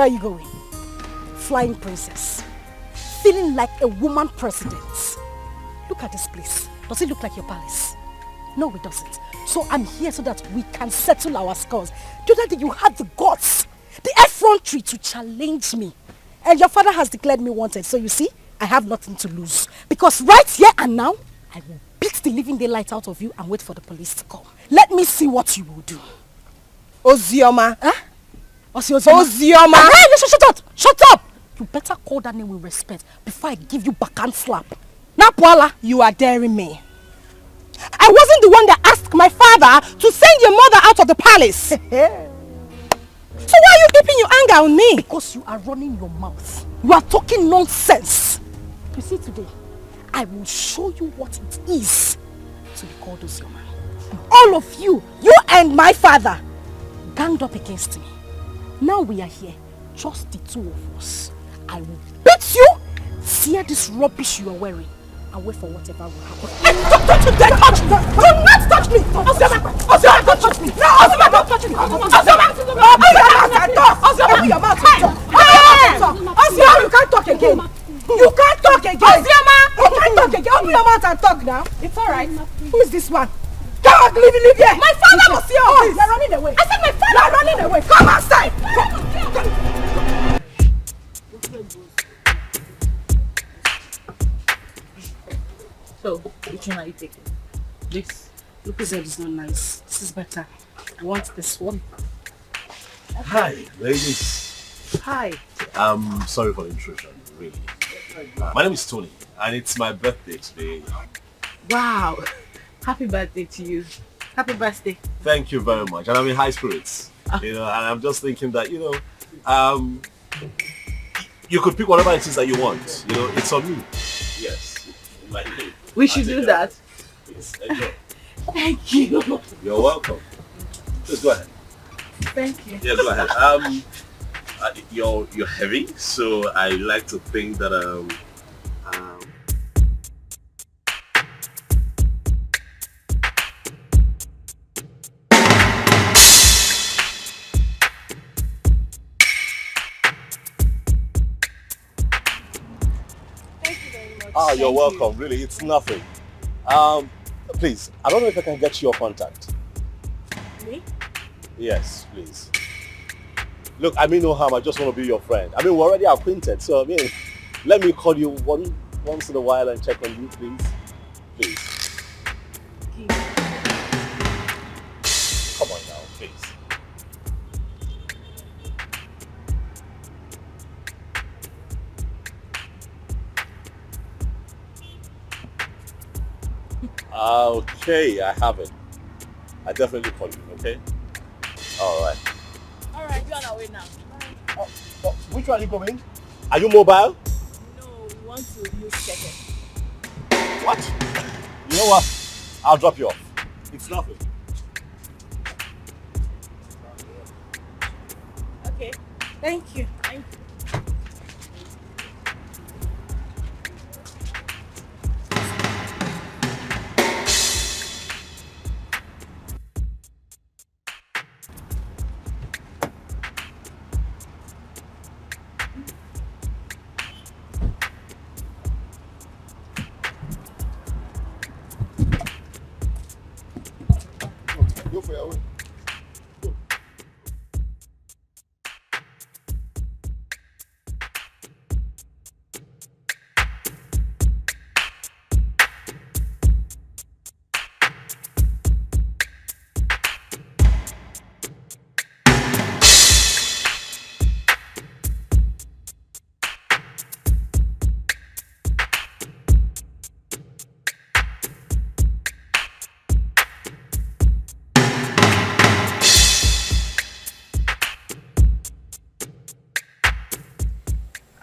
are you going? Flying princess. Feeling like a woman president. Look at this place. Does it look like your palace? No, it doesn't. So I'm here so that we can settle our scores. The other day you had the guts, the effrontery to challenge me. And your father has declared me wanted. So you see, I have nothing to lose. Because right here and now, I will beat the living daylight out of you and wait for the police to come. Let me see what you will do. Ozioma. Huh? Ozioma. Hey, shut up! Shut up! You better call that name with respect before I give you backhand slap. Now, Paula, you are daring me. I wasn't the one that asked my father to send your mother out of the palace. So why are you keeping your anger on me? Because you are running your mouth. You are talking nonsense. You see, today, I will show you what it is to be called Ozioma. All of you, you and my father, ganged up against me. Now we are here, just the two of us. I will beat you, tear this rubbish you are wearing, and wait for whatever will happen. Hey, don't you dare touch me! Do not touch me! Ozioma, don't touch me! No, Ozioma, don't touch me! Ozioma, open your mouth and talk! Ozioma, you can't talk again! You can't talk again! Ozioma! You can't talk again! Open your mouth and talk now! It's alright. Who is this one? Come on, leave here! My father was here! Oh, you're running away! I said my father! You're running away! Come outside! Come. So, which one are you taking? This. Lucas said it's not nice. This is better. I want this one. Hi, ladies. Hi. I'm sorry for the intrusion, really. My name is Tony, and it's my birthday today. Wow. Happy birthday to you. Happy birthday. Thank you very much. And I'm in high spirits. You know, and I'm just thinking that, you know, you could pick whatever it is that you want. You know, it's on me. Yes. We should do that. Please, enjoy. Thank you. You're welcome. Just go ahead. Thank you. Yeah, go ahead. You're heavy, so I like to think that you're welcome. Really, it's nothing. Please, I don't know if I can get your contact. Me? Yes, please. Look, I mean no harm. I just want to be your friend. I mean, we're already acquainted, so I mean, let me call you once in a while and check on you, please. Please. Come on now, please. Okay, I have it. I definitely call you, okay? Alright. Alright, you're on our way now. Oh, which one are you going? Are you mobile? No, we want to use second. What? You know what? I'll drop you off. It's nothing. Okay. Thank you. Thank you. Go for your way.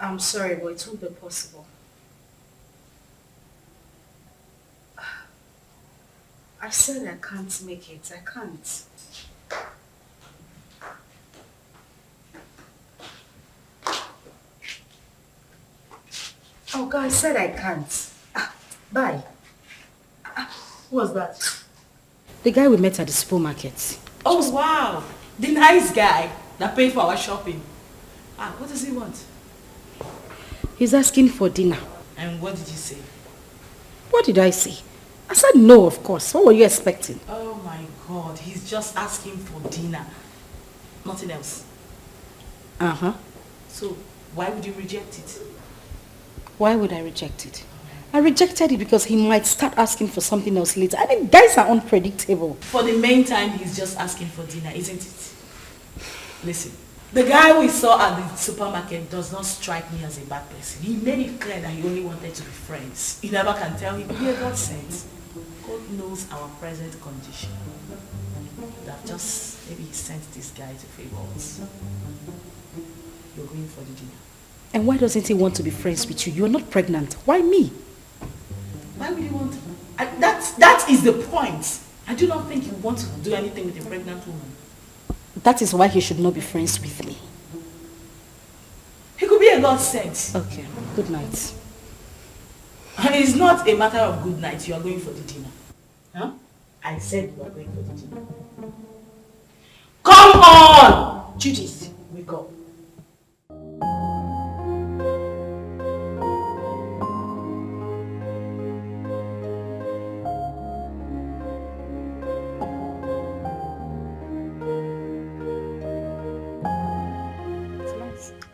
I'm sorry, but it won't be possible. I said I can't make it. I can't. Oh God, I said I can't. Bye. Who was that? The guy we met at the supermarket. Oh wow, the nice guy that paid for our shopping. Ah, what does he want? He's asking for dinner. And what did you say? What did I say? I said no, of course. What were you expecting? Oh my God, he's just asking for dinner. Nothing else. Uh-huh. So, why would you reject it? Why would I reject it? I rejected it because he might start asking for something else later. I mean, guys are unpredictable. For the main time, he's just asking for dinner, isn't it? Listen, the guy we saw at the supermarket does not strike me as a bad person. He made it clear that he only wanted to be friends. You never can tell him, yeah, God sends. God knows our present condition. That just, maybe he sent this guy to favor us. You're going for the dinner. And why doesn't he want to be friends with you? You're not pregnant. Why me? Why would you want to? That is the point. I do not think you want to do anything with a pregnant woman. That is why he should not be friends with me. He could be a godsend. Okay, good night. And it's not a matter of good night. You are going for the dinner. Huh? I said you are going for the dinner. Come on! Judith, we go.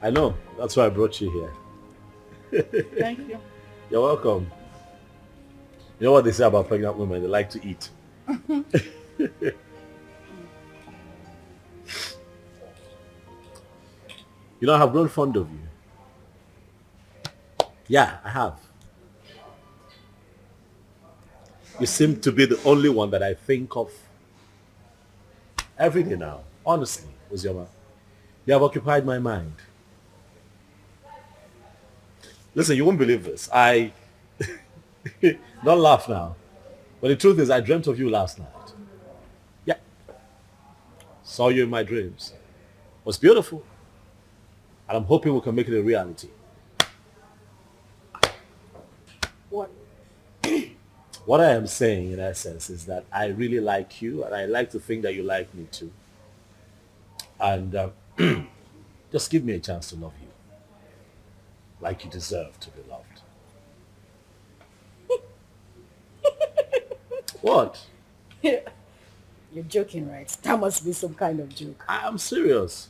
I know. That's why I brought you here. Thank you. You're welcome. You know what they say about pregnant women? They like to eat. You know, I have grown fond of you. Yeah, I have. You seem to be the only one that I think of every day now. Honestly, Uzioma. You have occupied my mind. Listen, you won't believe this. Don't laugh now. But the truth is, I dreamt of you last night. Yeah. Saw you in my dreams. It was beautiful. And I'm hoping we can make it a reality. What? What I am saying in essence is that I really like you, and I like to think that you like me too. And just give me a chance to love you. Like you deserve to be loved. What? You're joking, right? That must be some kind of joke. I'm serious.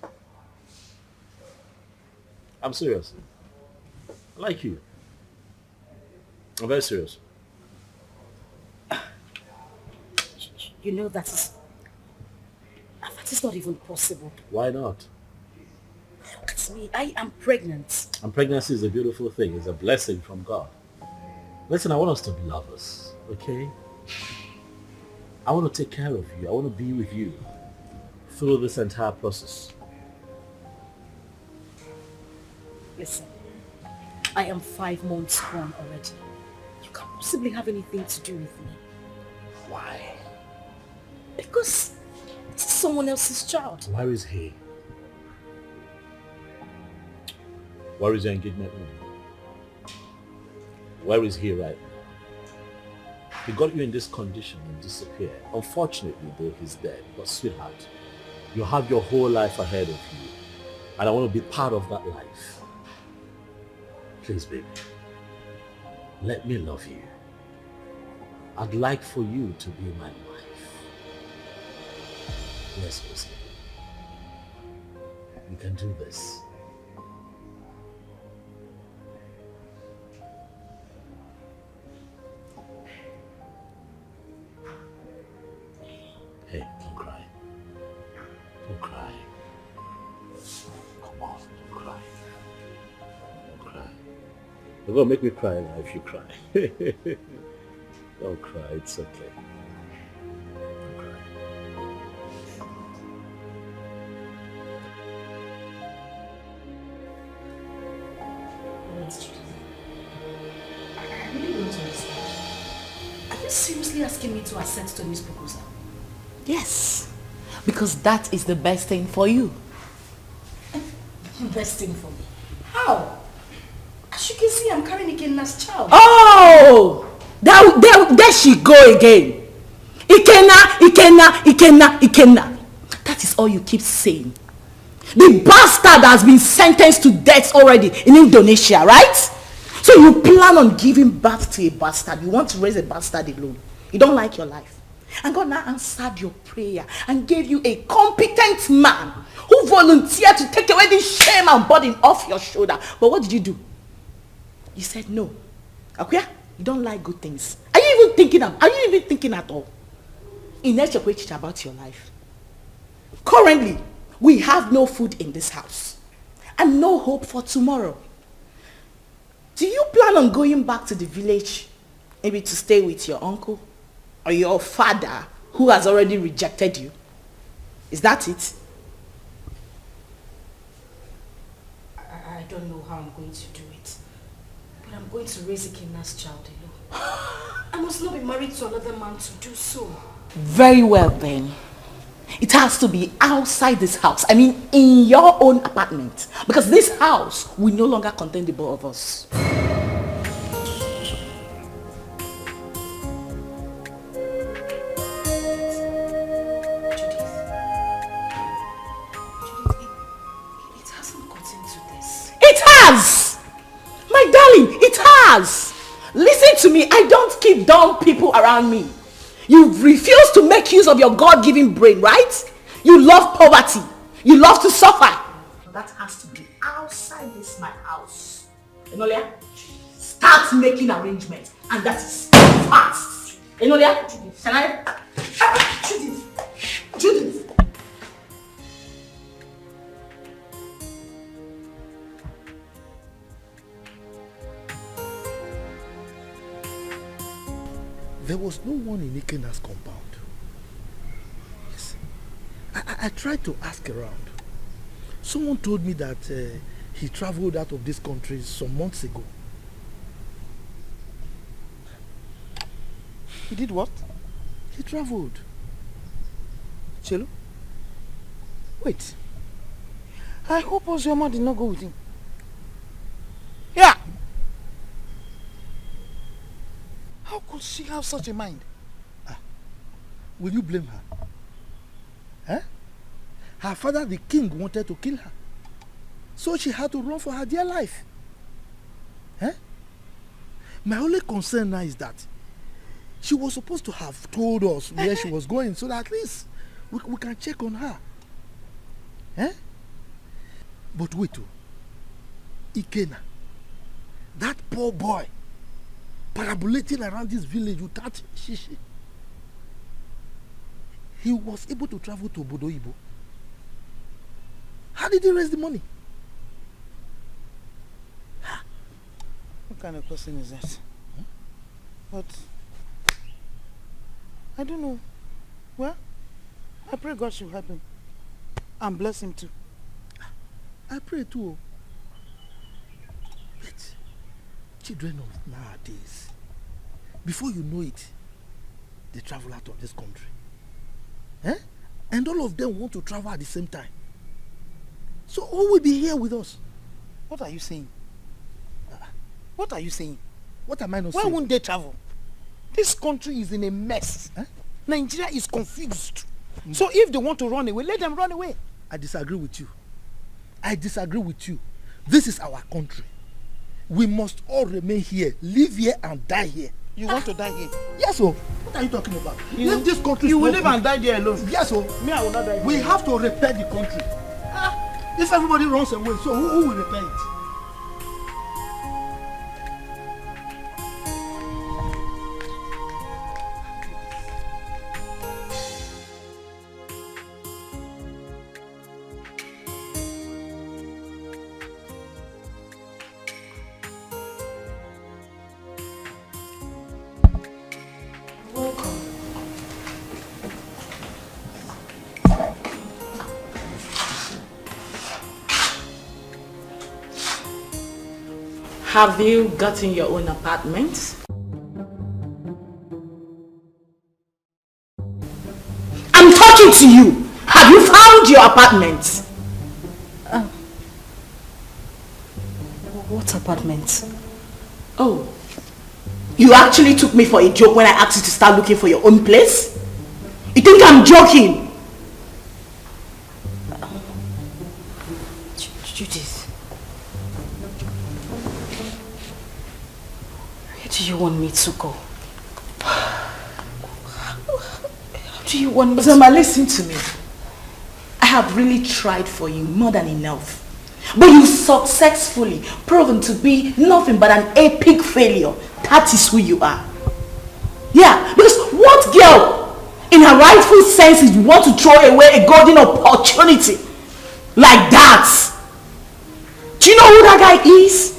I'm serious. I like you. I'm very serious. You know that is not even possible. Why not? Look at me. I am pregnant. And pregnancy is a beautiful thing. It's a blessing from God. Listen, I want us to be lovers, okay? I want to take care of you. I want to be with you through this entire process. Listen, I am 5 months gone already. You can't possibly have anything to do with me. Why? Because this is someone else's child. Where is he? Where is your engagement ring? Where is he right now? He got you in this condition and disappeared. Unfortunately, though, he's dead. But sweetheart, you have your whole life ahead of you. And I want to be part of that life. Please, baby, let me love you. I'd like for you to be my wife. Yes, Lucy. We can do this. Hey, don't cry. Don't cry. Come on, don't cry. Don't cry. You're gonna make me cry now if you cry. Don't cry, it's okay. Don't cry. I really don't understand. Are you seriously asking me to accept Tony's proposal? Yes, because that is the best thing for you. Best thing for me. How? As you can see, I'm carrying Ikenna's child. Oh! There she go again. Ikenna. That is all you keep saying. The bastard has been sentenced to death already in Indonesia, right? So you plan on giving birth to a bastard. You want to raise a bastard alone. You don't like your life. And God now answered your prayer and gave you a competent man who volunteered to take away this shame and burden off your shoulder. But what did you do? You said no. Okay? You don't like good things. Are you even thinking at all? About your life. Currently, we have no food in this house and no hope for tomorrow. Do you plan on going back to the village, maybe to stay with your uncle or your father who has already rejected you? Is that it? I don't know how I'm going to do it, but I'm going to raise a kidnapped child alone. I must not be married to another man to do so. Very well then. It has to be outside this house. I mean, in your own apartment. Because this house will no longer contain the both of us. It hasn't gotten to this. It has! My darling, it has! Listen to me, I don't keep dumb people around me. You refuse to make use of your God-given brain, right? You love poverty. You love to suffer. That has to be outside this my house. Enolia, start making arrangements. And that is fast. Enolia, can I? Judith. There was no one in Ikena's compound. Yes. I tried to ask around. Someone told me that he traveled out of this country some months ago. He did what? He traveled. Chelo? Wait. I hope Ozioma did not go with him. Yeah! How could she have such a mind? Will you blame her? Eh? Her father, the king, wanted to kill her. So she had to run for her dear life. Eh? My only concern now is that she was supposed to have told us where she was going so that at least we can check on her. Eh? But wait, Ikena, that poor boy, parabolating around this village without shishi. He was able to travel to Bodoibo. How did he raise the money? What kind of question is that? But I don't know. Well, I pray God should help him and bless him too. I pray too. But children of nowadays, before you know it, they travel out of this country. Eh? And all of them want to travel at the same time. So who will be here with us? What are you saying? What are you saying? What am I not Why saying? won't they travel? This country is in a mess. Eh? Nigeria is confused. So if they want to run away, let them run away. I disagree with you. I disagree with you. This is our country. We must all remain here, live here and die here. You want to die here? Yes, sir. What are you talking about? If this country you will live and die there alone. Yes, sir. Me, I will not die. We have to repair the country. If everybody runs away, so who will repair it? Have you gotten your own apartment? I'm talking to you. Have you found your apartment? What apartment? Oh, you actually took me for a joke when I asked you to start looking for your own place? You think I'm joking? Judith. Where do you want me to go? How do you want me to... Zoma, listen to me. I have really tried for you more than enough. But you successfully proven to be nothing but an epic failure. That is who you are. Yeah, because what girl in her rightful senses want to throw away a golden opportunity like that? Do you know who that guy is?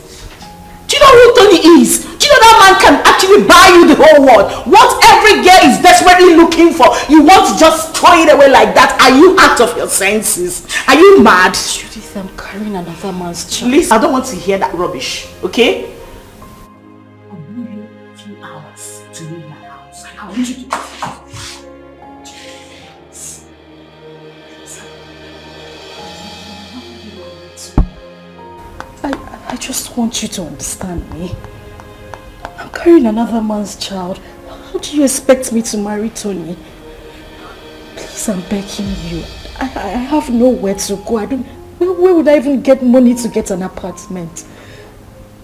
Do you know who Tony is? Do you know that man can actually buy you the whole world? What every girl is desperately looking for, you want to just throw it away like that? Are you out of your senses? Are you mad? Judith, I'm carrying another man's child. Please, I don't want to hear that rubbish, okay? I'll give you 2 hours to leave my house. I want you to... I just want you to understand me. I'm carrying another man's child. How do you expect me to marry Tony? Please, I'm begging you. I have nowhere to go. Where would I even get money to get an apartment?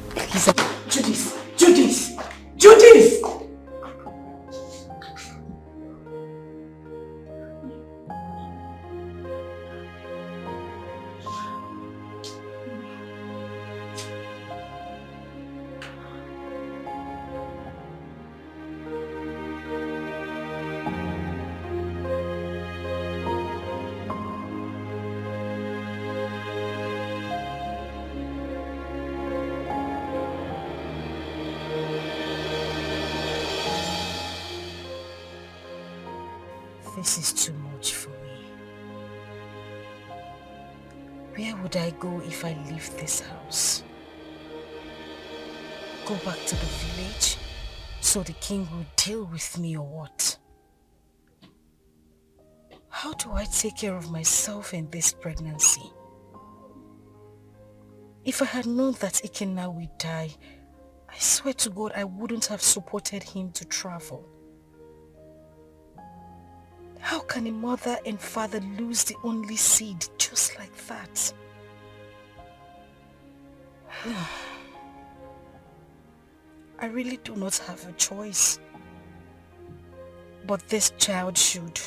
Please. Judith! Judith! Judith! This is too much for me. Where would I go if I leave this house? Go back to the village so the king will deal with me or what? How do I take care of myself in this pregnancy? If I had known that Ikenna would die, I swear to God I wouldn't have supported him to travel. How can a mother and father lose the only seed just like that? I really do not have a choice. But this child should.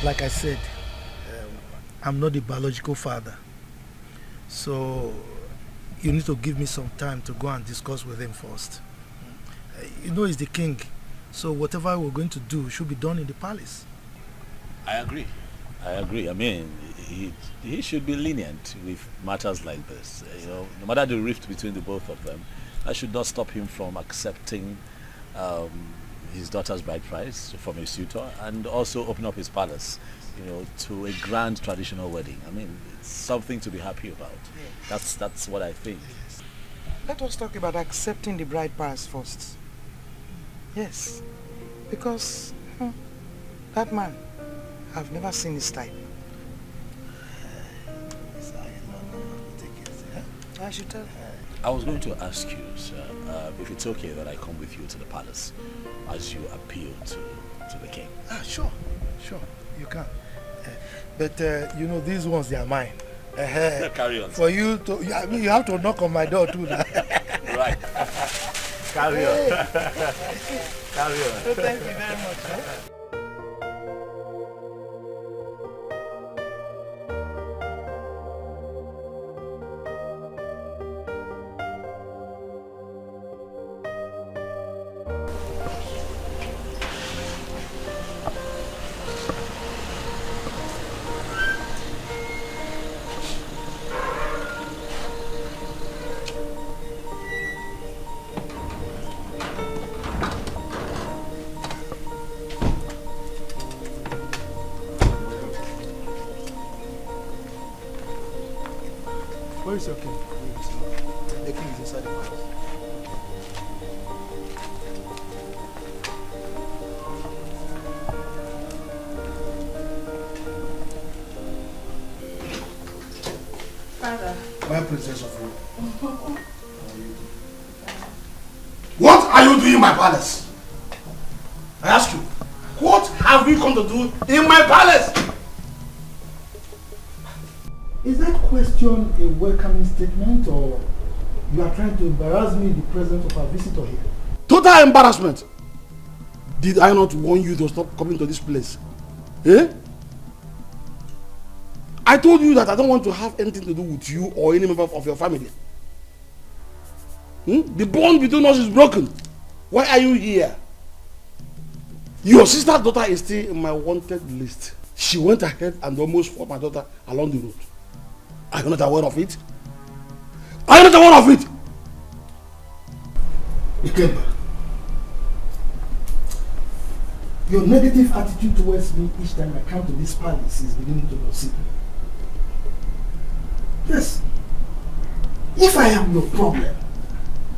Like I said, I'm not the biological father. So you need to give me some time to go and discuss with him first. You know he's the king, so whatever we're going to do should be done in the palace. I agree. I mean, he should be lenient with matters like this. You know, no matter the rift between the both of them, that should not stop him from accepting his daughter's bride price from a suitor and also open up his palace, you know, to a grand traditional wedding. I mean, it's something to be happy about. That's what I think. Let us talk about accepting the bride price first. Yes, because that man, I've never seen his type. I should tell her. I was going to ask you, sir, if it's okay that I come with you to the palace as you appeal to the king. Sure, you can. But you know, these ones, they are mine. Carry on. For you to, I mean, you have to knock on my door too now. Right. Carry on. Carry on. So thank you very much. Where is your king? The king is inside the palace. father. My princess of Rome. What are you doing in my palace? I ask you, what have you come to do in my palace? Is that question a welcoming statement, or you are trying to embarrass me in the presence of our visitor here? Total embarrassment. Did I not warn you to stop coming to this place? Eh? I told you that I don't want to have anything to do with you or any member of your family. The bond between us is broken. Why are you here? Your sister's daughter is still in my wanted list. She went ahead and almost fought my daughter along the road. Are you not aware of it? Are you not aware of it? Ikemba, your negative attitude towards me each time I come to this palace is beginning to concern me. Yes. If I am your problem,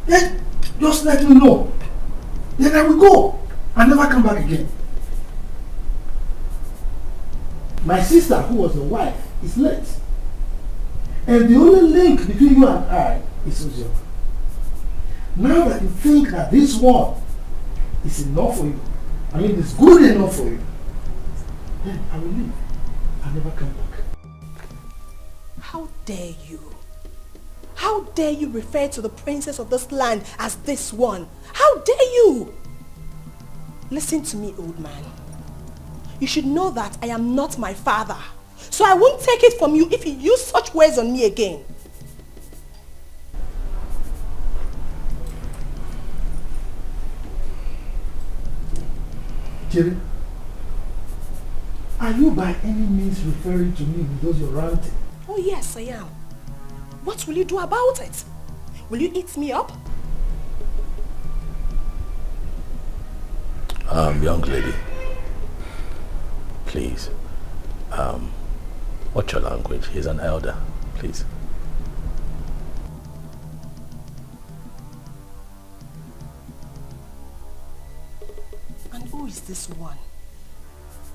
then just let me know. Then I will go and never come back again. My sister, who was your wife, is late. And the only link between you and I is Uju. Now that you think that this one is enough for you, I mean it's good enough for you, then I will leave and never come back. How dare you? How dare you refer to the princess of this land as this one? How dare you? Listen to me, old man. You should know that I am not my father. So I won't take it from you if you use such words on me again. Jerry, are you by any means referring to me with those you're ranting? Oh yes, I am. What will you do about it? Will you eat me up? Young lady, please, watch your language. He's an elder, please. And who is this one?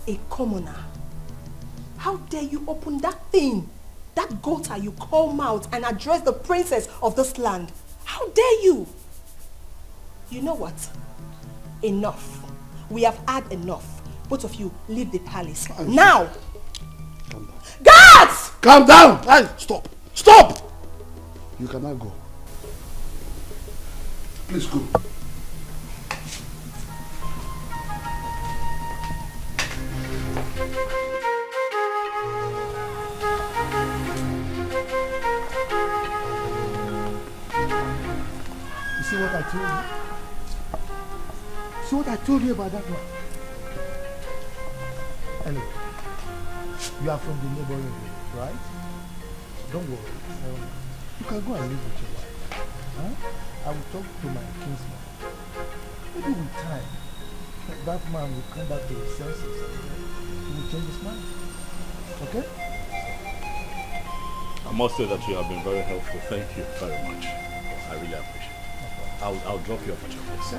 A commoner. How dare you open that thing, that gutter you call mouth, and address the princess of this land? How dare you? You know what? Enough. We have had enough. Both of you, leave the palace. Now! Calm down. Guards! Calm down! Hey, stop! Stop! You cannot go. Please go. You see what I told you? See what I told you about that one? Anyway, you are from the neighboring village, right? Don't worry. You can go and live with your wife. Huh? I will talk to my kinsman. Maybe with time, that man will come back to his senses. He will change his mind. Okay? I must say that you have been very helpful. Thank you very much. I really appreciate it. I'll drop you off at your place.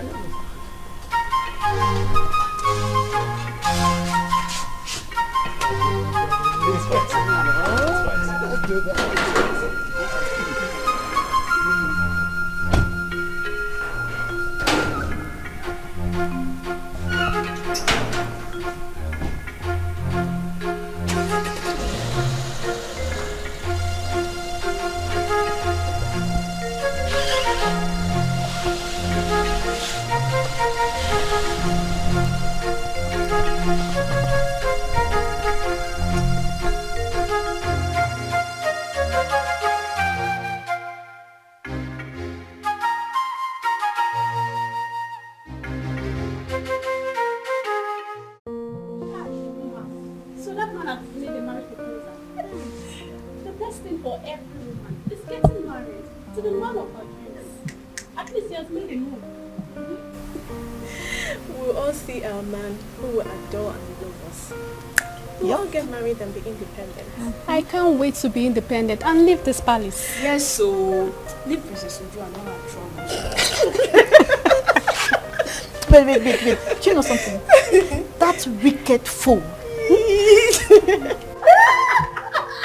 And be independent. I can't wait to be independent and leave this palace. Yes, so leave Princess Uju and all her troubles. Wait. Do you know something? That wicked fool.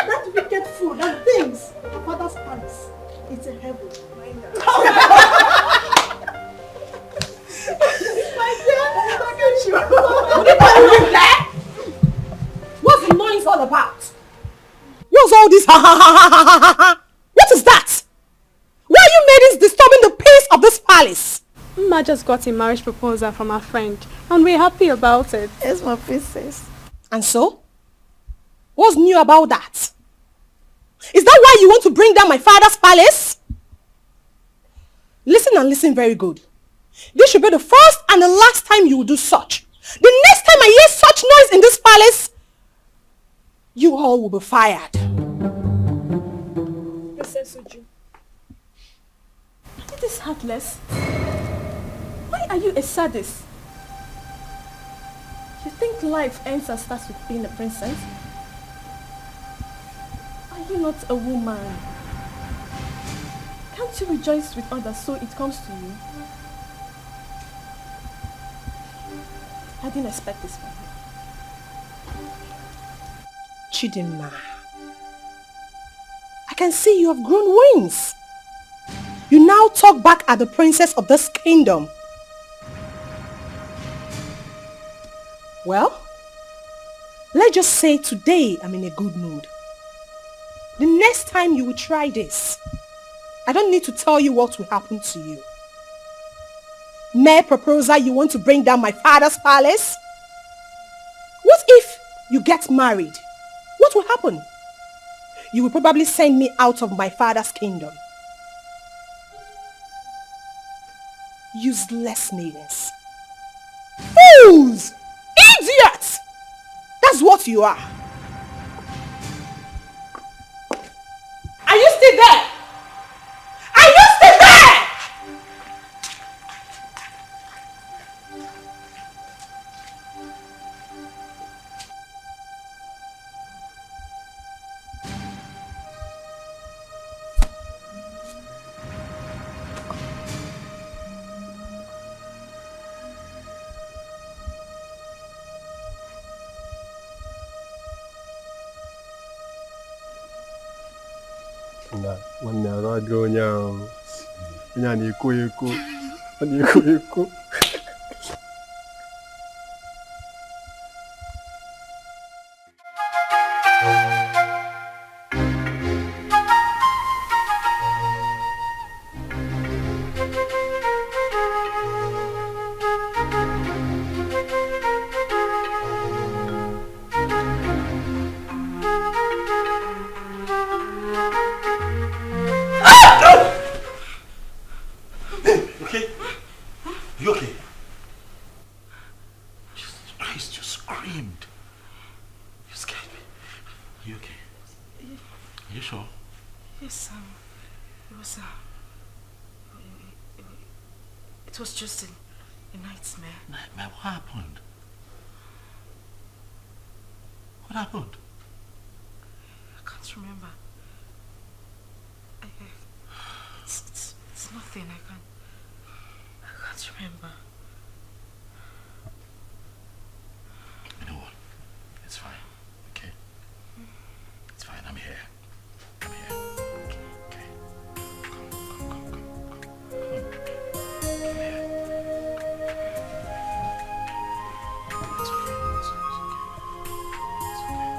That wicked fool that thinks It's a heaven. Mind that. What's the noise all about? What's all this ha ha ha ha ha ha ha? What is that? Why are you maidens disturbing the peace of this palace? Ma just got a marriage proposal from her friend and we're happy about it. Yes, my princess. And so? What's new about that? Is that why you want to bring down my father's palace? Listen and listen very good. This should be the first and the last time you will do such. The next time I hear such noise in this palace, you all will be fired. Princess Uju, it is heartless. Why are you a sadist? You think life ends and starts with being a princess? Are you not a woman? Can't you rejoice with others so it comes to you? I didn't expect this from you. Chidinma, I can see you have grown wings. You now talk back at the princess of this kingdom. Well, let's just say today I'm in a good mood. The next time you will try this, I don't need to tell you what will happen to you. Mere proposal, you want to bring down my father's palace? What if you get married? What will happen? You will probably send me out of my father's kingdom. Useless maidens. Fools! Idiots! That's what you are. Are you still there? Are you still there? Nwanne arụ adịghị onye ahụ. Onye a na-ekwo ekwo. Ọ na-ekwo ekwo. It was just a nightmare. Nightmare? What happened? What happened? I can't remember. It's nothing. I can't remember. You know what? It's fine. Okay? It's fine. I'm here. I'm here. Okay. Come. Come here. It's okay. It's okay. It's okay.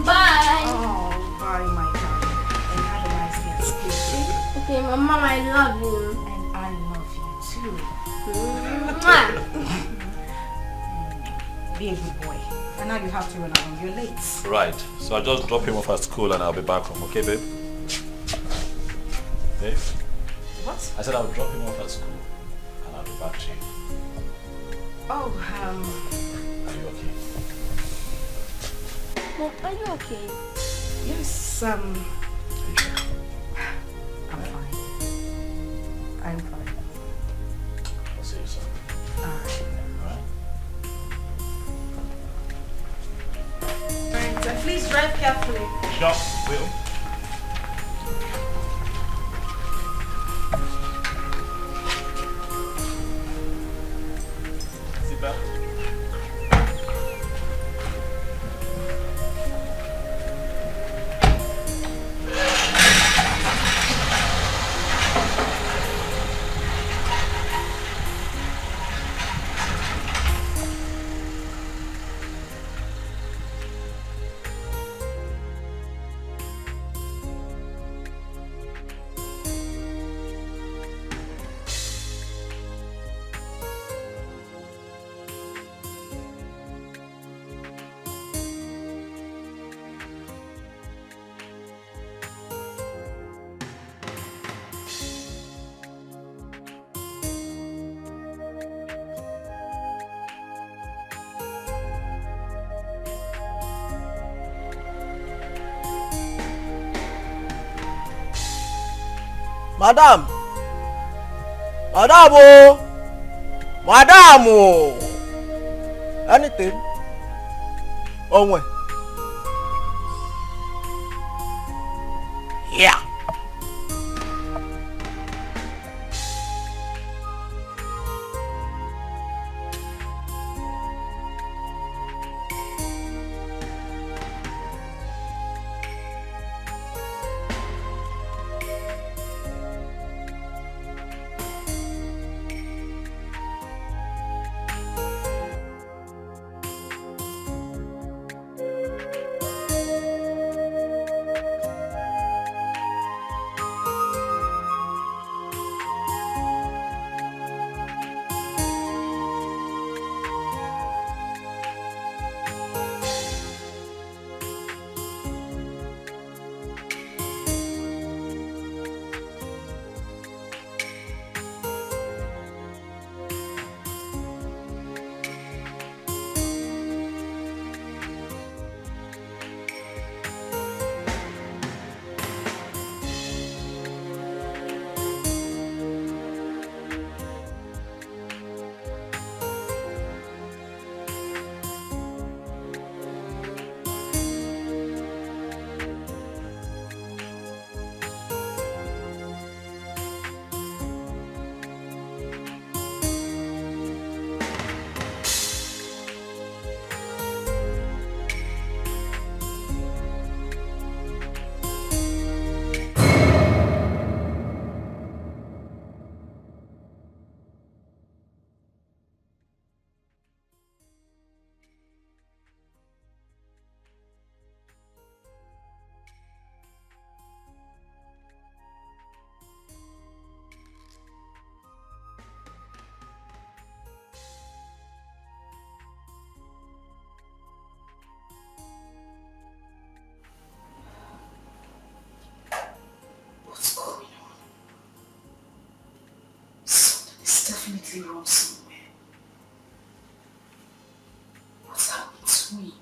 Bye. Oh, bye, my darling. And have a nice day at school, Okay, Mama, I love you. and I love you too. Mwah. Be a good boy. And now you have to run around. You're late. Right. So I'll just drop him off at school and I'll be back home. Okay, babe? Babe? What? I said I'll drop him off at school and I'll be back to you. Oh, Are you okay? Mom, are you okay? yes, Are you sure? I'm fine. I'm fine. I'll see you soon. Alright. Alright? Alright, please drive carefully. Sure, will. Seatbelt. Madam! Madam! Oh! Madam! Oh! Anything? Oh, wait. Yeah. Definitely wrong somewhere. What's happened to me?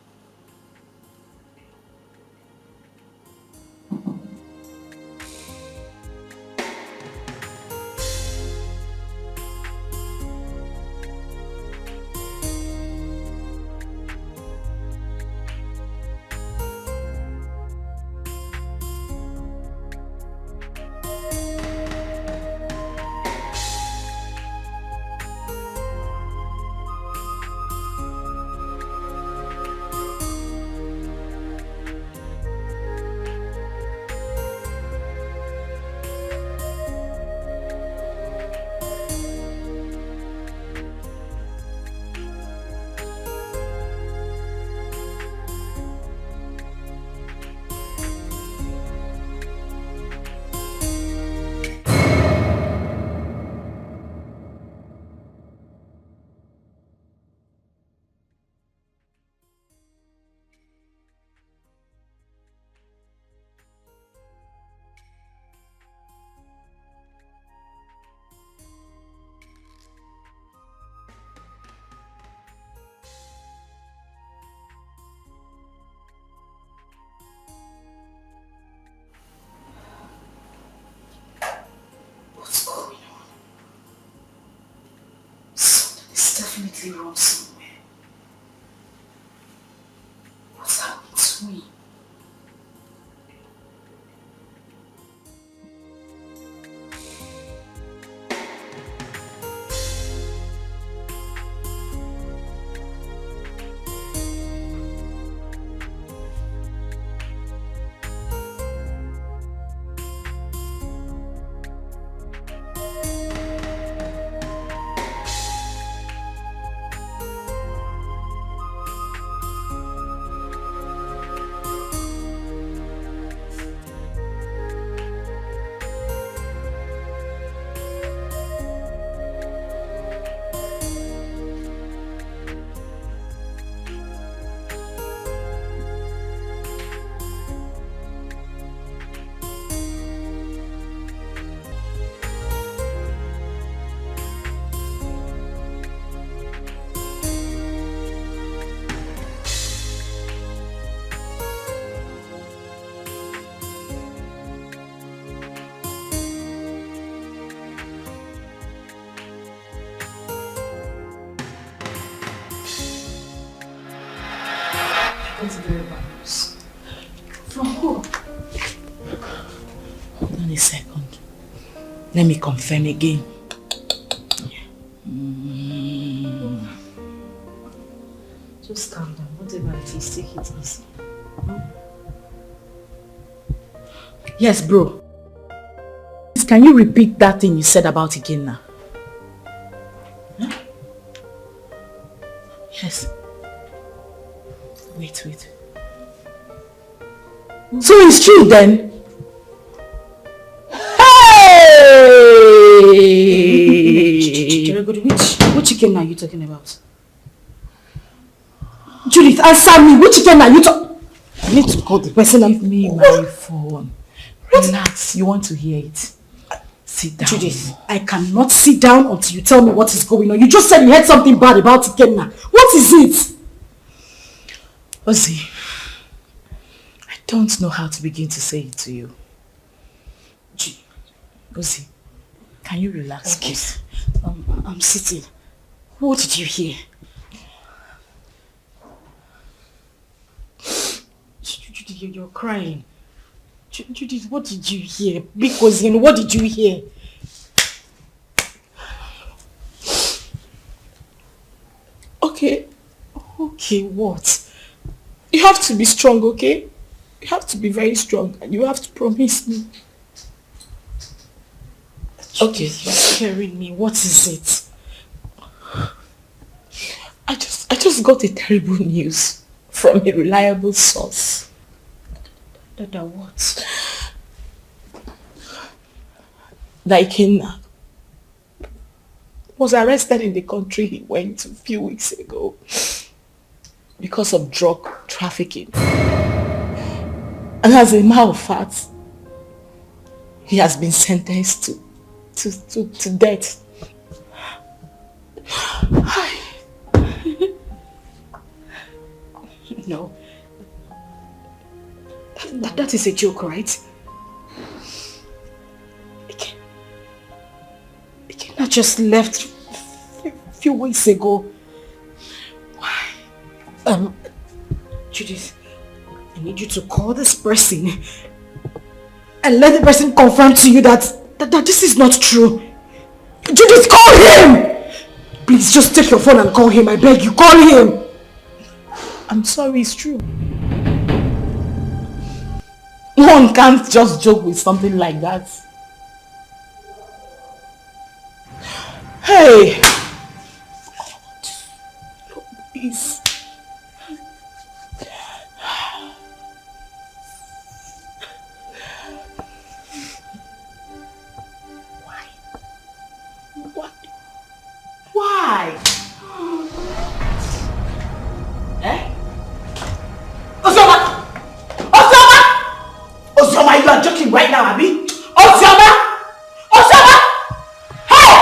It's very bad news. From who? Hold on a second. Let me confirm again. Just calm down. Whatever it is, take it easy. Yes, bro. Can you repeat that thing you said about Ikenna? Huh? Yes. Wait. So it's true then? Hey! Which Ikenna are you talking about? Judith, answer me. Which Ikenna are you talking? I need to call the person. Give me my phone. Relax. You want to hear it? Sit down. Judith, I cannot sit down until you tell me what is going on. You just said you heard something bad about Ikenna. What is it? Ozzy, I don't know how to begin to say it to you. Ozzy, can you relax, please? I'm sitting. What did you hear? Judith, you're crying. Judith, what did you hear? Because what did you hear? Okay, what? You have to be strong, okay? You have to be very strong and you have to promise me. Okay, you're scaring me. What is it? I just got a terrible news from a reliable source. Dada, what? Ikenna was arrested in the country he went a few weeks ago because of drug trafficking. And as a matter of fact, he has been sentenced to death. No. That is a joke, right? Ikenna just left a few weeks ago. Why? Judith, I need you to call this person and let the person confirm to you that this is not true. Judith, call him! Please, just take your phone and call him. I beg you, call him. I'm sorry, it's true. One can't just joke with something like that. Hey! Please. Why? Eh? Ozoma, you are joking right now, Abi? Ozoma! Hey!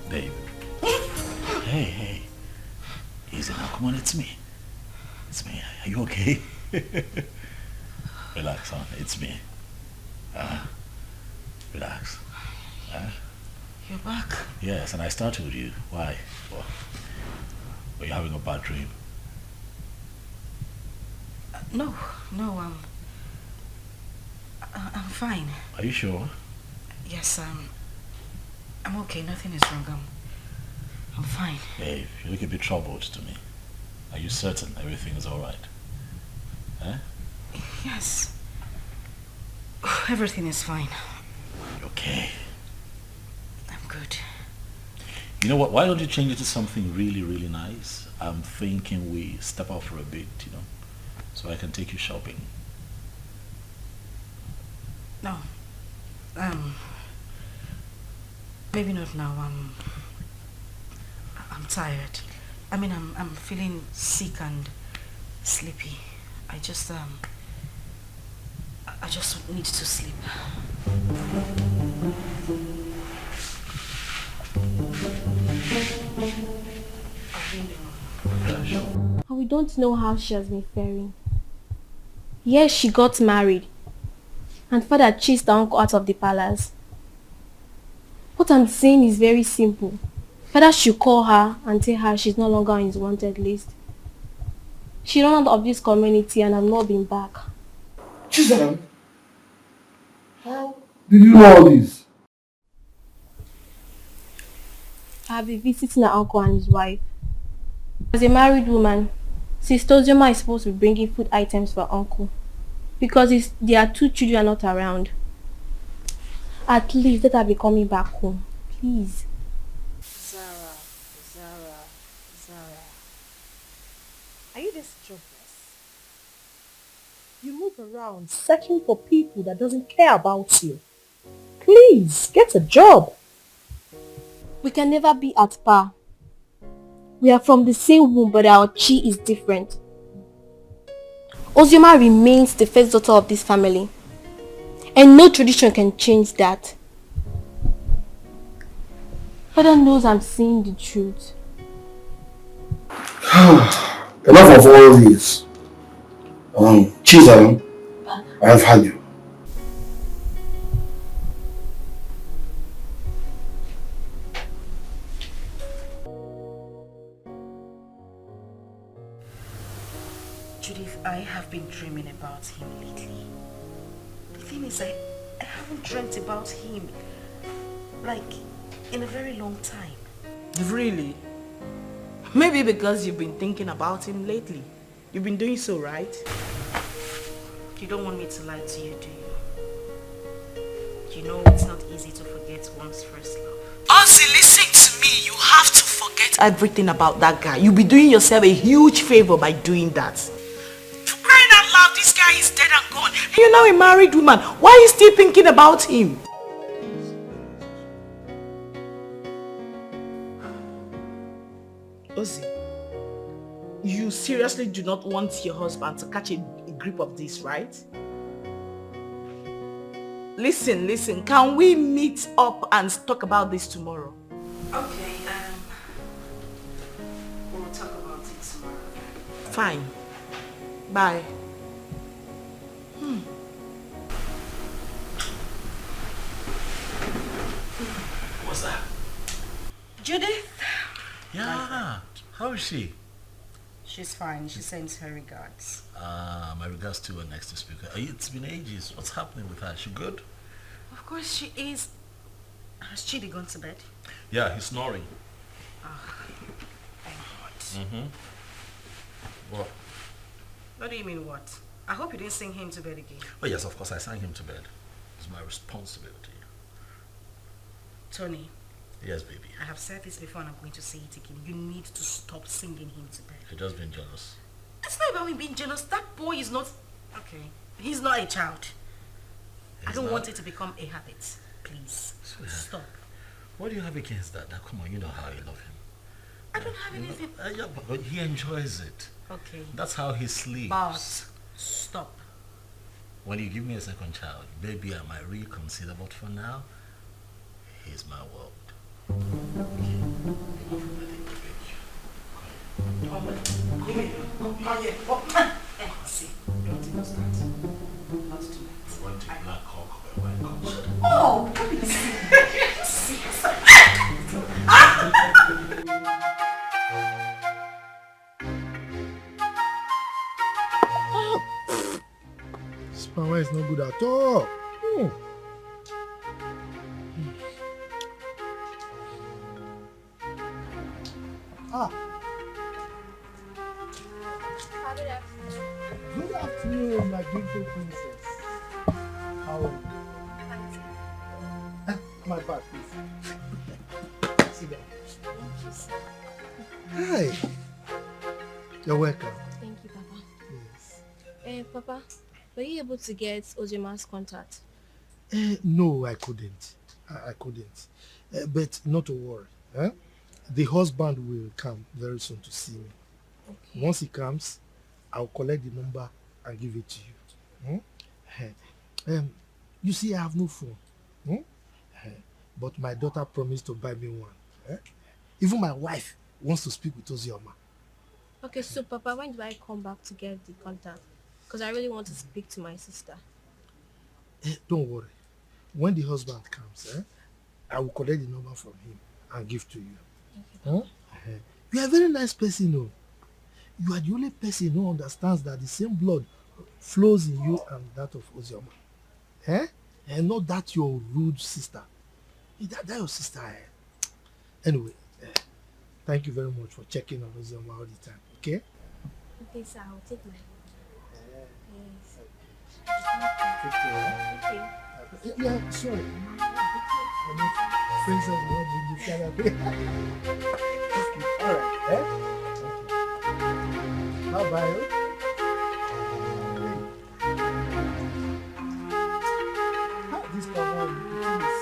Babe. Hey. Easy now. Come on, it's me. It's me. Are you okay? Relax, son. It's me. Relax. You're back? Yes, and I started with you. Why? Were you having a bad dream? No, I'm fine. Are you sure? Yes, I'm okay. Nothing is wrong. I'm fine. Hey, you look a bit troubled to me. Are you certain everything is all right? Yes. Everything is fine. Okay. I'm good. You know what? Why don't you change it to something really, really nice? I'm thinking we step out for a bit, so I can take you shopping. No. Maybe not now. I'm tired. I mean, I'm feeling sick and sleepy. I just need to sleep. And we don't know how she has been faring. Yes, she got married. And father chased the uncle out of the palace. What I'm saying is very simple. Father should call her and tell her she's no longer on his wanted list. She ran out of this community and has not been back. Chizaram, how did you know all this? I have been visiting her uncle and his wife. As a married woman, Sister Ozoma is supposed to be bringing food items for her uncle. Because their 2 children are not around. At least let her be coming back home. Please. Zara. Are you this jobless? You move around searching for people that doesn't care about you. Please, get a job. We can never be at par. We are from the same womb, but our chi is different. Ozioma remains the first daughter of this family. And no tradition can change that. Father knows I'm saying the truth. Enough of all this. Chizaram, I have had you. Judith, I have been dreaming about him lately. The thing is, I haven't dreamt about him, like, in a very long time. Really? Maybe because you've been thinking about him lately. You've been doing so, right? You don't want me to lie to you, do you? You know it's not easy to forget one's first love. Ozzy, listen to me. You have to forget everything about that guy. You'll be doing yourself a huge favor by doing that. For crying out loud, this guy is dead and gone. And you're now a married woman. Why are you still thinking about him? Ozzy, you seriously do not want your husband to catch a grip of this, right? Listen, can we meet up and talk about this tomorrow? Okay, we'll talk about it tomorrow. Fine. Bye. What's that? Judith? Yeah. How is she? She's fine. She sends her regards. My regards to her next to speaker. It's been ages. What's happening with her? Is she good? Of course she is. Has Chidi gone to bed? Yeah, he's snoring. Thank God. What? What do you mean what? I hope you didn't sing him to bed again. Oh yes, of course I sang him to bed. It's my responsibility. Tony. Yes, baby. I have said this before and I'm going to say it again. You need to stop singing him to bed. You're just being jealous. It's not about me being jealous. That boy is not... Okay. He's not a child. I don't want it to become a habit. Please. Stop. What do you have against that? Now, come on, you know how you love him. I don't have anything... Yeah, but he enjoys it. Okay. That's how he sleeps. But stop. When you give me a second child, maybe I might reconsider, but for now, he's my world. Okay. Oh, yeah. See, you want to start? Not tonight. I want a black cock or a white cock. Oh, please. This power is not good at all. Good afternoon, my beautiful princess. How are you? My bag, please. Sit down. Hi. You're welcome. Thank you, Papa. Yes. Papa, were you able to get Ojima's contact? No, I couldn't. I couldn't. But not to worry. The husband will come very soon to see me. Okay. Once he comes, I'll collect the number and give it to you. You see, I have no phone. But my daughter promised to buy me one. Even my wife wants to speak with Ozioma. Okay, so Papa, when do I come back to get the contact? Because I really want to speak to my sister. Don't worry. When the husband comes, I will collect the number from him and give to you. You are a very nice person, no? You are the only person who understands that the same blood flows in you and that of Ozioma. And not that your rude sister. That your sister. Anyway, thank you very much for checking on Ozioma all the time, okay? Okay, sir, I'll take my Take care. Okay. Yeah, sorry. Princess will not bring you Canada. Alright, Okay. Bye-bye. This cover is...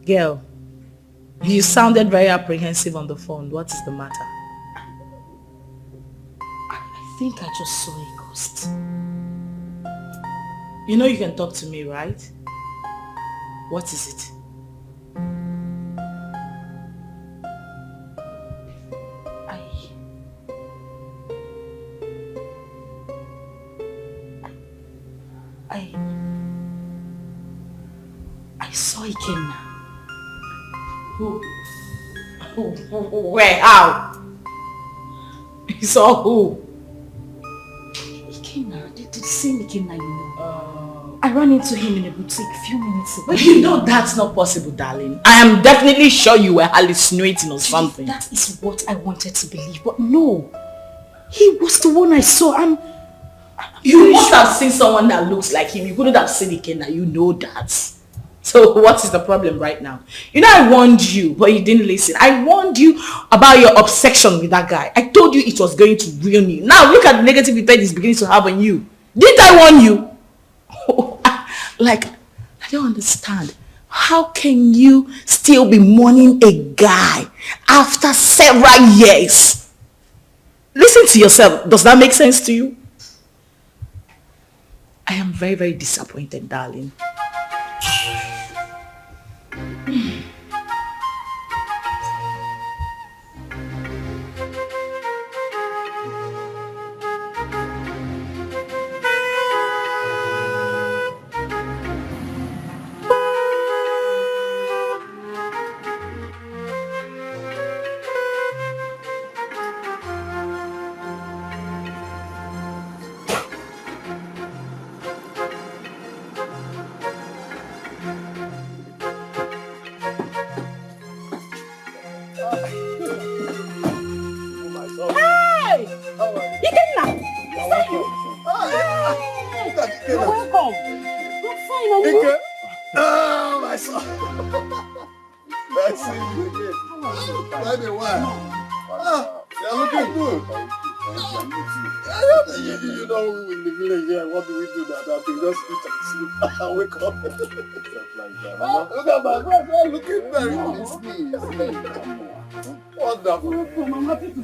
Girl, you sounded very apprehensive on the phone. What is the matter? I think I just saw a ghost. You know you can talk to me, right? What is it? I saw Ikenna. Who? Where? How? You saw who? Ikenna, the same Ikenna you know. I ran into him in a boutique a few minutes ago. But you know that's not possible, darling. I am definitely sure you were hallucinating or something. That is what I wanted to believe, but no. He was the one I saw. You must have seen someone that looks like him. You couldn't have seen Ikenna. You know that. So what is the problem right now? You know I warned you, but you didn't listen. I warned you about your obsession with that guy. I told you it was going to ruin you. Now look at the negative effect it's beginning to have on you. Didn't I warn you? Like, I don't understand. How can you still be mourning a guy after several years? Listen to yourself. Does that make sense to you? I am very, very disappointed, darling. Wake up. Look at my friend. Look at that. It's me. Wonderful. I'm happy to.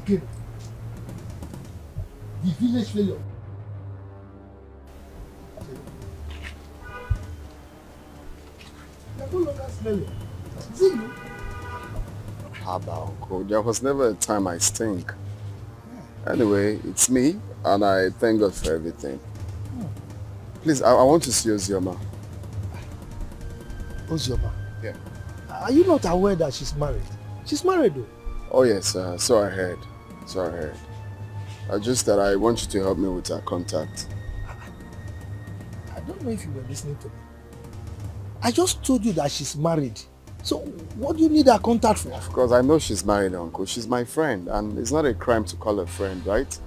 Dikeh, the village failure. You're no longer smelling. Is it you? Haba, Uncle. There was never a time I stink. Anyway, it's me, and I thank God for everything. Please, I want to see Ozioma. Ozioma? Yeah. Are you not aware that she's married? She's married though. Oh yes, so I heard. Just that I want you to help me with her contact. I don't know if you were listening to me. I just told you that she's married. So what do you need her contact for? Of course, I know she's married, Uncle. She's my friend, and it's not a crime to call her friend, right?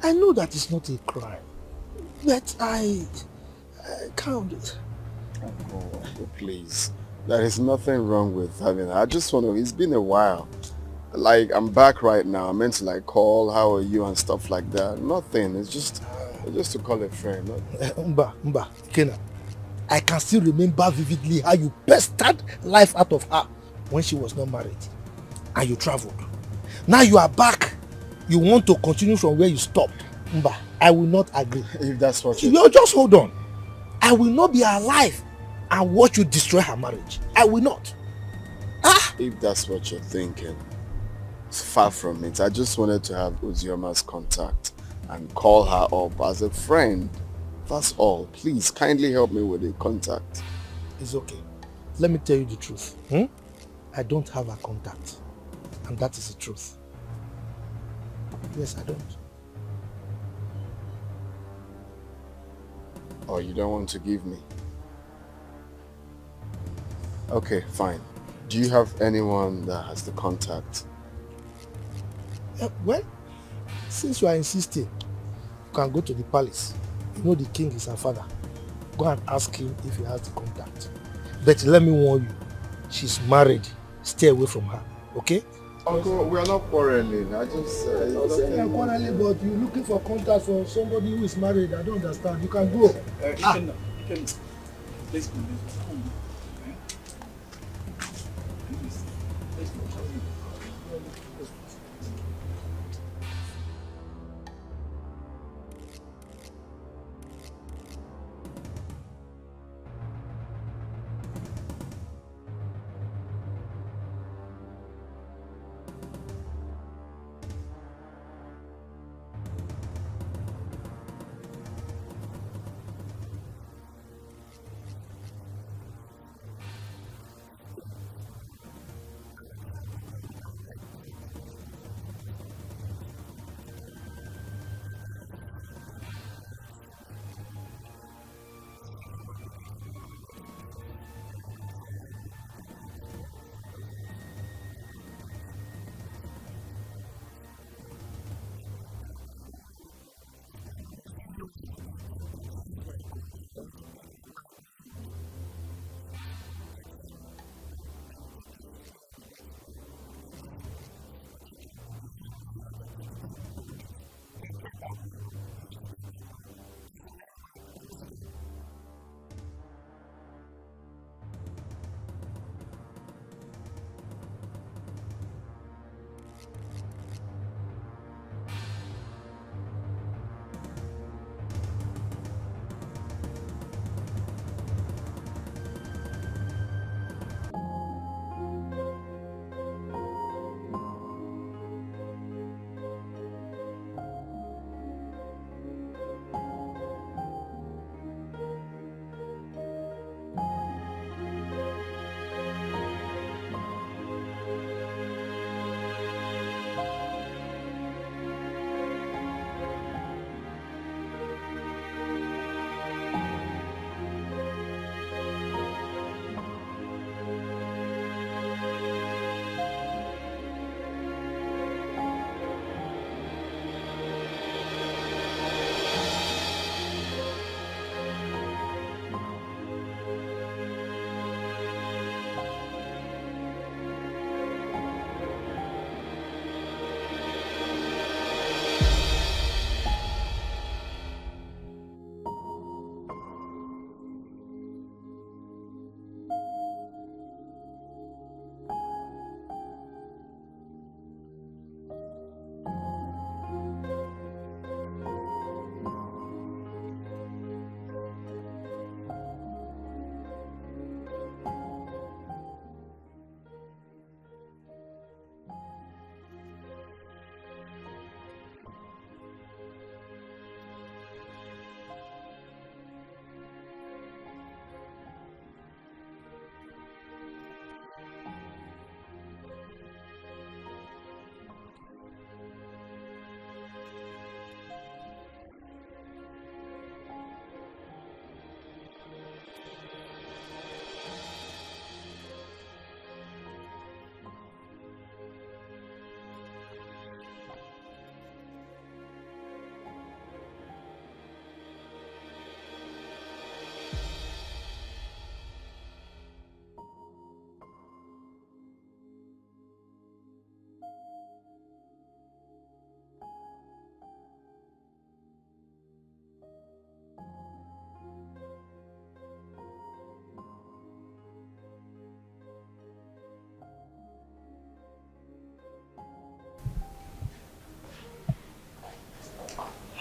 I know that it's not a crime, but I can't. Uncle, please. There is nothing wrong with having her. I just want to, it's been a while. Like, I'm back right now. I meant to like call, how are you and stuff like that. Nothing. It's just to call a friend. Mba, Kena. I can still remember vividly how you pestered life out of her when she was not married. And you traveled. Now you are back. You want to continue from where you stopped. Mba, I will not agree. If that's what you just hold on. I will not be alive and watch you destroy her marriage. I will not. If that's what you're thinking, it's far from it. I just wanted to have Ozioma's contact and call her up as a friend. That's all. Please, kindly help me with the contact. It's okay. Let me tell you the truth. I don't have her contact. And that is the truth. Yes, I don't. Oh, you don't want to give me? Okay, fine. Do you have anyone that has the contact? Well, since you are insisting, you can go to the palace. You know the king is her father. Go and ask him if he has the contact. But let me warn you, she's married. Stay away from her, okay? Uncle, we are not quarreling. I just... you are quarreling, but you're looking for contact for somebody who is married. I don't understand. You can go. You can, let's go.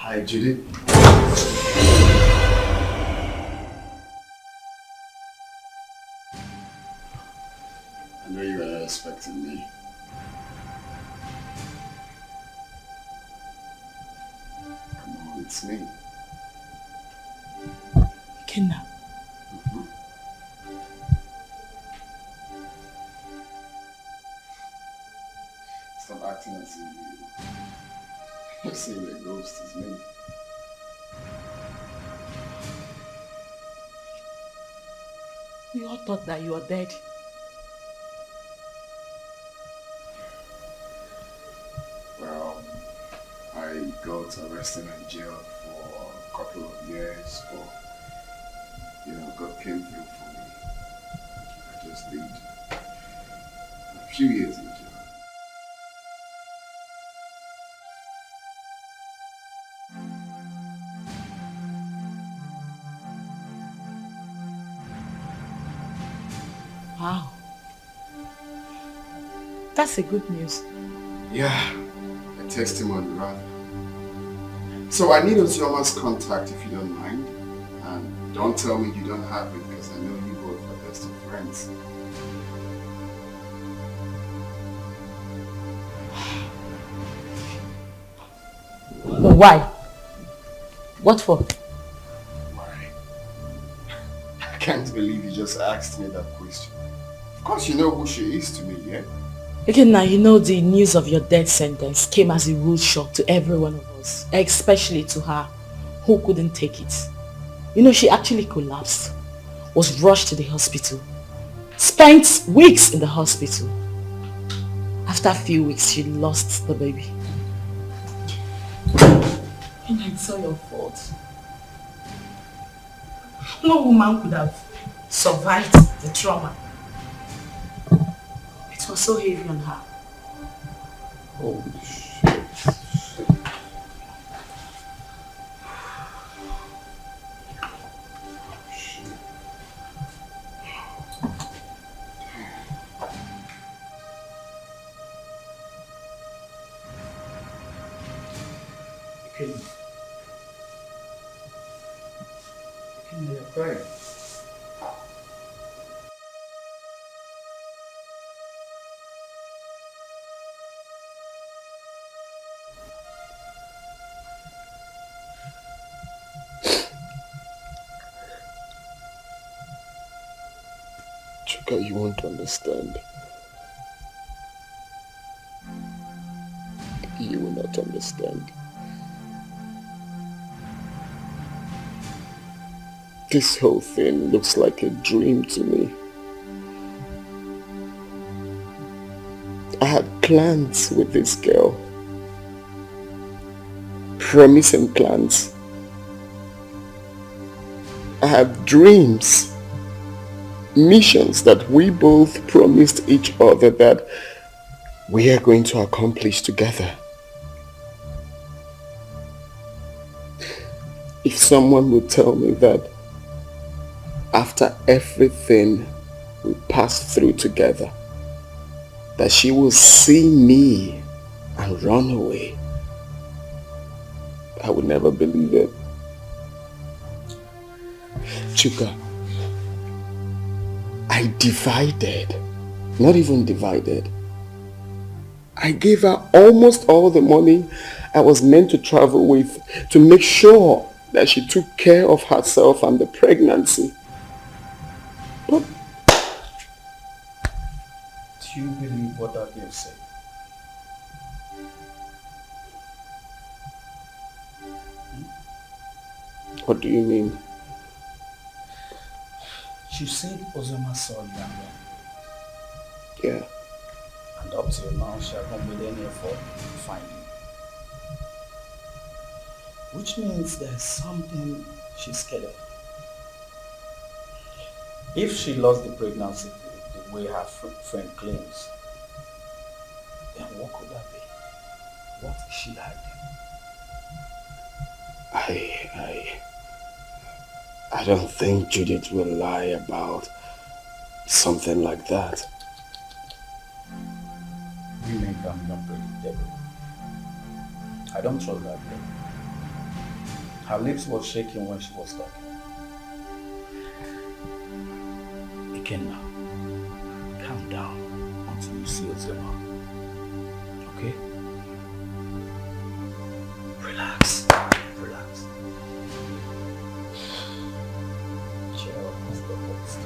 Hi, Judy. I know you were expecting me. Come on, it's me. Ikenna. Stop acting as if you're seeing a ghost. It's me. We all thought that you were dead. Well, I got arrested and jailed for a couple of years, but God came through for me. I just did a few years in jail. Wow. That's a good news. Yeah, a testimony rather. So I need Ozioma's contact if you don't mind. And don't tell me you don't have it because I know you both are best of friends. Why? What for? Why? I can't believe you just asked me that question. Of course you know who she is to me, yeah? Again, now you know the news of your death sentence came as a rude shock to every one of us, especially to her, who couldn't take it. You know, she actually collapsed, was rushed to the hospital, spent weeks in the hospital. After a few weeks, she lost the baby. And it's all your fault. No woman could have survived the trauma. It was so heavy on her. Oh, shit. You're crying. Chuka, you won't understand. You will not understand. This whole thing looks like a dream to me. I had plans with this girl. Promising plans. I have dreams. Missions that we both promised each other that we are going to accomplish together. If someone would tell me that after everything we passed through together, that she will see me and run away, I would never believe it. Chuka, I divided, not even divided. I gave her almost all the money I was meant to travel with to make sure that she took care of herself and the pregnancy. But Do you believe what that girl said? what do you mean? She said Ozoma saw you and ran. Yeah. And up till now, she has not made any effort to find you. Which means there's something she's scared of. If she lost the pregnancy the way her friend claims, then what could that be? What is she hiding? I don't think Judith will lie about something like that. Women can be unpredictable. I don't trust that girl. Her lips were shaking when she was talking. Again now, calm down until you see Ozema. Okay? Relax. Relax. Cheer up, Mr. Post.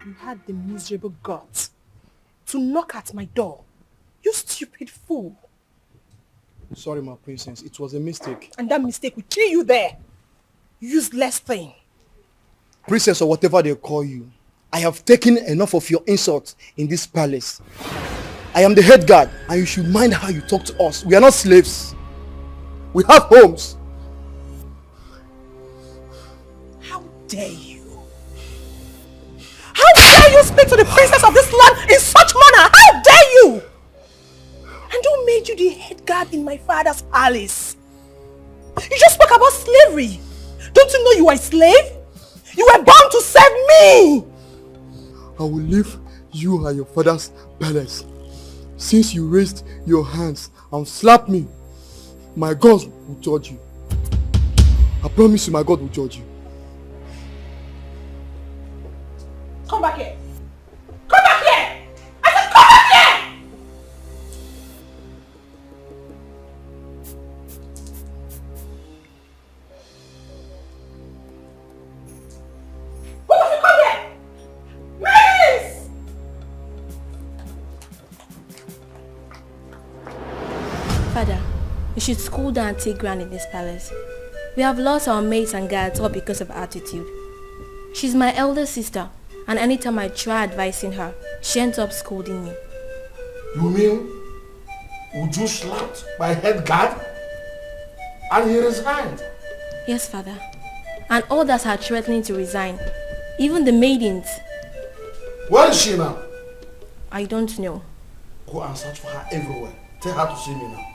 You had the miserable guts to knock at my door. You stupid fool. Sorry, my princess. It was a mistake. And that mistake will kill you there. Useless thing. Princess or whatever they call you, I have taken enough of your insults in this palace. I am the head guard and you should mind how you talk to us. We are not slaves. We have homes. How dare you? How dare you speak to the princess of this land in such manner? How dare you? And who made you the head guard in my father's palace? You just spoke about slavery. Don't you know you are a slave? You were bound to serve me. I will leave you at your father's palace. Since you raised your hands and slapped me, my God will judge you. I promise you my God will judge you. Come back here. Come back here. I said come back here. What have you come here? Please. Father, you should cool down and take ground in this palace. We have lost our maids and guards all because of her attitude. She's my elder sister, and anytime I try advising her, she ends up scolding me. You mean Uju slapped my head guard and he resigned? Yes, Father. And others are threatening to resign. Even the maidens. Where is she now? I don't know. Go and search for her everywhere. Tell her to see me now.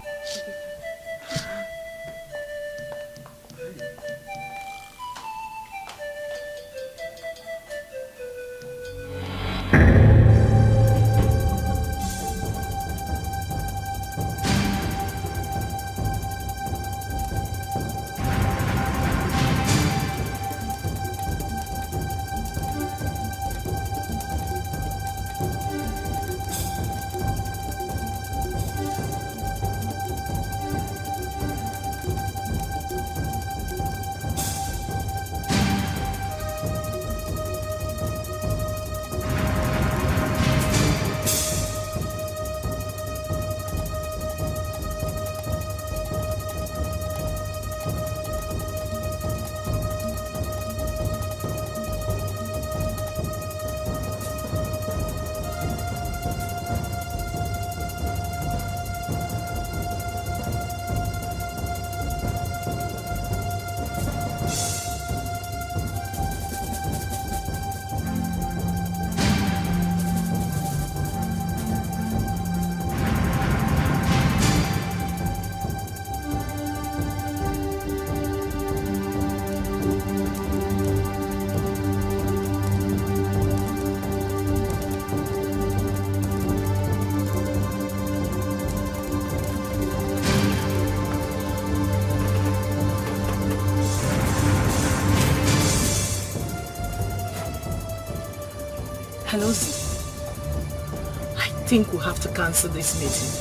Hello, Z. I think we'll have to cancel this meeting.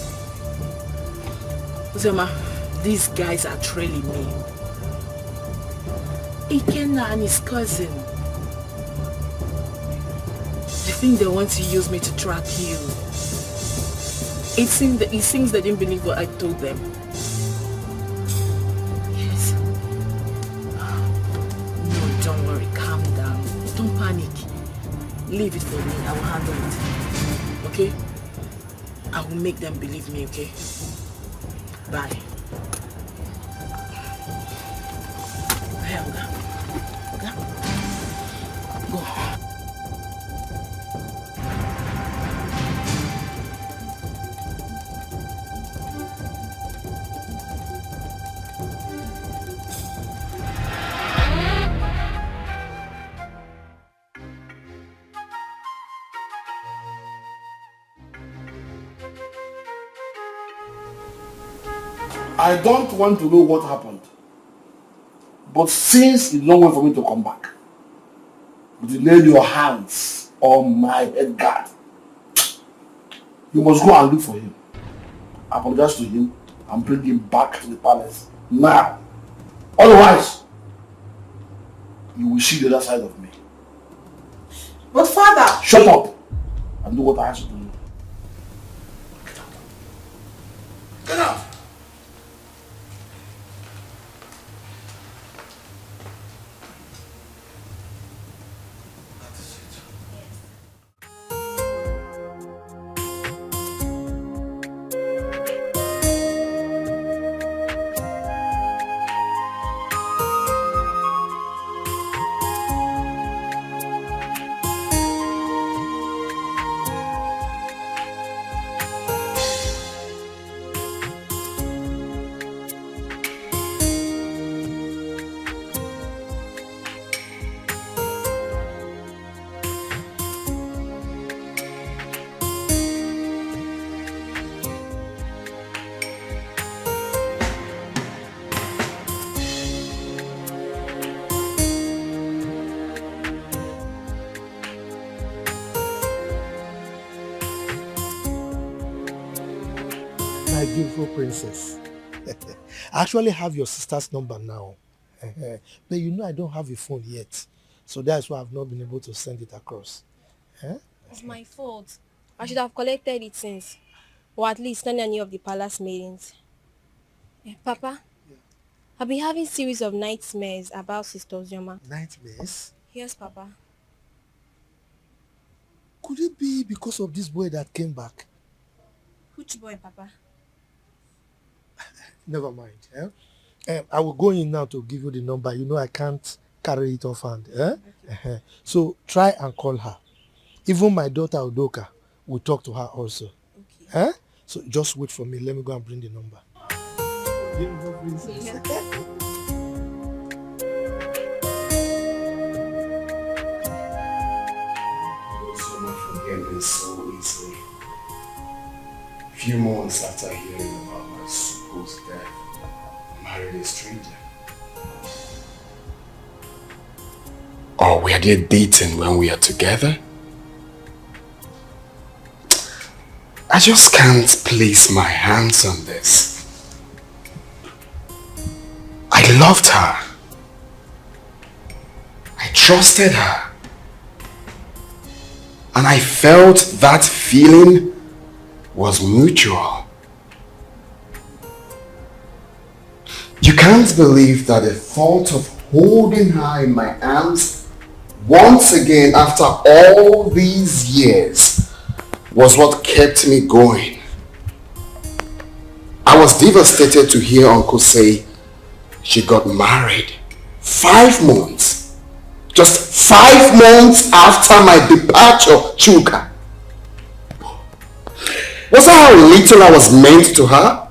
Uzoma, these guys are trailing me. Ikenna and his cousin. They think they want to use me to track you. It seems they didn't believe what I told them. Yes. No, don't worry. Calm down. Don't panic. Leave it for me. I will handle it. Okay? I will make them believe me, okay? Bye. Hey, Oga. Oga? Go. I don't want to know what happened. But since it's no way for me to come back, you lay your hands on my head guard. You must go and look for him. Apologize to him and bring him back to the palace now. Otherwise, you will see the other side of me. But father! Shut up and do what I ask you to do. Get out. Get out! My beautiful princess. I actually have your sister's number now. But you know I don't have a phone yet. So that's why I've not been able to send it across. It's my fault. I should have collected it since. Or at least not any of the palace meetings. Papa, I've been having series of nightmares about Sister Uzoma. Nightmares? Yes, Papa. Could it be because of this boy that came back? Which boy, Papa? Never mind. I will go in now to give you the number. You know I can't carry it offhand. Okay. So try and call her. Even my daughter Udoka will talk to her also. Okay. So just wait for me. Let me go and bring the number. Beautiful princess. You so much forget this so easily. Few months after hearing about my supposed death, I married a stranger. Or were they dating when we are together? I just can't place my hands on this. I loved her. I trusted her. And I felt that feeling was mutual. You can't believe that the thought of holding her in my arms once again after all these years was what kept me going. I was devastated to hear Uncle say she got married 5 months. Just 5 months after my departure, Chuka. Was that how little I was meant to her?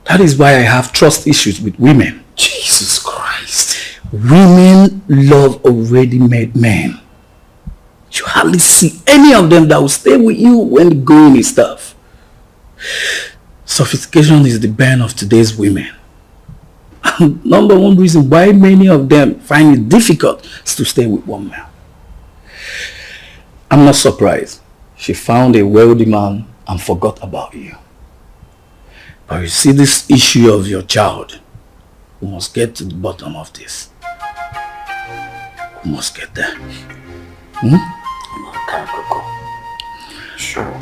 That is why I have trust issues with women. Jesus Christ. Women love already made men. You hardly see any of them that will stay with you when the going is tough. Sophistication is the bane of today's women. And number one reason why many of them find it difficult is to stay with one man. I'm not surprised. She found a wealthy man and forgot about you. But you see, this issue of your child, we must get to the bottom of this. We must get there. Okay, Coco. Sure.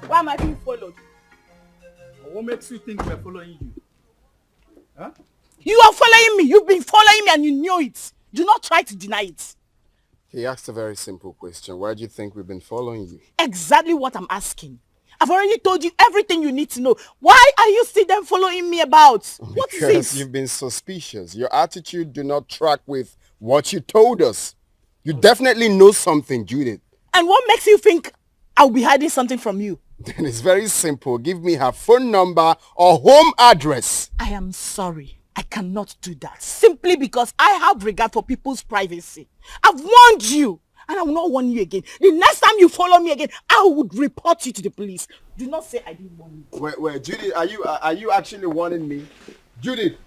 Why am I being followed? What makes you think we're following you? Huh? You are following me. You've been following me and you knew it. Do not try to deny it. He asked a very simple question. Why do you think we've been following you? Exactly what I'm asking. I've already told you everything you need to know. Why are you still then following me about? What is Because it? you've been suspicious. Your attitude do not track with what you told us. You definitely know something, Judith. And what makes you think I'll be hiding something from you? Then it's very simple. Give me her phone number or home address. I am sorry. I cannot do that. Simply because I have regard for people's privacy. I've warned you. And I will not warn you again. The next time you follow me again, I would report you to the police. Do not say I didn't warn you. Wait, Judith, are you actually warning me? Judith!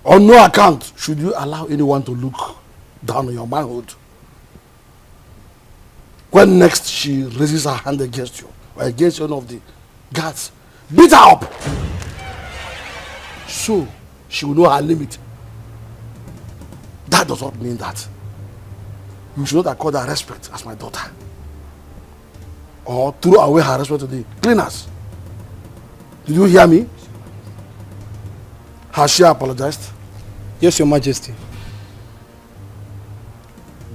On no account should you allow anyone to look down on your manhood. When next she raises her hand against you, or against one of the guards, beat her up. So she will know her limit. That does not mean that you should not accord her respect as my daughter. Or throw away her respect to the cleaners. Did you hear me? Has she apologized? Yes, Your Majesty.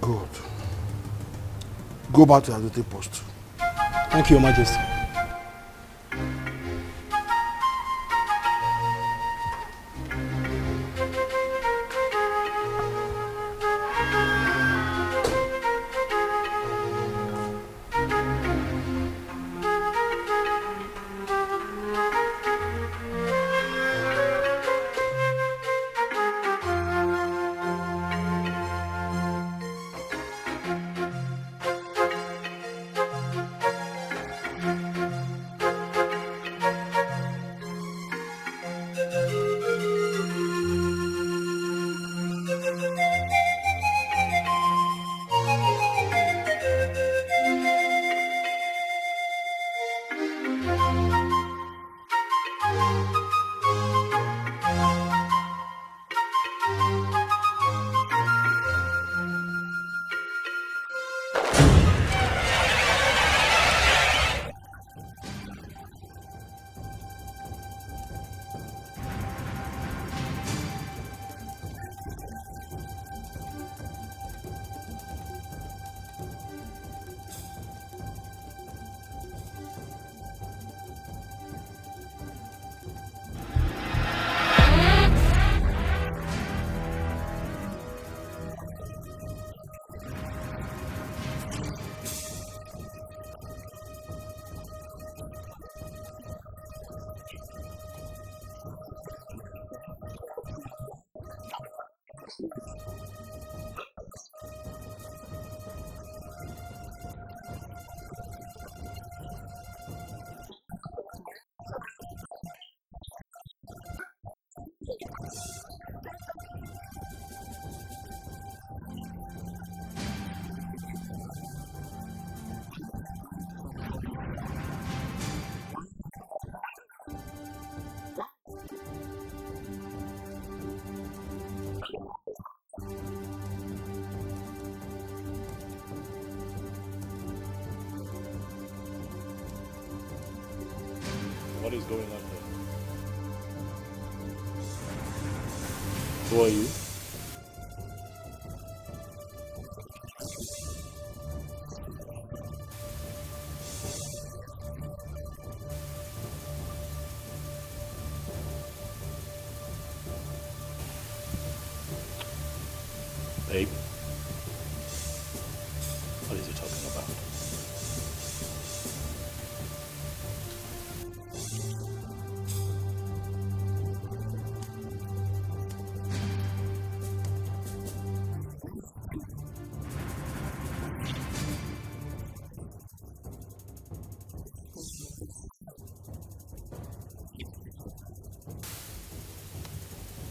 Good. Go back to your duty post. Thank you, Your Majesty. What is going on here? Who are you? Babe, what is he talking about?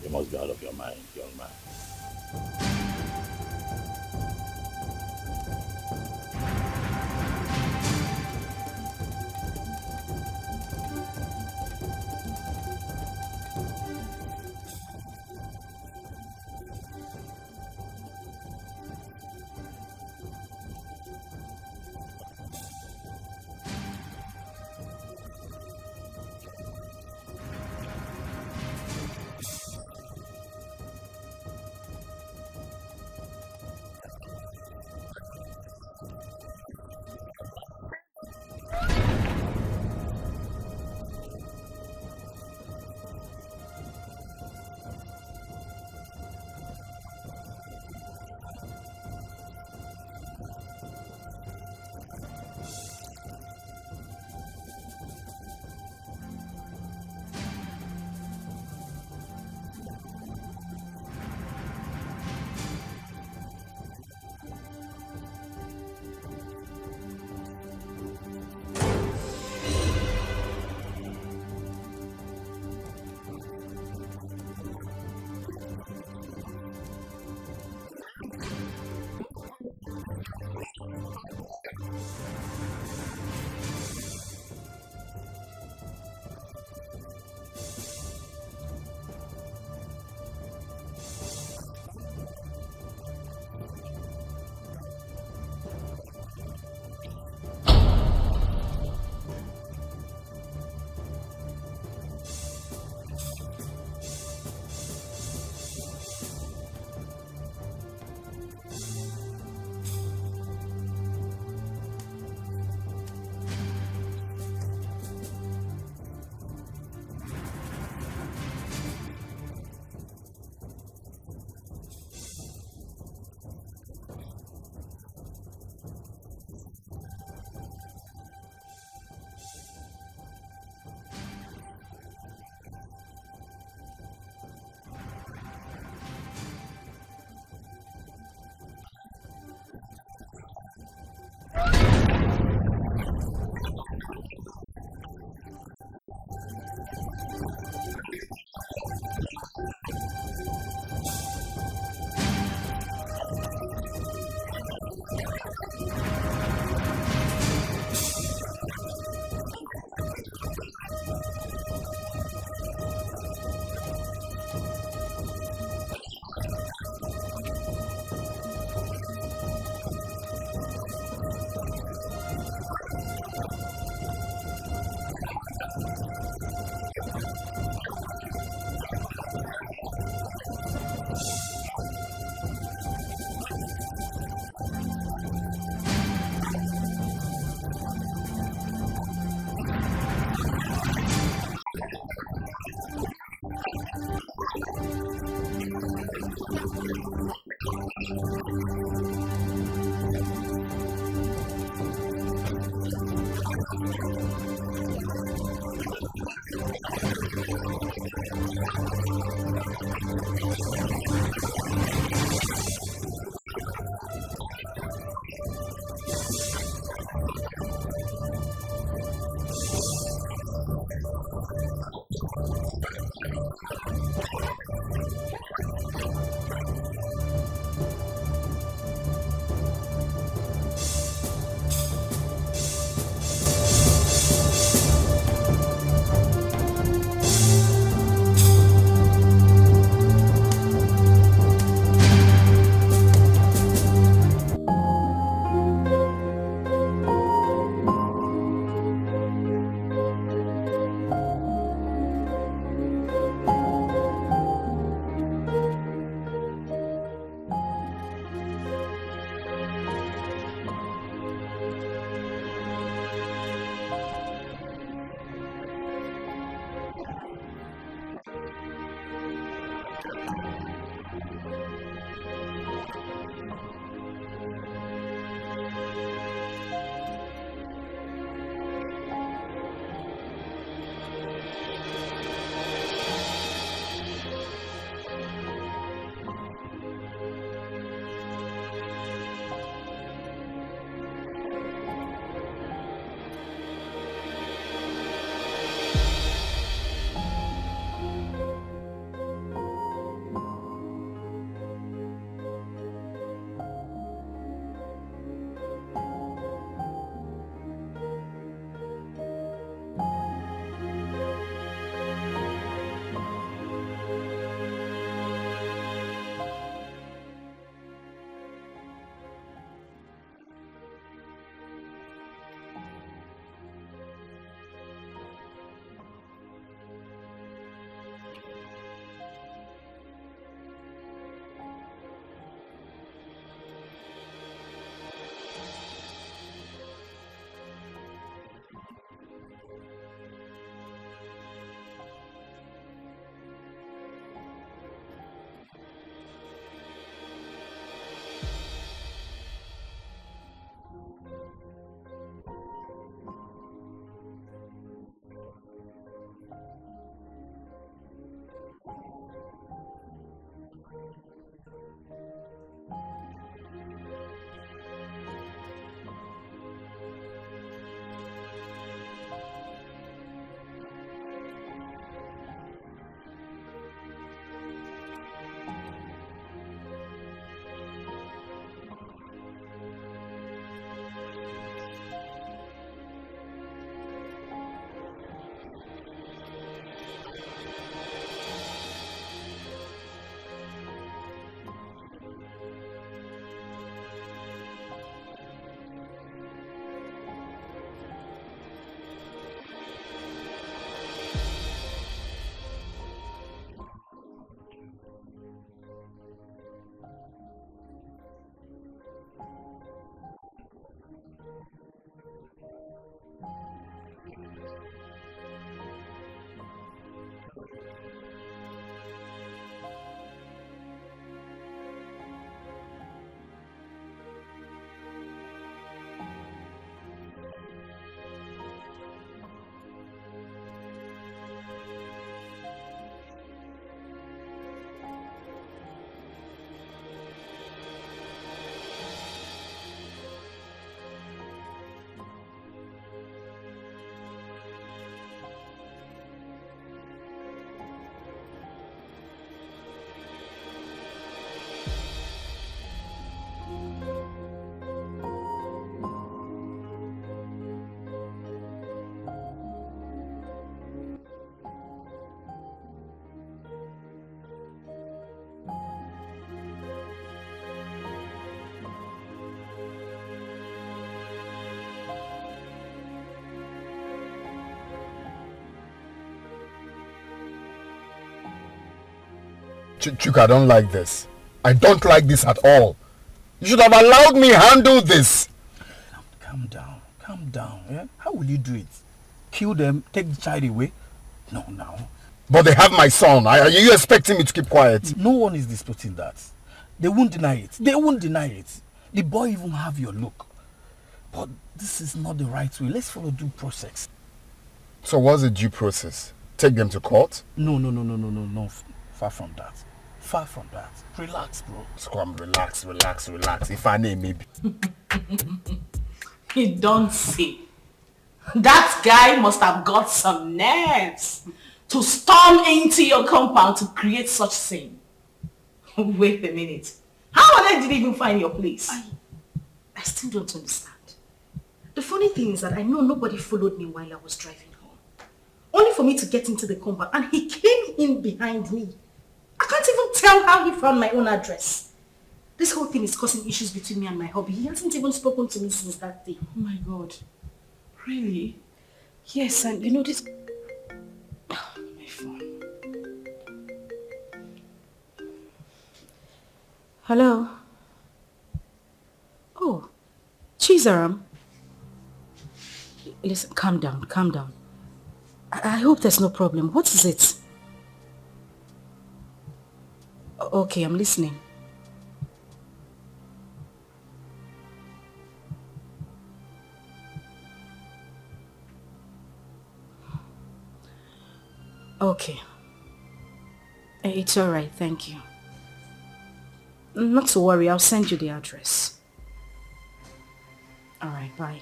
You must be out of your mind, young man. Chuka, I don't like this. I don't like this at all. You should have allowed me handle this. Calm down. Yeah? How will you do it? Kill them, take the child away? No. But they have my son. Are you expecting me to keep quiet? No one is disputing that. They won't deny it. The boy even have your look. But this is not the right way. Let's follow due process. So what's the due process? Take them to court? No. Far from that. Relax, bro. Scrum, relax. If I name maybe. You don't see. That guy must have got some nerves to storm into your compound to create such scene. Wait a minute. How on earth did he even find your place? I still don't understand. The funny thing is that I know nobody followed me while I was driving home. Only for me to get into the compound and he came in behind me. I can't even tell how he found my own address. This whole thing is causing issues between me and my hubby. He hasn't even spoken to me since that day. Oh my God. Really? Yes, and you know this... My phone. Hello? Oh, Chizaram. Listen, calm down. I hope there's no problem. What is it? Okay, I'm listening. Okay. It's alright, thank you. Not to worry, I'll send you the address. Alright, bye.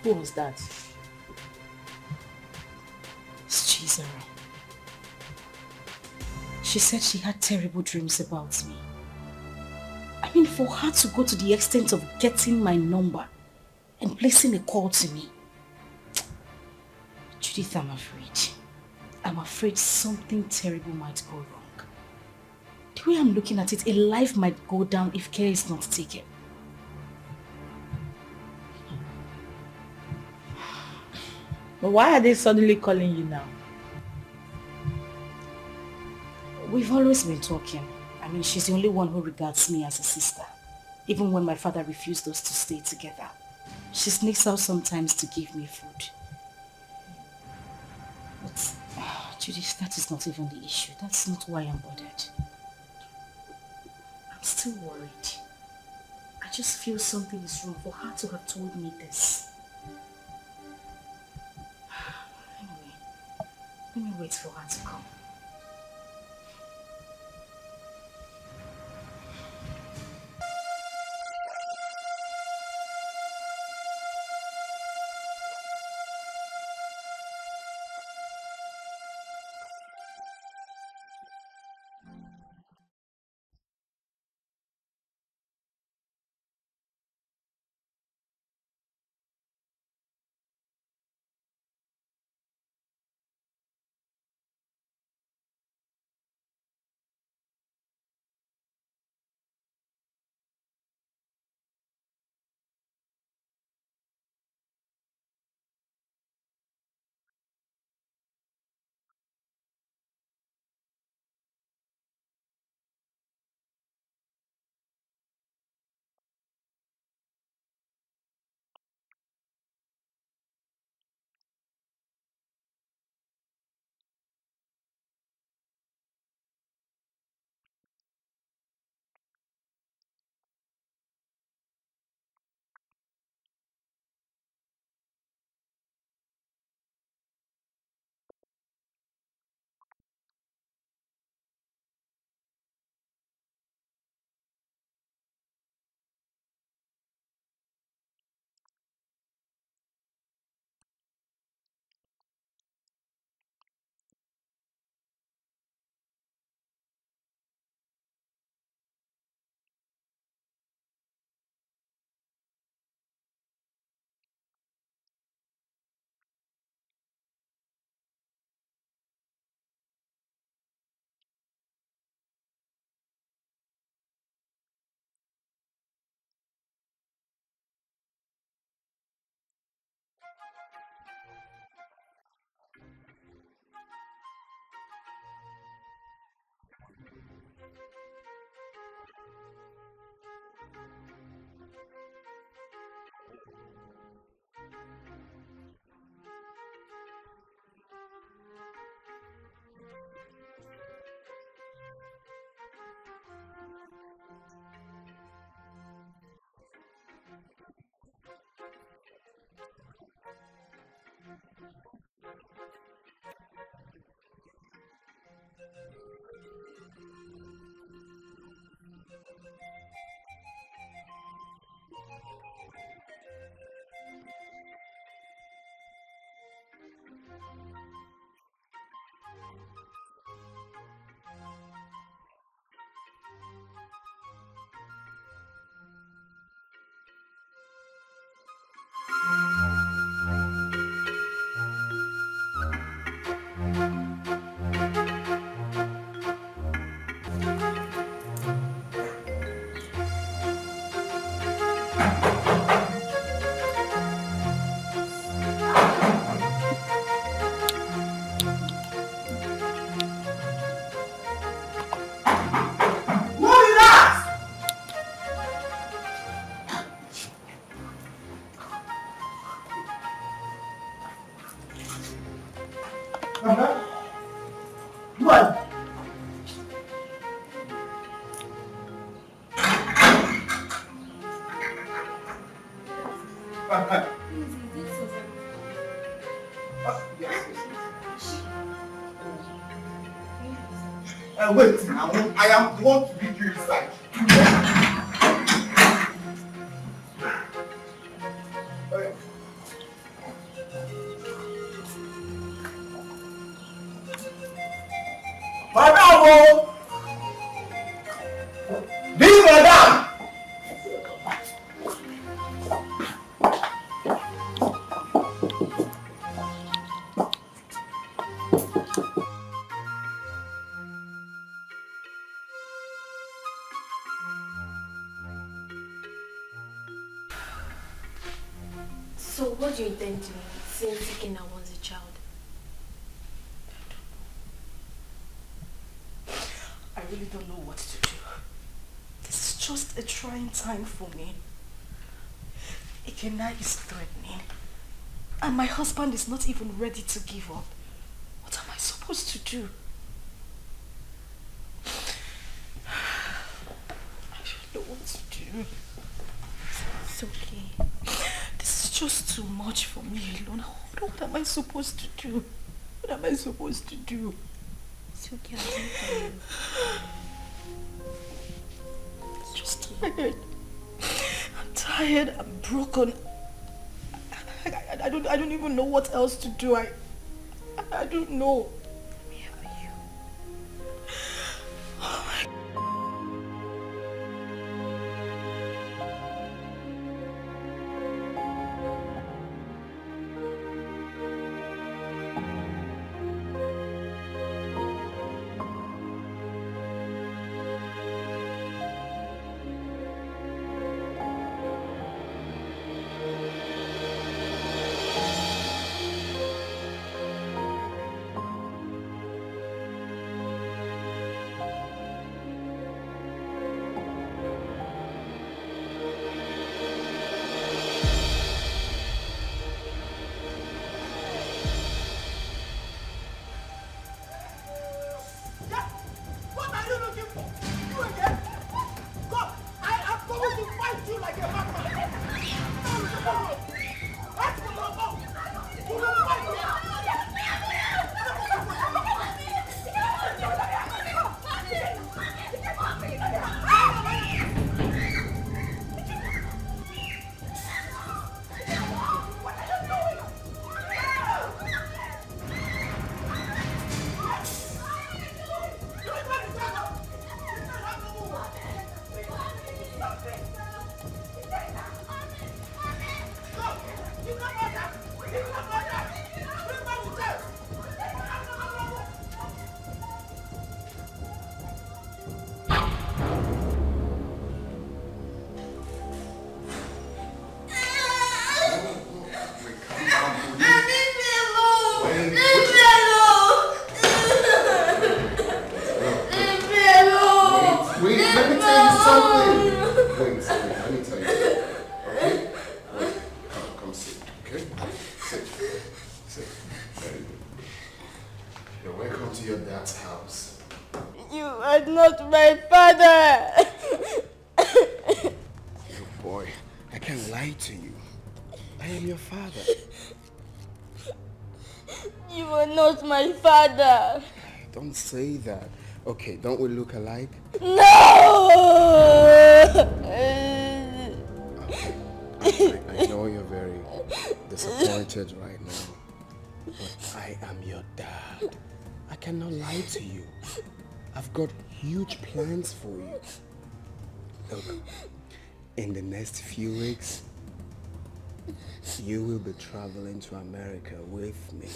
Who was that? It's Chizara. She said she had terrible dreams about me. I mean, for her to go to the extent of getting my number and placing a call to me. Judith, I'm afraid. I'm afraid something terrible might go wrong. The way I'm looking at it, a life might go down if care is not taken. But why are they suddenly calling you now? We've always been talking. I mean, she's the only one who regards me as a sister. Even when my father refused us to stay together. She sneaks out sometimes to give me food. But, Judith, that is not even the issue. That's not why I'm bothered. I'm still worried. I just feel something is wrong for her to have told me this. Anyway, let me wait for her to come. on. Wait, I am the one to lead you inside. Madam! This madam! So what do you intend to do since Ikenna wants a child? I really don't know what to do. This is just a trying time for me. Ikenna is threatening. And my husband is not even ready to give up. What am I supposed to do? I don't know what to do. It's okay. This is just too much for me alone. What am I supposed to do? What am I supposed to do? It's okay, I'll do for you. I'm just tired. I'm tired. I'm broken. I don't even know what else to do. I don't know. Let me help you. Oh my God. Don't say that. Okay, don't we look alike? No! I know you're very disappointed right now, but I am your dad. I cannot lie to you. I've got huge plans for you. Look, in the next few weeks, you will be traveling to America with me.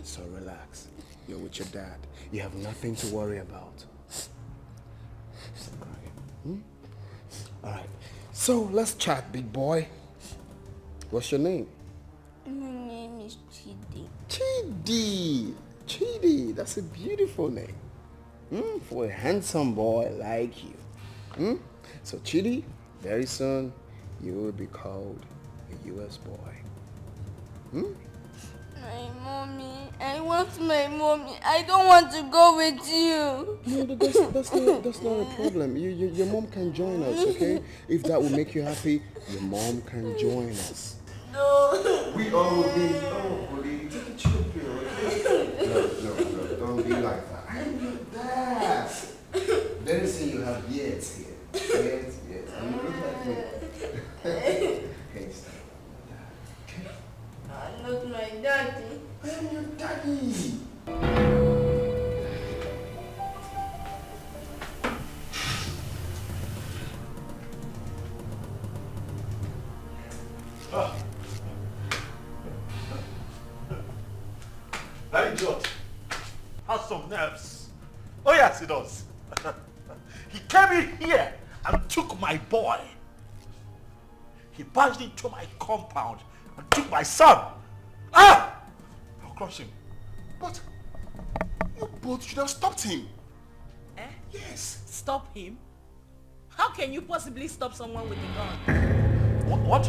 So relax. You're with your dad. You have nothing to worry about. Alright. So let's chat, big boy. What's your name? My name is Chidi. Chidi! Chidi, that's a beautiful name. For a handsome boy like you. So Chidi, very soon you will be called a US boy. My mommy, I want not my mommy. I don't want to go with you. No, that's not a problem. Your mom can join us, okay? If that will make you happy, your mom can join us. No. We all will be. Oh, buddy, take a chill pill, okay? No, don't be like that. I'm your dad. Let me see you have years here. Yes. And you look like me. Okay, stop. Okay? I'm not my daddy. I'm your daddy. That idiot has some nerves. Oh yes, he does. He came in here and took my boy. He barged into my compound and took my son. I'll crush him. But you both should have stopped him. Eh? Yes. Stop him? How can you possibly stop someone with a gun? What?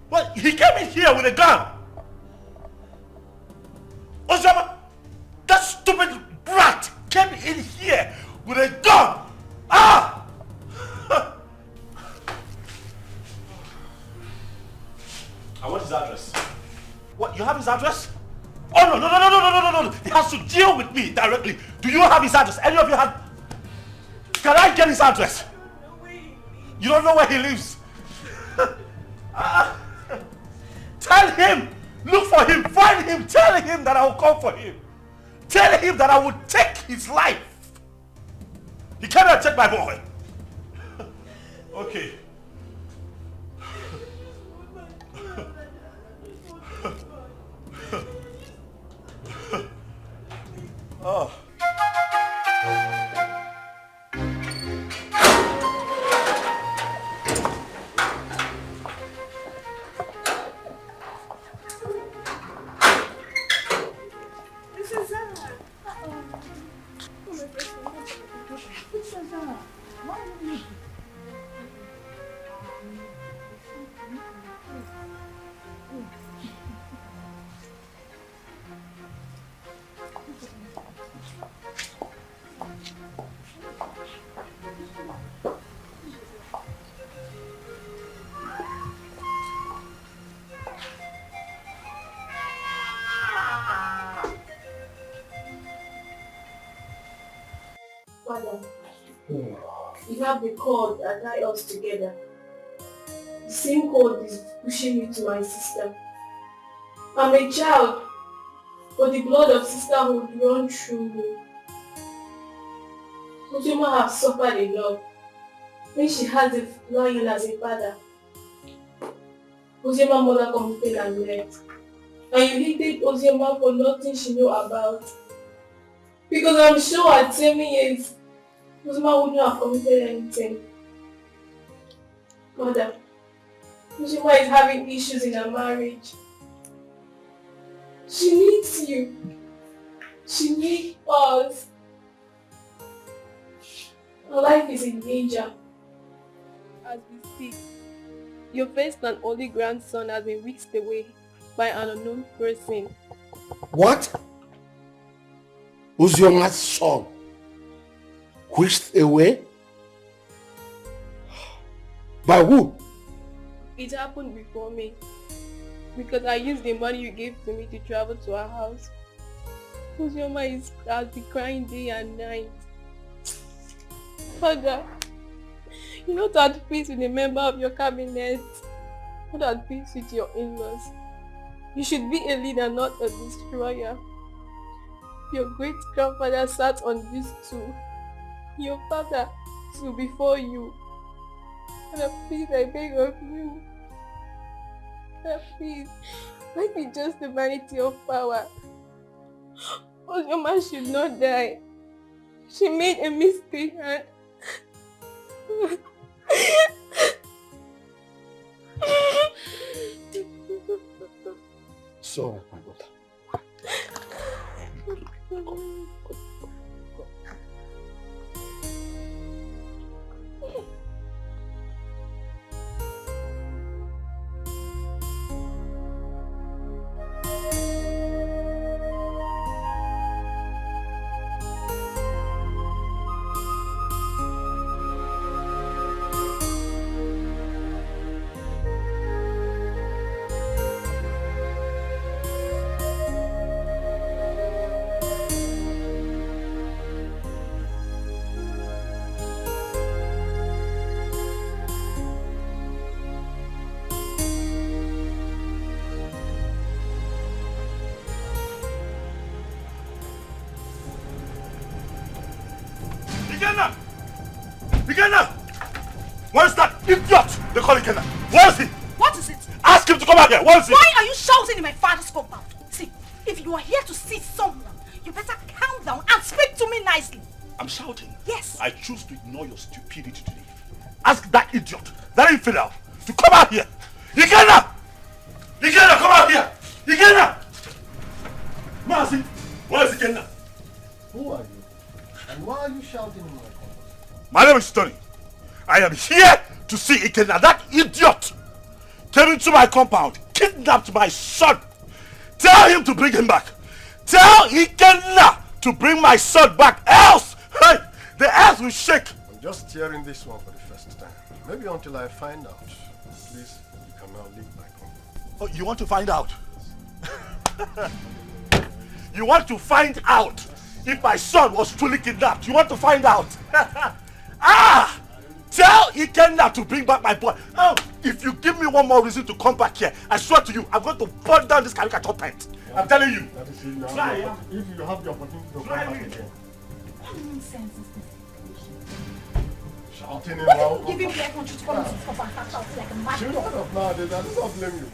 What? He came in here with a gun. Osama, that stupid brat came in here with a gun. And what is his address? What? You have his address? Oh no! He has to deal with me directly. Do you have his address? Any of you have? Can I get his address? You don't know where he lives. Tell him, look for him, find him, tell him that I will come for him. Tell him that I will take his life. He cannot take my boy. Okay. Oh. Father, you have the cord that tie us together. The same cord is pushing me to my sister. I'm a child, but the blood of sisterhood runs through me. Ojima has suffered a lot when she has a lion as a father. Oziema's mother committed and left. And you hated Oziema for nothing she knew about. Because I'm sure at 7 years, Oziema wouldn't have committed anything. Mother, Oziema is having issues in her marriage. She needs you. She needs us. Her life is in danger. As we speak, your first and only grandson has been whisked away by an unknown person. What? Uzioma's son whisked away? By who? It happened before me. Because I used the money you gave to me to travel to our house. Uzioma has been crying day and night. Father, you're not at peace with a member of your cabinet. Not at peace with your in-laws. You should be a leader, not a destroyer. Your great-grandfather sat on this stool. Your father stood before you. Father, please, I beg of you. Father, please, let me just the vanity of power. Uzioma should not die. She made a mistake and... So, my daughter. Where's that idiot? They call Ikenna. Where is he? What is it? Ask him to come out here. Where is he? Why are you shouting in my father's compound? See, if you are here to see someone, you better calm down and speak to me nicely. I'm shouting. Yes. I choose to ignore your stupidity today. Ask that idiot, that infidel, to come out here. Ikenna! Ikenna, come out here! Ikenna! Mercy, where is Ikenna? Who are you? And why are you shouting in my compound? My name is Tony. I am here to see Ikenna. That idiot came into my compound, kidnapped my son. Tell him to bring him back. Tell Ikenna to bring my son back, else hey, the earth will shake. I'm just hearing this one for the first time. Maybe until I find out. Please, you can now leave my compound. Oh, you want to find out? You want to find out if my son was truly kidnapped? You want to find out? Ah! Tell Ikenna to bring back my boy. Oh, if you give me one more reason to come back here, I swear to you, I'm going to burn down this caricature tent. I'm telling you. That is it now. Try, if you have the opportunity to come back again. What nonsense is this? Shouting him What out. if you give him the want you to come into this compound and start shouting like a mad Shut dog? up nowadays. I do not blame you.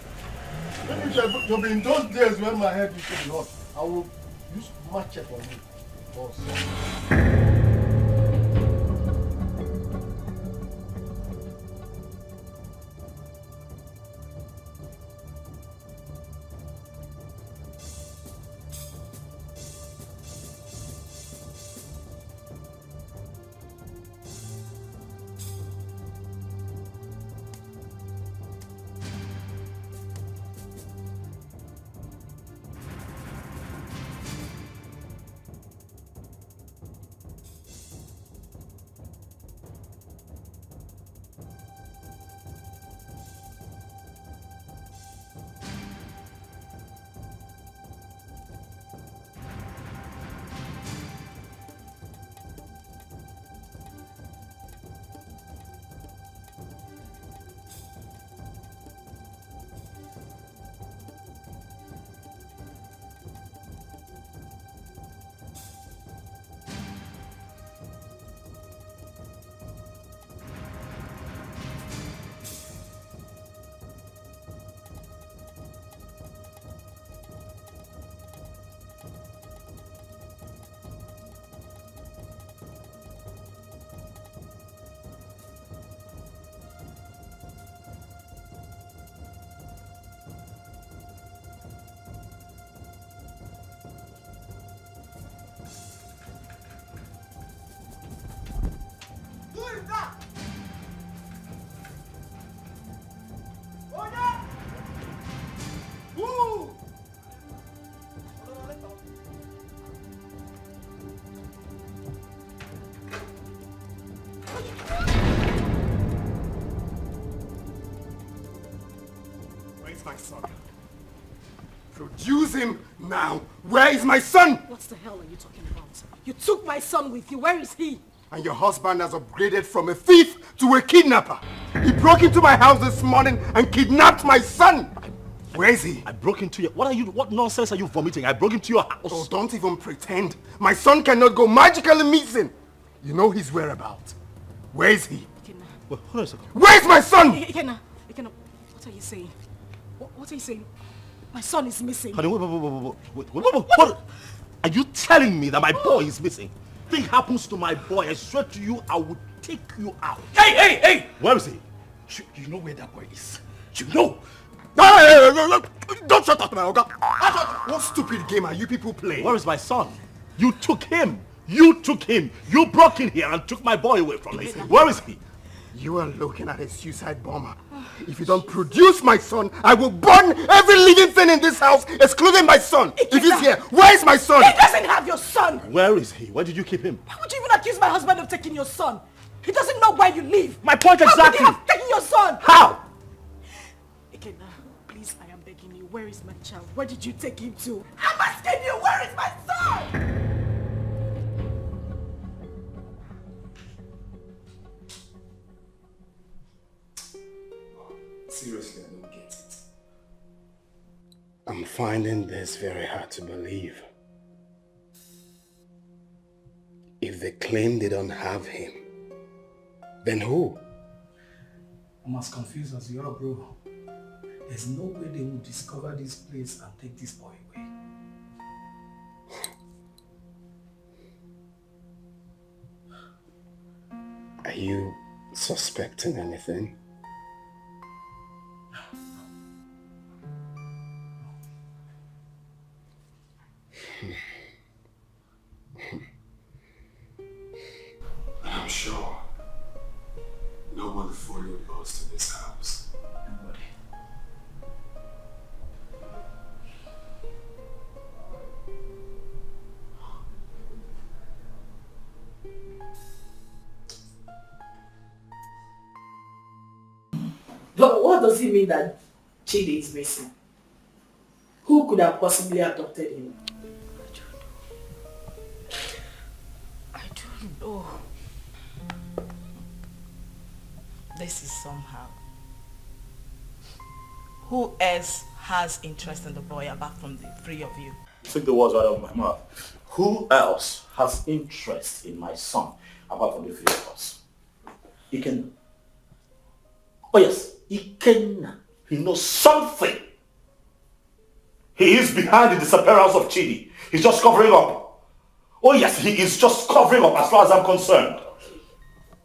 Maybe it should be in those days when my head used to be hot. I will use matcha for you. My son. Produce him now. Where is my son? What the hell are you talking about? You took my son with you. Where is he? And your husband has upgraded from a thief to a kidnapper. He broke into my house this morning and kidnapped my son. Where is he? I broke into your... What nonsense are you vomiting? I broke into your house. Oh, don't even pretend. My son cannot go magically missing. You know his whereabouts. Where is he? Well, hold on a second. Where is my son? Ikenna, what are you saying? What are you saying? My son is missing. Honey, wait. Are you telling me that my boy is missing? Thing happens to my boy, I swear to you, I will take you out. Hey! Where is he? You know where that boy is? You know? Don't shut up, my Oga. What stupid game are you people playing? Where is my son? You took him. You broke in here and took my boy away from me. Where is he? You are looking at a suicide bomber. If you don't produce my son, I will burn every living thing in this house, excluding my son. If he's here, where is my son? He doesn't have your son. Where is he? Where did you keep him? Why would you even accuse my husband of taking your son? He doesn't know where you live. My point exactly. How could he have taken your son? How? Ikenna, please, I am begging you. Where is my child? Where did you take him to? I'm asking you, where is my son? Seriously, I don't get it. I'm finding this very hard to believe. If they claim they don't have him, then who? I'm as confused as you are, bro. There's no way they will discover this place and take this boy away. Are you suspecting anything? I'm sure no one followed us to this house. Nobody. But what does it mean that Chidi is missing? Who could have possibly adopted him? I don't know. This is somehow. Who else has interest in the boy apart from the three of you? Took the words right out of my mouth. Who else has interest in my son apart from the three of us? Ikenna. Oh yes, Ikenna. He knows something. He is behind the disappearance of Chidi. He's just covering up. Oh yes, he is just covering up as far as I'm concerned. Okay.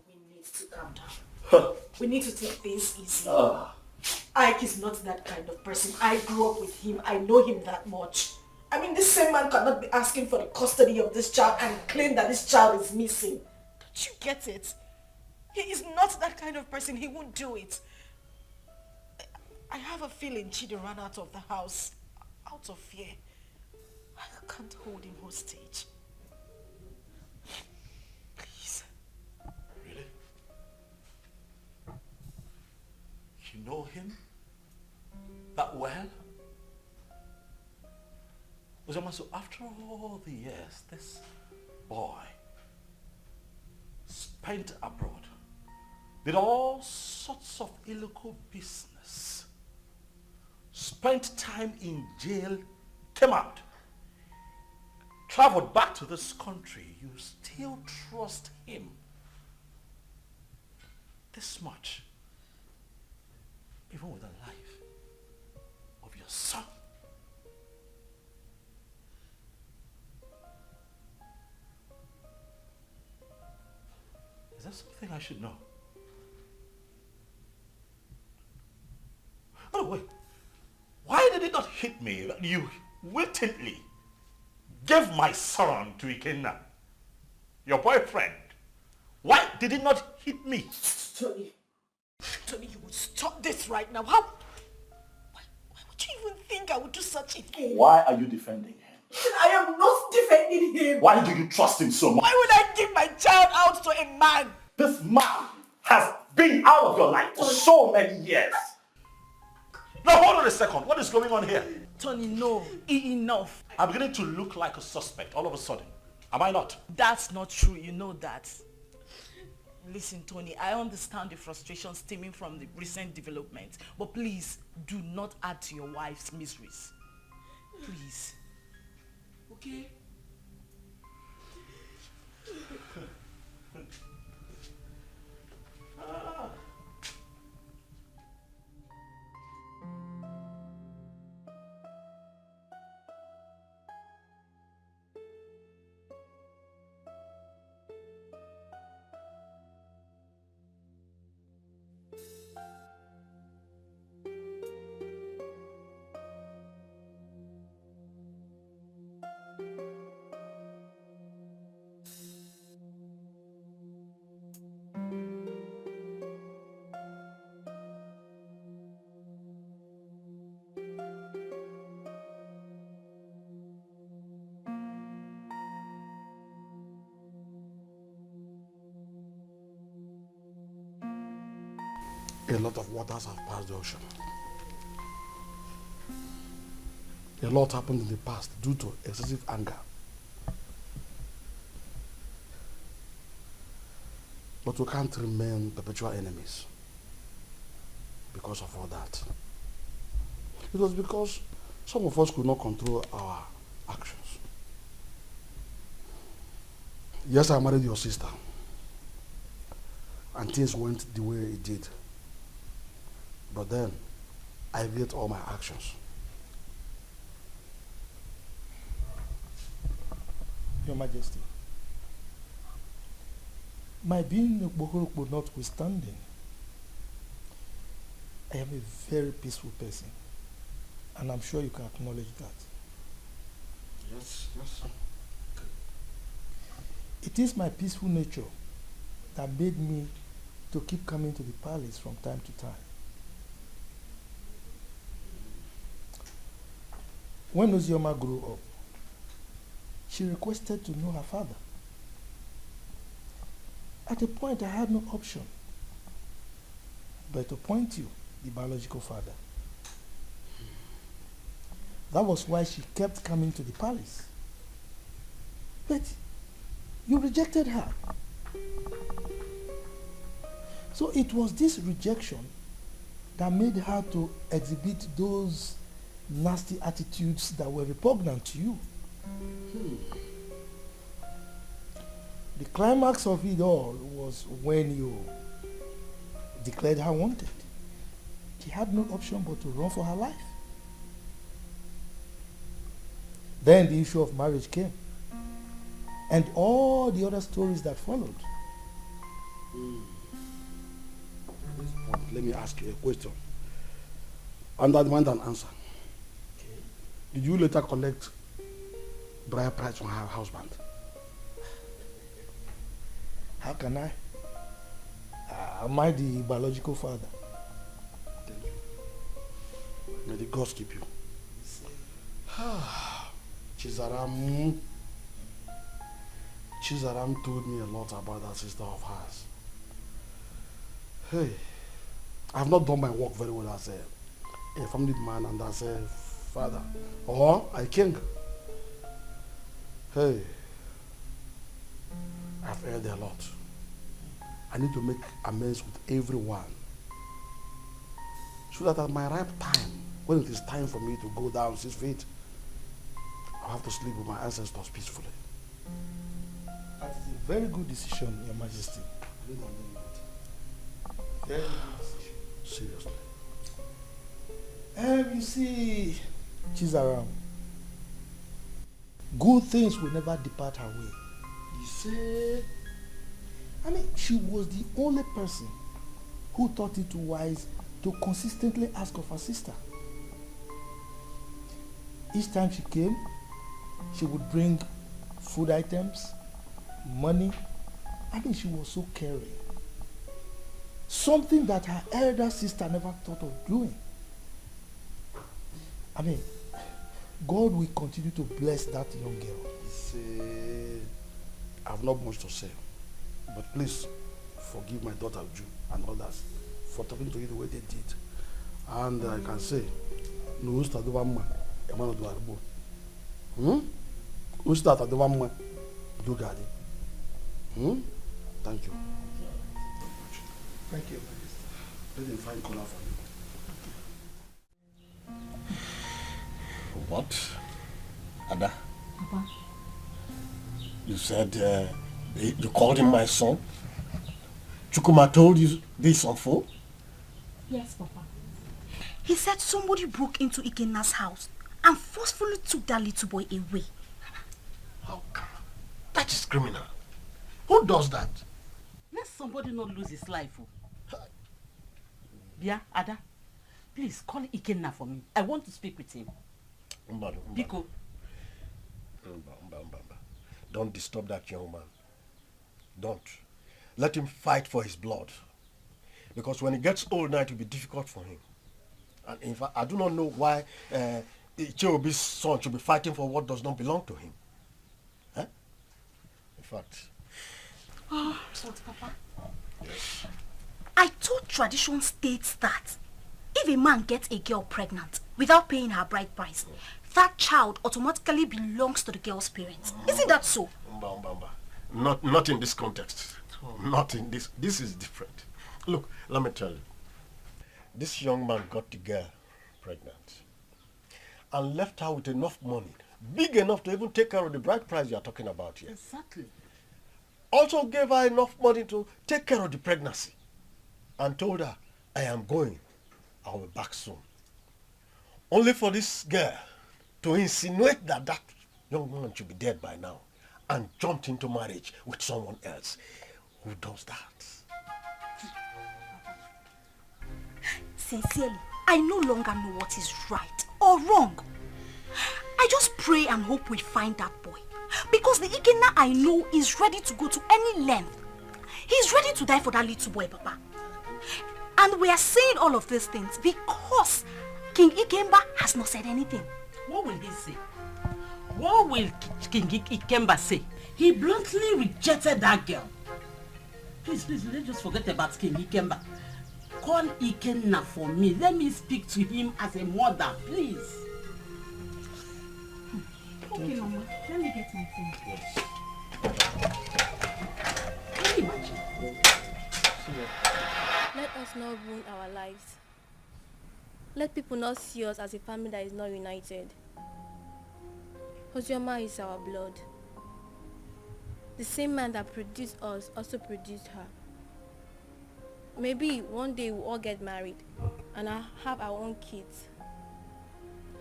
We need to calm down. We need to take things easy. Ike is not that kind of person. I grew up with him. I know him that much. I mean, this same man cannot be asking for the custody of this child and claim that this child is missing. Don't you get it? He is not that kind of person. He won't do it. I have a feeling Chidi ran out of the house out of fear. I can't hold him hostage. Please. Really? You know him that well? Uzoma, so after all the years, this boy spent abroad, did all sorts of illegal business, spent time in jail, came out, traveled back to this country. You still trust him this much, even with the life of your son. Is that something I should know? Oh wait, why did it not hit me that you wittingly gave my son to Ikenna, your boyfriend? Why did it not hit me? Tony, you will stop this right now. Why would you even think I would do such a thing? Why are you defending him? I am not defending him. Why do you trust him so much? Why would I give my child out to a man? This man has been out of your life for so many years. Now hold on a second. What is going on here? Tony, no. Enough. I'm beginning to look like a suspect all of a sudden. Am I not? That's not true. You know that. Listen, Tony, I understand the frustration stemming from the recent developments, but please do not add to your wife's miseries. Please. Okay? A lot of waters have passed the ocean. A lot happened in the past due to excessive anger. But we can't remain perpetual enemies because of all that. It was because some of us could not control our actions. Yes, I married your sister, and things went the way it did. But then, I regret all my actions. Your Majesty, my being a Bohorokbo notwithstanding, I am a very peaceful person, and I'm sure you can acknowledge that. Yes, yes. It is my peaceful nature that made me to keep coming to the palace from time to time. When Ozioma grew up, she requested to know her father. At a point, I had no option but to point you, the biological father. That was why she kept coming to the palace. But you rejected her. So it was this rejection that made her to exhibit those nasty attitudes that were repugnant to you. The climax of it all was when you declared her wanted. She had no option but to run for her life. Then the issue of marriage came, and all the other stories that followed. At this point, let me ask you a question. And I demand an answer. Okay. Did you later collect bride price from her husband? How can I? Am I the biological father? Thank you. May the gods keep you. Chizaram told me a lot about that sister of hers. Hey, I have not done my work very well as a family man and as a father or a king. Hey, I've erred a lot. I need to make amends with everyone so that at my ripe time, when it is time for me to go down 6 feet, I'll have to sleep with my ancestors peacefully. That is a very good decision, Your Majesty. Very good decision. Seriously. You see, Chizaram, good things will never depart her way. You say? I mean, she was the only person who thought it wise to consistently ask of her sister. Each time she came, she would bring food items, money. I mean, she was so caring. Something that her elder sister never thought of doing. I mean, God will continue to bless that young girl. See, I have not much to say, but please forgive my daughter Uju and others for talking to you the way they did. And I can say, no usta do one man, a man do arbo. Usta do one man, do gadi. Thank you. Thank you. Let them find color for you. What? Ada? Papa. You said you called him my son? Chukuma told you this on phone? Yes, Papa. He said somebody broke into Ikena's house and forcefully took that little boy away. How come? That is criminal. Who does that? Let somebody not lose his life. Bia, Ada, please call Ikenna for me. I want to speak with him. Biko. Don't disturb that young man. Don't. Let him fight for his blood. Because when he gets old now, it will be difficult for him. And in fact, I do not know why Icheobi's son should be fighting for what does not belong to him. Huh? In fact... But Papa, yes. I thought tradition states that if a man gets a girl pregnant without paying her bride price, that child automatically belongs to the girl's parents. Isn't that so? Not in this context. Not in this. This is different. Look, let me tell you. This young man got the girl pregnant and left her with enough money, big enough to even take care of the bride price you are talking about here. Exactly. Also gave her enough money to take care of the pregnancy and told her, I am going. I'll be back soon. Only for this girl to insinuate that that young woman should be dead by now and jumped into marriage with someone else. Who does that? Sincerely, I no longer know what is right or wrong. I just pray and hope we find that boy. Because the Ikenna I know is ready to go to any length. He's ready to die for that little boy, Papa. And we are saying all of these things because King Ikemba has not said anything. What will he say? What will King Ikemba say? He bluntly rejected that girl. Please, let's just forget about King Ikemba. Call Ikenna for me. Let me speak to him as a mother, please. Okay, Mama. Let me get my phone. Yes. Can you imagine? Let us not ruin our lives. Let people not see us as a family that is not united. Ozioma is our blood. The same man that produced us also produced her. Maybe one day we'll all get married and have our own kids.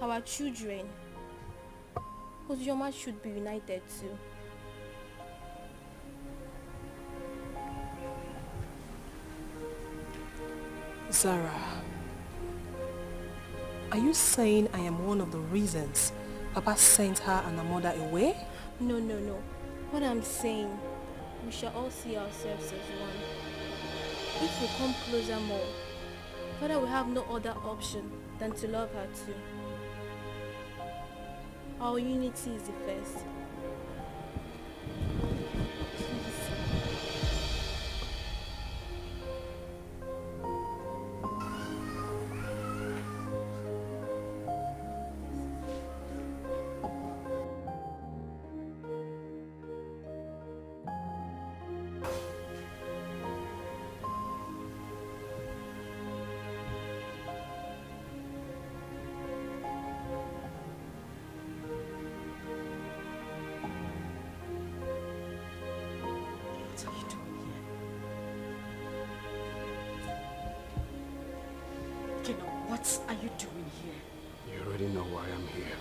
Our children. Ozioma should be united too. Zara, are you saying I am one of the reasons Papa sent her and her mother away? No. What I'm saying, we shall all see ourselves as one. If we come closer more, Father will have no other option than to love her too. Our unity is the first. What are you doing here? You already know why I'm here.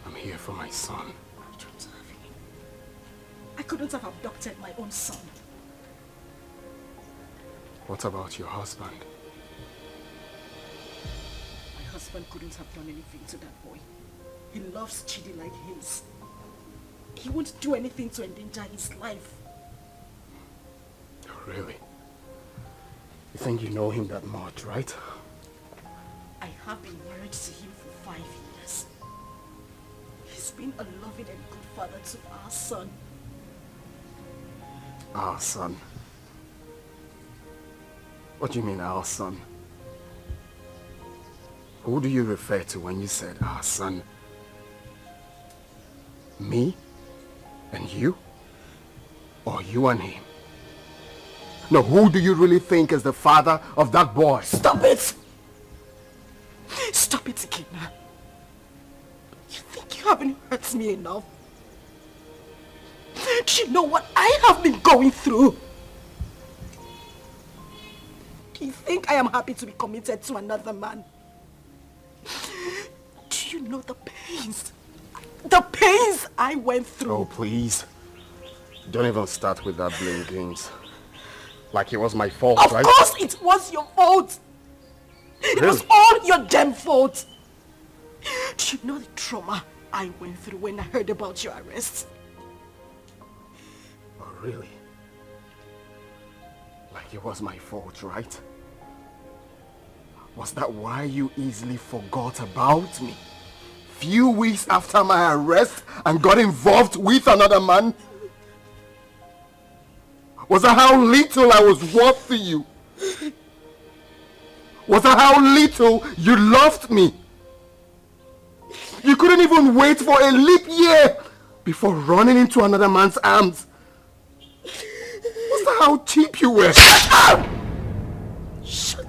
I'm here for my son. You don't have him. I couldn't have abducted my own son. What about your husband? My husband couldn't have done anything to that boy. He loves Chidi like his. He won't do anything to endanger his life. Oh, really? You think you know him that much, right? I have been married to him for 5 years. He's been a loving and good father to our son. Our son? What do you mean, our son? Who do you refer to when you said our son? Me? And you? Or you and him? No, who do you really think is the father of that boy? Stop it! Stop it, Ikena. You think you haven't hurt me enough? Do you know what I have been going through? Do you think I am happy to be committed to another man? Do you know the pains? The pains I went through. Oh, please. Don't even start with that blame games. Like it was my fault, right? Of course it was your fault. It was all your damn fault. Do you know the trauma I went through when I heard about your arrest? Oh, really? Like it was my fault, right? Was that why you easily forgot about me? Few weeks after my arrest and got involved with another man? Was that how little I was worth to you? Was that how little you loved me? You couldn't even wait for a leap year before running into another man's arms. Was that how cheap you were? Shut up! Shut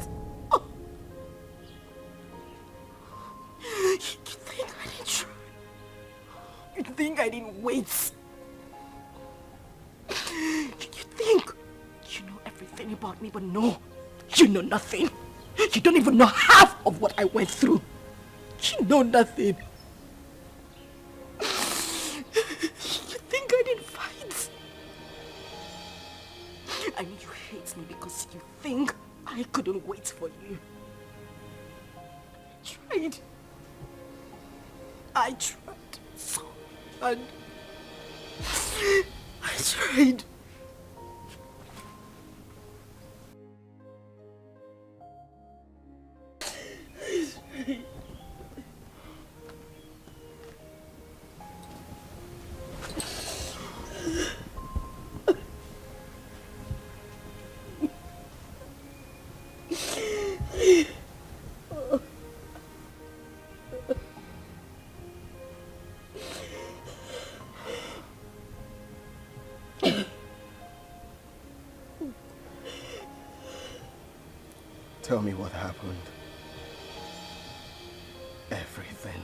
up! You think I didn't try? You think I didn't wait? You think you know everything about me, but no. You know nothing. You don't even know half of what I went through. You know nothing. You think I didn't fight? I know you hate me because you think I couldn't wait for you. I tried. I tried so hard. I tried. Tell me what happened. Everything.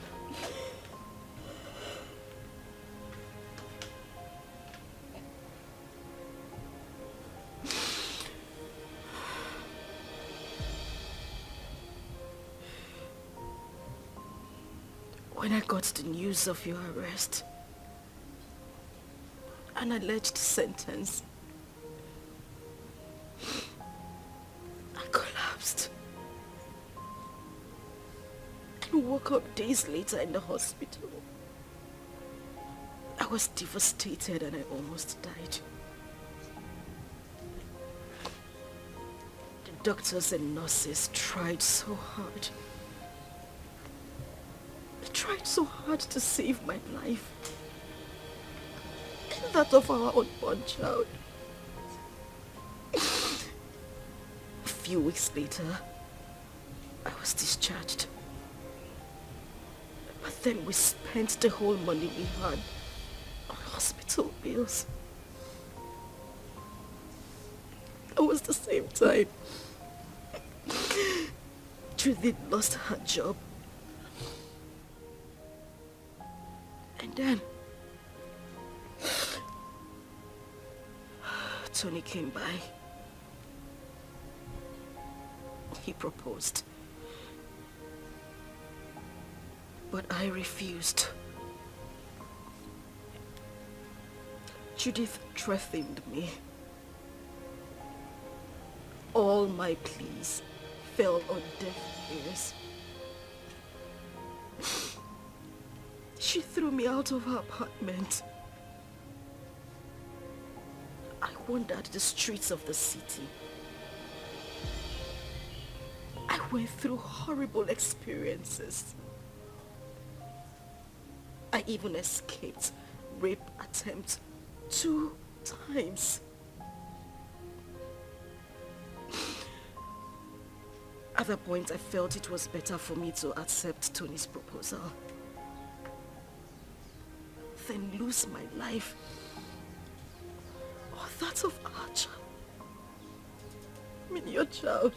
When I got the news of your arrest, an alleged sentence, I collapsed and woke up days later in the hospital. I was devastated and I almost died. The doctors and nurses tried so hard. They tried so hard to save my life and that of our unborn child. A few weeks later, I was discharged. But then we spent the whole money we had on hospital bills. It was the same time Judith lost her job. And then Tony came by. He proposed. But I refused. Judith threatened me. All my pleas fell on deaf ears. She threw me out of her apartment. I wandered the streets of the city. I went through horrible experiences. I even escaped rape attempt 2 times. At that point, I felt it was better for me to accept Tony's proposal than lose my life or that of our child. I mean, your child.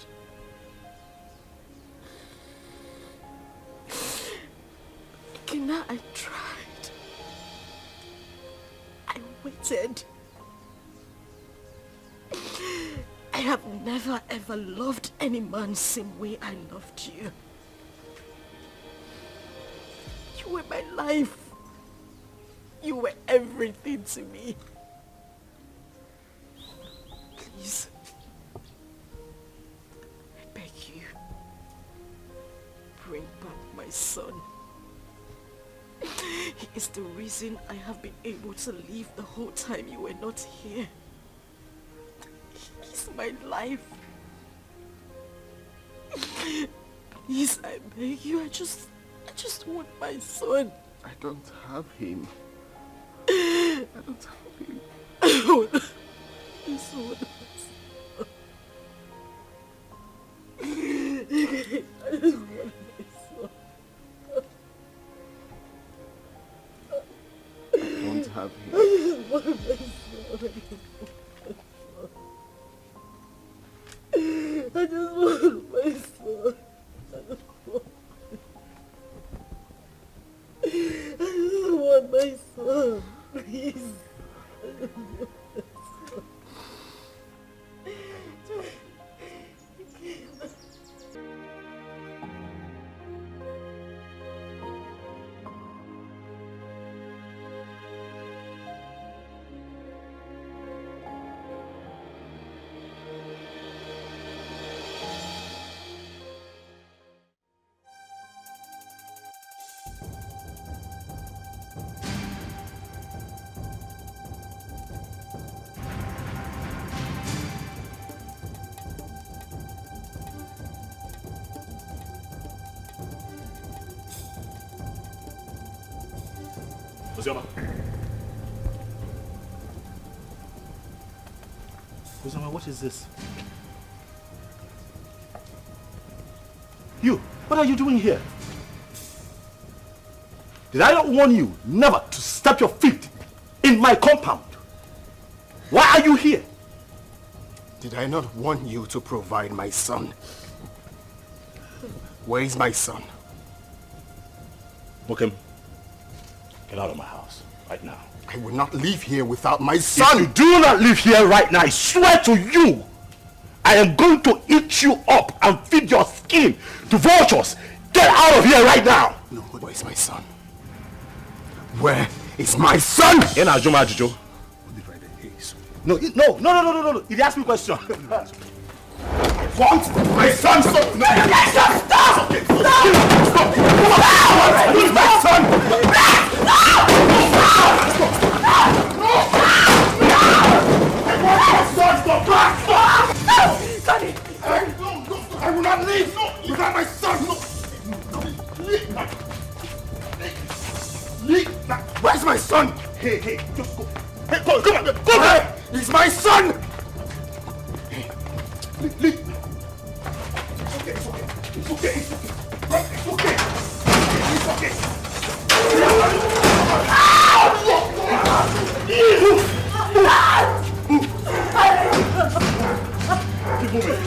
Kina, I tried. I waited. I have never ever loved any man same way I loved you. You were my life. You were everything to me. Please, I beg you, bring back my son. He is the reason I have been able to live the whole time you were not here. He's my life. Please, I beg you, I just want my son. I don't have him. I don't have him. I want my son. I just want my son. I don't have him. I just want my son. I just want my son. I just want my son. Please. I just want my son. Uzioma. Uzioma, what is this? You, what are you doing here? Did I not warn you never to step your feet in my compound? Why are you here? Did I not warn you to provide my son? Where is my son? Welcome. Get out of my house right now. I will not leave here without my son. If you do not leave here right now, I swear to you, I am going to eat you up and feed your skin to vultures. Get out of here right now. No, where is my son? Where is my son? Juma Jojo. No, no. He asked me a question. I want my son. Stop! No, stop! Okay. Stop! Where's my son? I will not leave without my son. Leave. Where's my son? Hey, just go. Hey, come on. Where is my son? Hey, leave. It's okay. It's okay. Keep moving.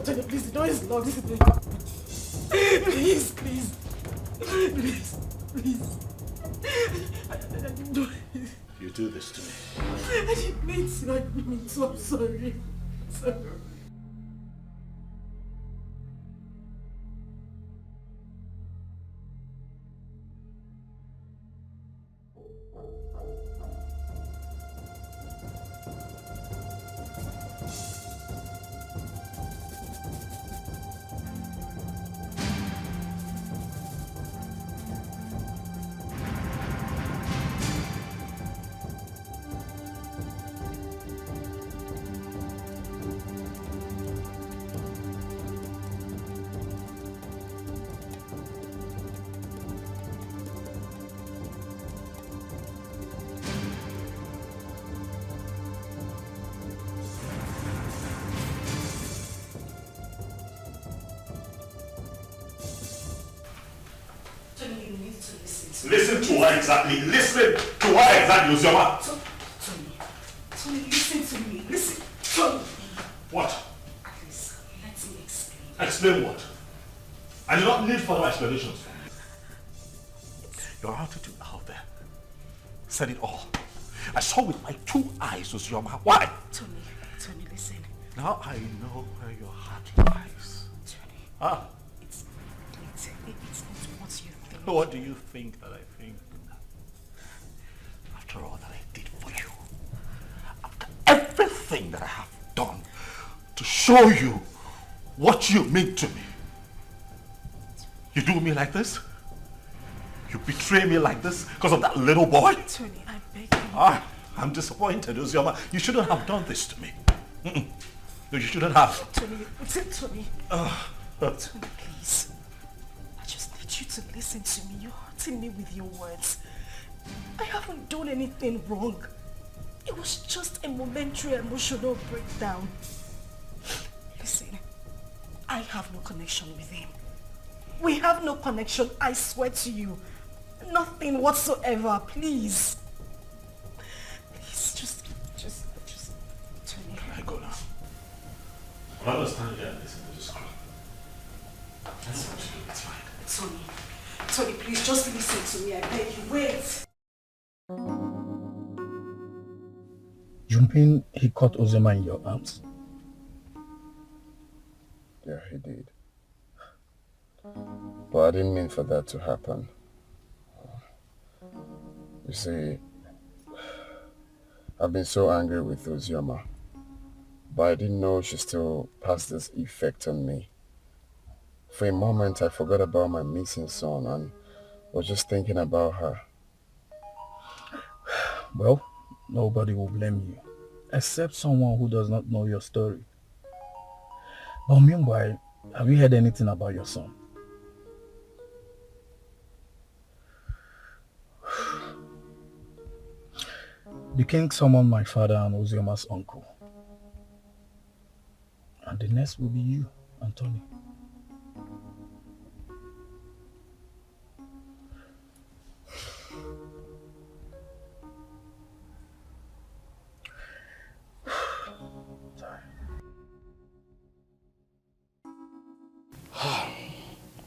Tony, please, the door is locked. Please. You do this to me. I didn't mean to, I'm sorry. Listen to her exactly, Uzioma. Tony, listen to me. Listen, Tony. What? At least, let me explain. Explain what? I do not need further explanations. Your attitude out there said it all. I saw with my 2 eyes, Uzioma. Why? Tony, listen. Now I know where your heart lies. Tony. It's not what you think. What do you think that I think? After all that I did for you, after everything that I have done to show you what you mean to me, you do me like this? You betray me like this because of that little boy? Tony, I beg you. I'm disappointed, Uzioma. You shouldn't have done this to me. No, you shouldn't have. Tony. Tony, please. I just need you to listen to me. You're hurting me with your words. I haven't done anything wrong. It was just a momentary emotional breakdown. Listen, I have no connection with him. We have no connection, I swear to you. Nothing whatsoever, please. Please, just turn me. I go now. I understand here and listen to this call. That's fine. Tony, please, just listen to me, I beg you. Wait. You mean he caught Uzioma in your arms? Yeah, he did. But I didn't mean for that to happen. You see, I've been so angry with Uzioma, but I didn't know she still passed this effect on me. For a moment, I forgot about my missing son and was just thinking about her. Well, nobody will blame you, except someone who does not know your story. But meanwhile, have you heard anything about your son? The king summoned my father and Ozioma's uncle. And the next will be you, Anthony.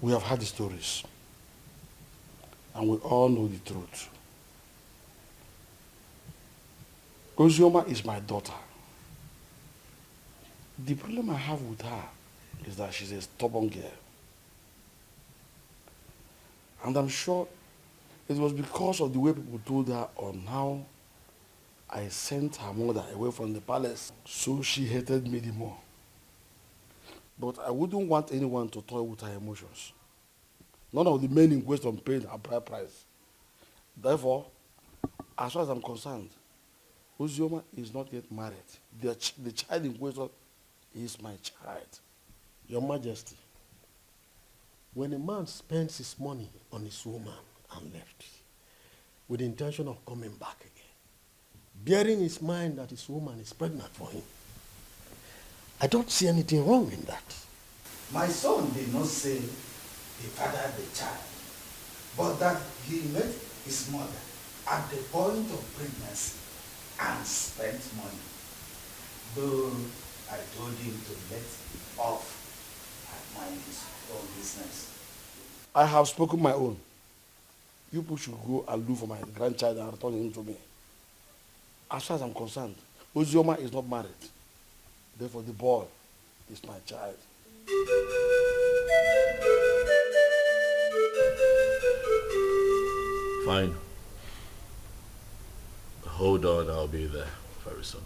We have heard the stories, and we all know the truth. Ozioma is my daughter. The problem I have with her is that she's a stubborn girl. And I'm sure it was because of the way people told her on how I sent her mother away from the palace, so she hated me the more. But I wouldn't want anyone to toy with her emotions. None of the men in question paid her bride price. Therefore, as far as I'm concerned, Ozioma is not yet married. The child in question is my child. Your Majesty, when a man spends his money on his woman and left, with the intention of coming back again, bearing his mind that his woman is pregnant for him, I don't see anything wrong in that. My son did not say he fathered the child, but that he met his mother at the point of pregnancy and spent money. Though I told him to let off and mind his own business. I have spoken my own. You people should go and look for my grandchild and return him to me. As far as I'm concerned, Ozioma is not married. Therefore, the boy is my child. Fine. Hold on, I'll be there very soon.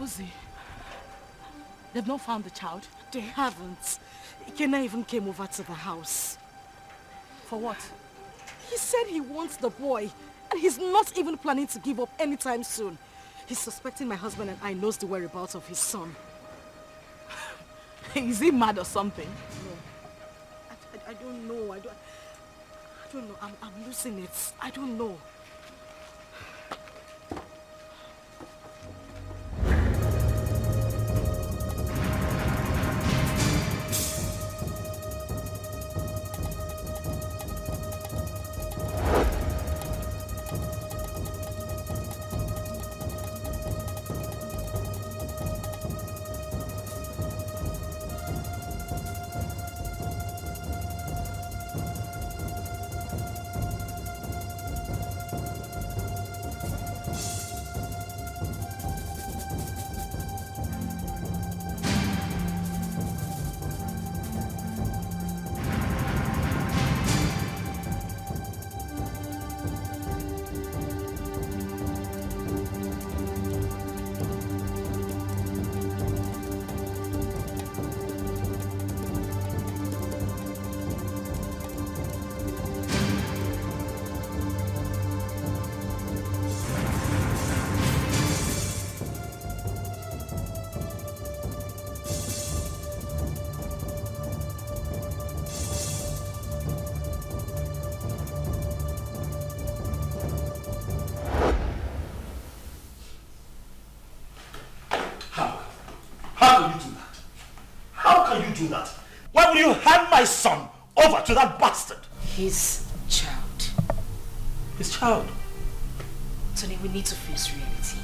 Uzi, they've not found the child. They haven't. Ikena even came over to the house. For what? He said he wants the boy, and he's not even planning to give up anytime soon. He's suspecting my husband and I knows the whereabouts of his son. Is he mad or something? No. I don't know. I don't know. I'm losing it. I don't know. Do that? Why would you hand my son over to that bastard? His child. His child? Tony, we need to face reality.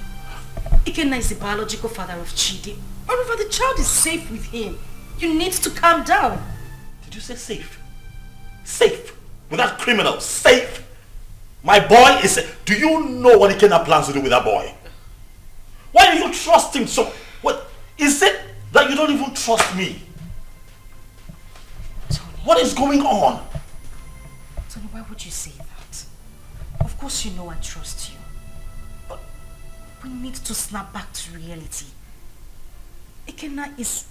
Ikenna is the biological father of Chidi. Moreover, the child is safe with him. You need to calm down. Did you say safe? Safe? With that criminal? Safe? My boy is... Do you know what Ikenna plans to do with that boy? Why do you trust him so... What? Is it that you don't even trust me? What is going on? Tony, why would you say that? Of course you know I trust you. But we need to snap back to reality. Ikenna is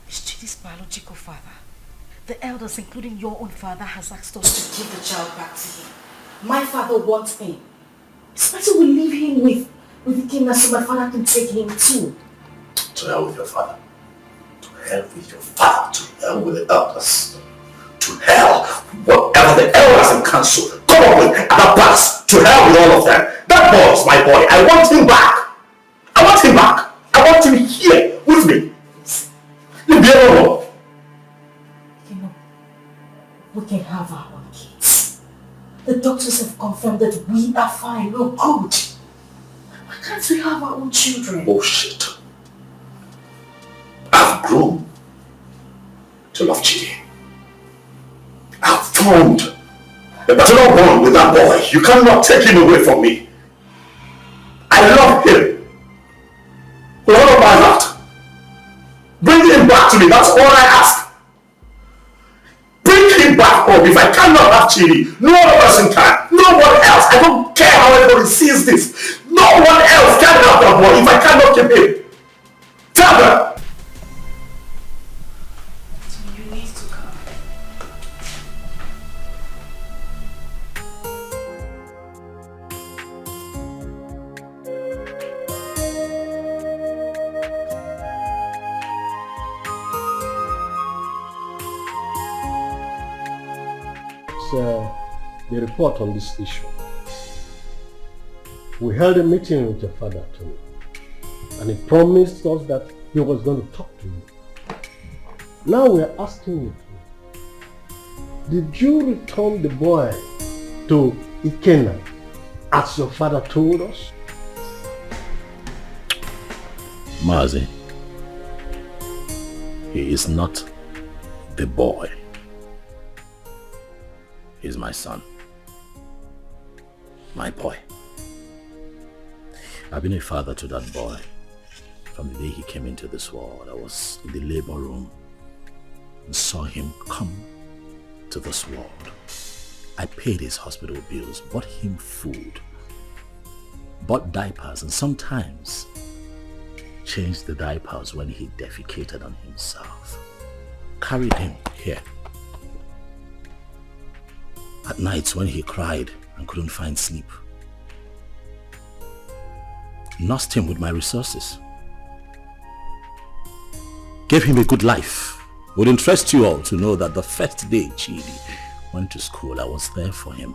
Chidi's biological father. The elders, including your own father, has asked us to give the child back to him. My father wants him. It's better we leave him with Ikenna so my father can take him too. To hell with your father. To hell with your father. To hell with the elders. To hell, whatever the elders in council come up with at the past. To hell with all of them. That boy is my boy. I want him back. I want him back. I want him here with me. Leave me alone. You know, we can have our own kids. The doctors have confirmed that we are fine. We're good. Why can't we have our own children? Bullshit. I've grown to love Chidi. I've formed a paternal bond with that boy. You cannot take him away from me. I love him with all of my heart. Bring him back to me. That's all I ask. Bring him back home. If I cannot have Chidi, no other person can. No one else. I don't care how everybody sees this. No one else can have that boy if I cannot keep him. Tell them. The report on this issue. We held a meeting with your father, Tony, and he promised us that he was going to talk to you. Now we are asking you, did you return the boy to Ikenna as your father told us? Mazi, he is not the boy. He's my son. My boy. I've been a father to that boy from the day he came into this world. I was in the labor room and saw him come to this world. I paid his hospital bills, bought him food, bought diapers, and sometimes changed the diapers when he defecated on himself. Carried him here. At nights when he cried and couldn't find sleep, nursed him with my resources. Gave him a good life. Would interest you all to know that the first day Chidi went to school, I was there for him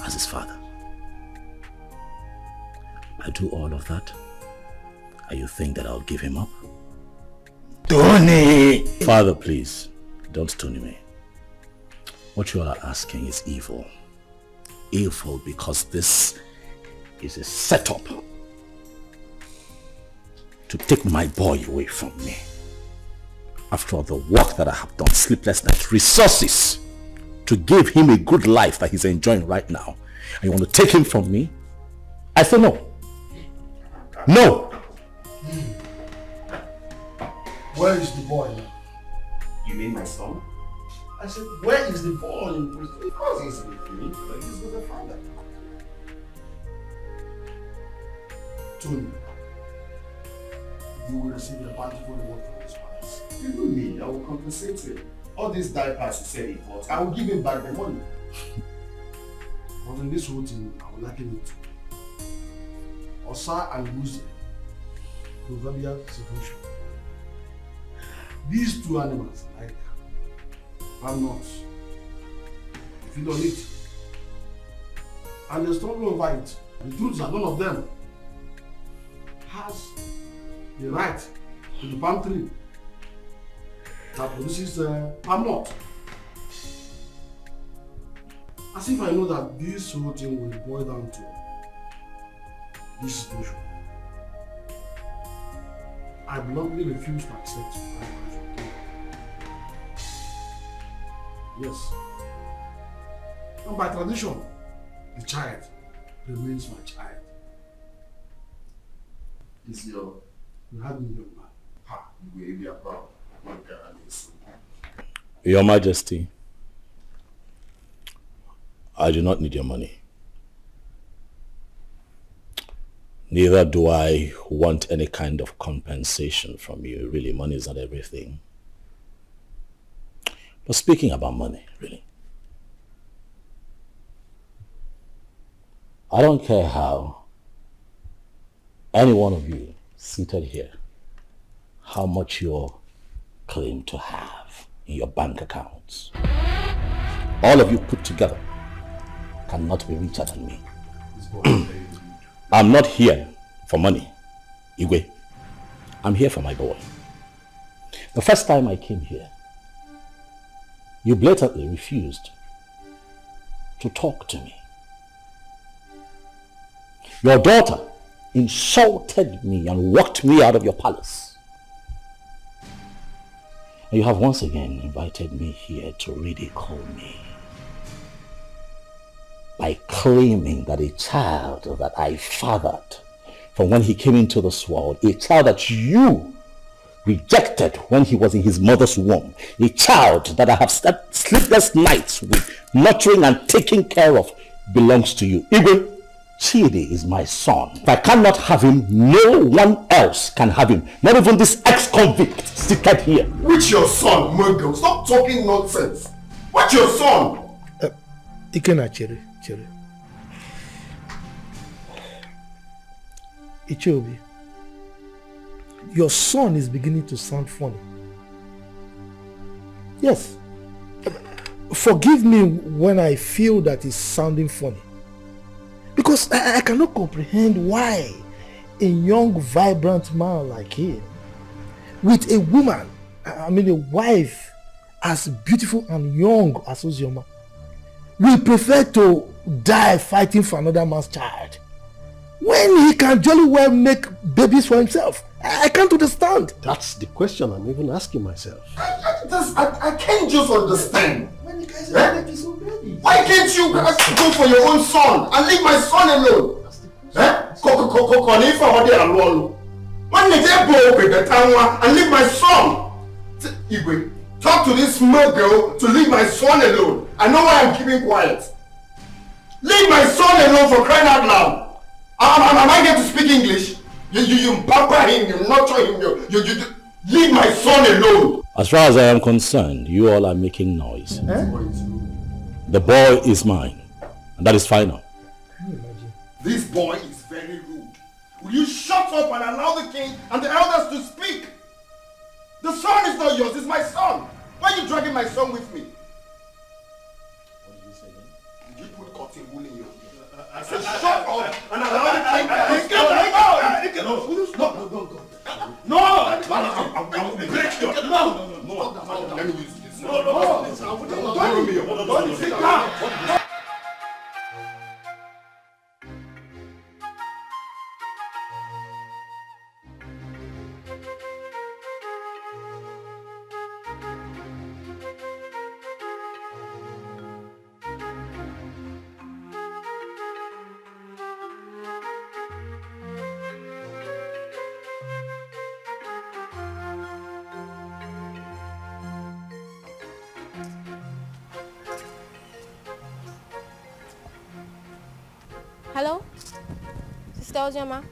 as his father. I do all of that, and you think that I'll give him up? Tony! Father, please, don't stone me. What you are asking is evil. Evil because this is a setup to take my boy away from me. After all the work that I have done, sleepless nights, resources to give him a good life that he's enjoying right now, and you want to take him from me? I say no. No! Where is the boy now? You mean my son? I said, where is the boy in prison? Of course he's with me, but he's with the father. Tony, you will receive a bountiful reward from his palace. Even me, I will compensate him. All these diapers he said he bought, I will give him back the money. But in this whole thing, I will liken it to Osa and Lucy, proverbial situation. These two animals, like palm nuts, if you don't eat, and they struggle over it. The truth is that none of them has the right to the palm tree that produces palm nut. As if I know that this whole thing will boil down to this situation. I bluntly refuse to accept my marriage. Yes. And by tradition, the child remains my child. Is your... You have me, young man. Ha, you will be proud. Your Majesty, I do not need your money. Neither do I want any kind of compensation from you. Really, money is not everything. But speaking about money, really, I don't care how any one of you seated here, how much you claim to have in your bank accounts. All of you put together cannot be richer than me. I'm not here for money, Igwe. I'm here for my boy. The first time I came here, you blatantly refused to talk to me. Your daughter insulted me and walked me out of your palace. And you have once again invited me here to ridicule me by claiming that a child that I fathered from when he came into this world, a child that you rejected when he was in his mother's womb, a child that I have slept sleepless nights with, nurturing and taking care of, belongs to you. Igwe, Chidi is my son. If I cannot have him, no one else can have him. Not even this ex-convict seated here. Which your son, Murgo? Stop talking nonsense. What's your son? Ikena Chere. Ichobi, your son is beginning to sound funny. Yes. Forgive me when I feel that it's sounding funny. Because I cannot comprehend why a young, vibrant man like him, with a woman, a wife as beautiful and young as Ozioma, will prefer to die fighting for another man's child when he can jolly well make babies for himself. I can't understand. That's the question I'm even asking myself. I can't just understand. Why can't you go for your own son and leave my son alone? And leave my son. Igwe, talk to this smart girl to leave my son alone. I know why I'm keeping quiet. Leave my son alone, for crying out loud. Am I going to speak English? You pamper him, you nurture him, you leave my son alone. As far as I am concerned, you all are making noise. The boy is mine, and that is final. This boy is very rude. Will you shut up and allow the king and the elders to speak? The son is not yours, it's my son. Why are you dragging my son with me? What did you say again? Did you put cotton wool in your ear? I said shut up and allow the king to speak. No, go. No, I will break your... No. Let me use this. No. Don't sit down. Hello? Sister Ojema?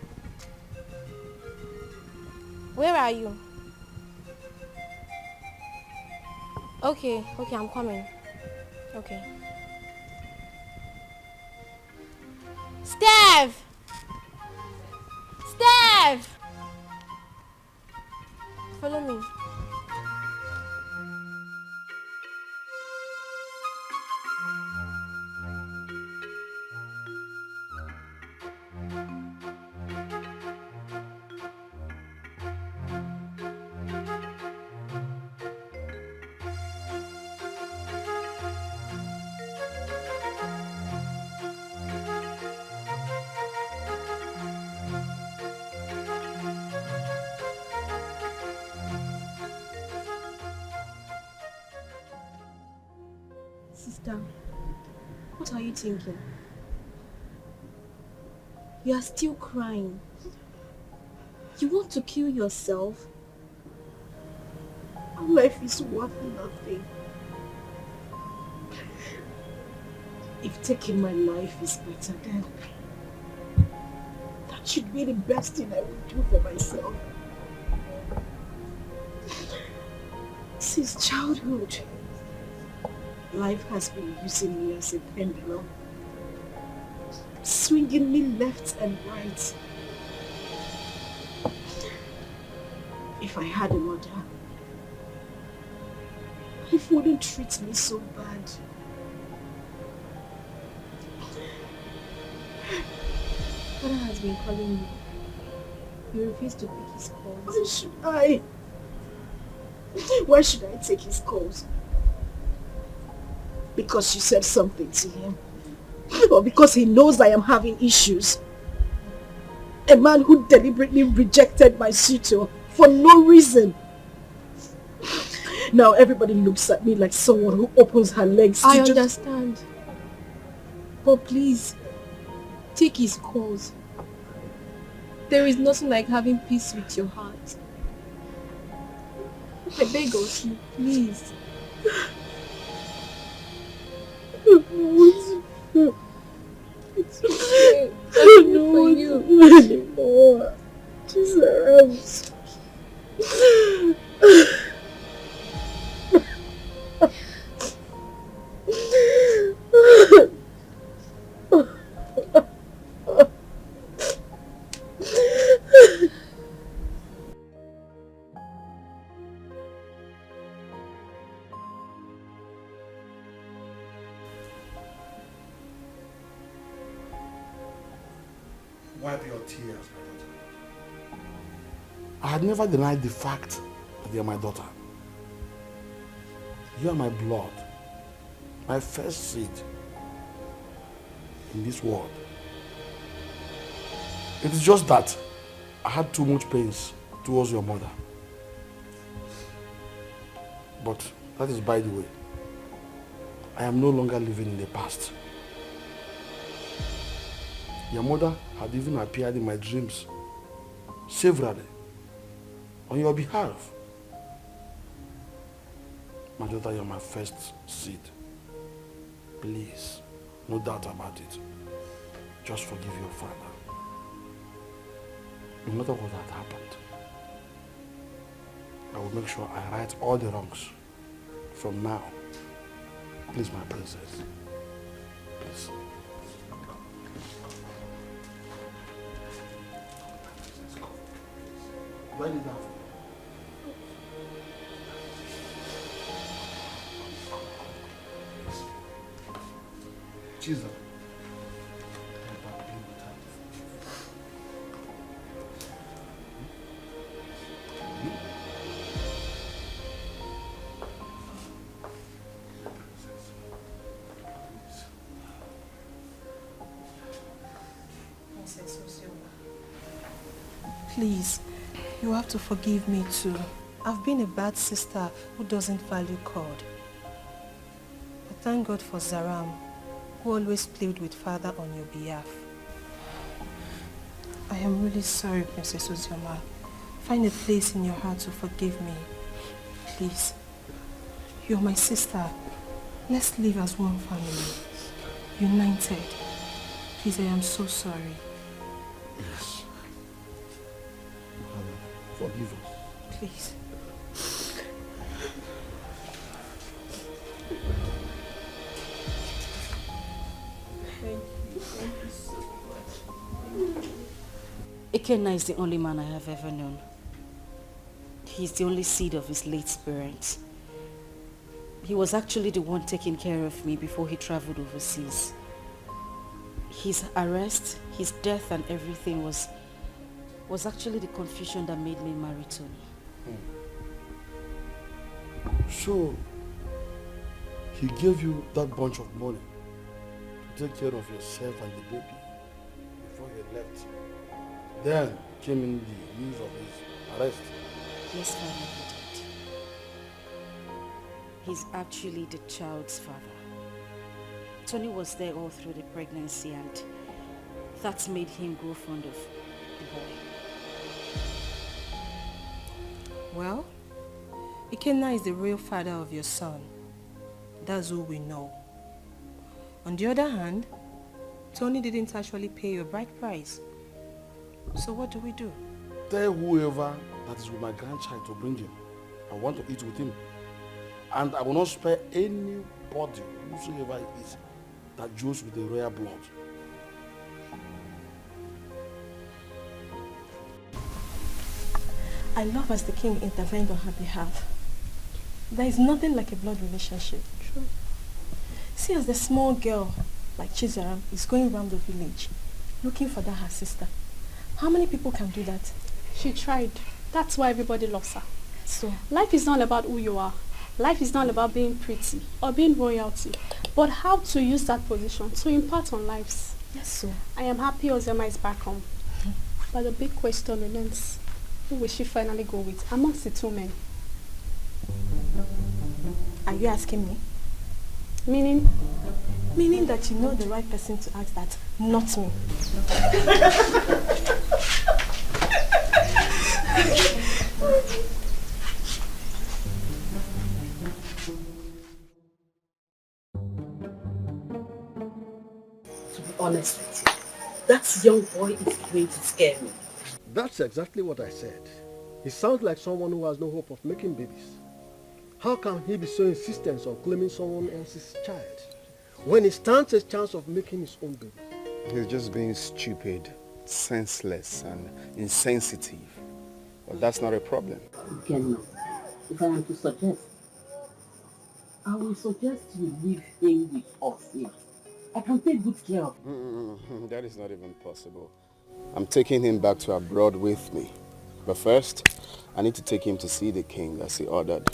Where are you? Okay, I'm coming. Okay. Steph! Follow me. Sister, what are you thinking? You are still crying. You want to kill yourself? Our life is worth nothing. If taking my life is better, then that should be the best thing I would do for myself. Since childhood, life has been using me as a pendulum, swinging me left and right. If I had a mother, life wouldn't treat me so bad. Father has been calling you. You refuse to pick his calls. Why should I? Why should I take his calls? Because you said something to him? Or because he knows I am having issues? A man who deliberately rejected my suitor for no reason. Now everybody looks at me like someone who opens her legs to I understand. But please, take his calls. There is nothing like having peace with your heart. I beg of you, please. It's okay. I know for you anymore. Jesus. Wipe your tears, my daughter. I had never denied the fact that you are my daughter. You are my blood, my first seed in this world. It is just that I had too much pains towards your mother. But that is by the way. I am no longer living in the past. Your mother had even appeared in my dreams severally on your behalf. My daughter, you're my first seed. Please, no doubt about it. Just forgive your father. No matter what had happened, I will make sure I right all the wrongs from now. Please, my princess. Please. Do I need that? Jesus. Please, you have to forgive me too. I've been a bad sister who doesn't value God. But thank God for Zaram, who always played with Father on your behalf. I am really sorry, Princess Ozioma. Find a place in your heart to forgive me. Please. You're my sister. Let's live as one family. United. Please, I am so sorry. Yes. Father, forgive us. Please. Thank you so much. Ikenna is the only man I have ever known. He's the only seed of his late parents. He was actually the one taking care of me before he traveled overseas. His arrest, his death and everything was actually the confusion that made me marry Tony. So, he gave you that bunch of money to take care of yourself and the baby before he left. Then came in the news of his arrest. Yes, Father, he did. He's actually the child's father. Tony was there all through the pregnancy and that's made him grow fond of the boy. Well, Ikenna is the real father of your son. That's all we know. On the other hand, Tony didn't actually pay your bride price. So what do we do? Tell whoever that is with my grandchild to bring him. I want to eat with him. And I will not spare anybody, whosoever it is, that deals with the royal blood. I love as the king intervened on her behalf. There is nothing like a blood relationship. True. See, as the small girl, like Chizaram, is going around the village, looking for that her sister. How many people can do that? She tried. That's why everybody loves her. So, life is not about who you are. Life is not about being pretty or being royalty, but how to use that position to impart on lives. Yes, so. I am happy Ozema is back home. But the big question remains, who will she finally go with amongst the two men? Are you asking me? Meaning? Meaning that you know the right person to ask that, not me. To be honest with you, that young boy is going to scare me. That's exactly what I said. He sounds like someone who has no hope of making babies. How can he be so insistent on claiming someone else's child when he stands a chance of making his own baby? He's just being stupid, senseless, and insensitive. But that's not a problem. Again, if I am to suggest, I will suggest you leave him with us here. I can take good care of him. That is not even possible. I'm taking him back to abroad with me. But first, I need to take him to see the king as he ordered.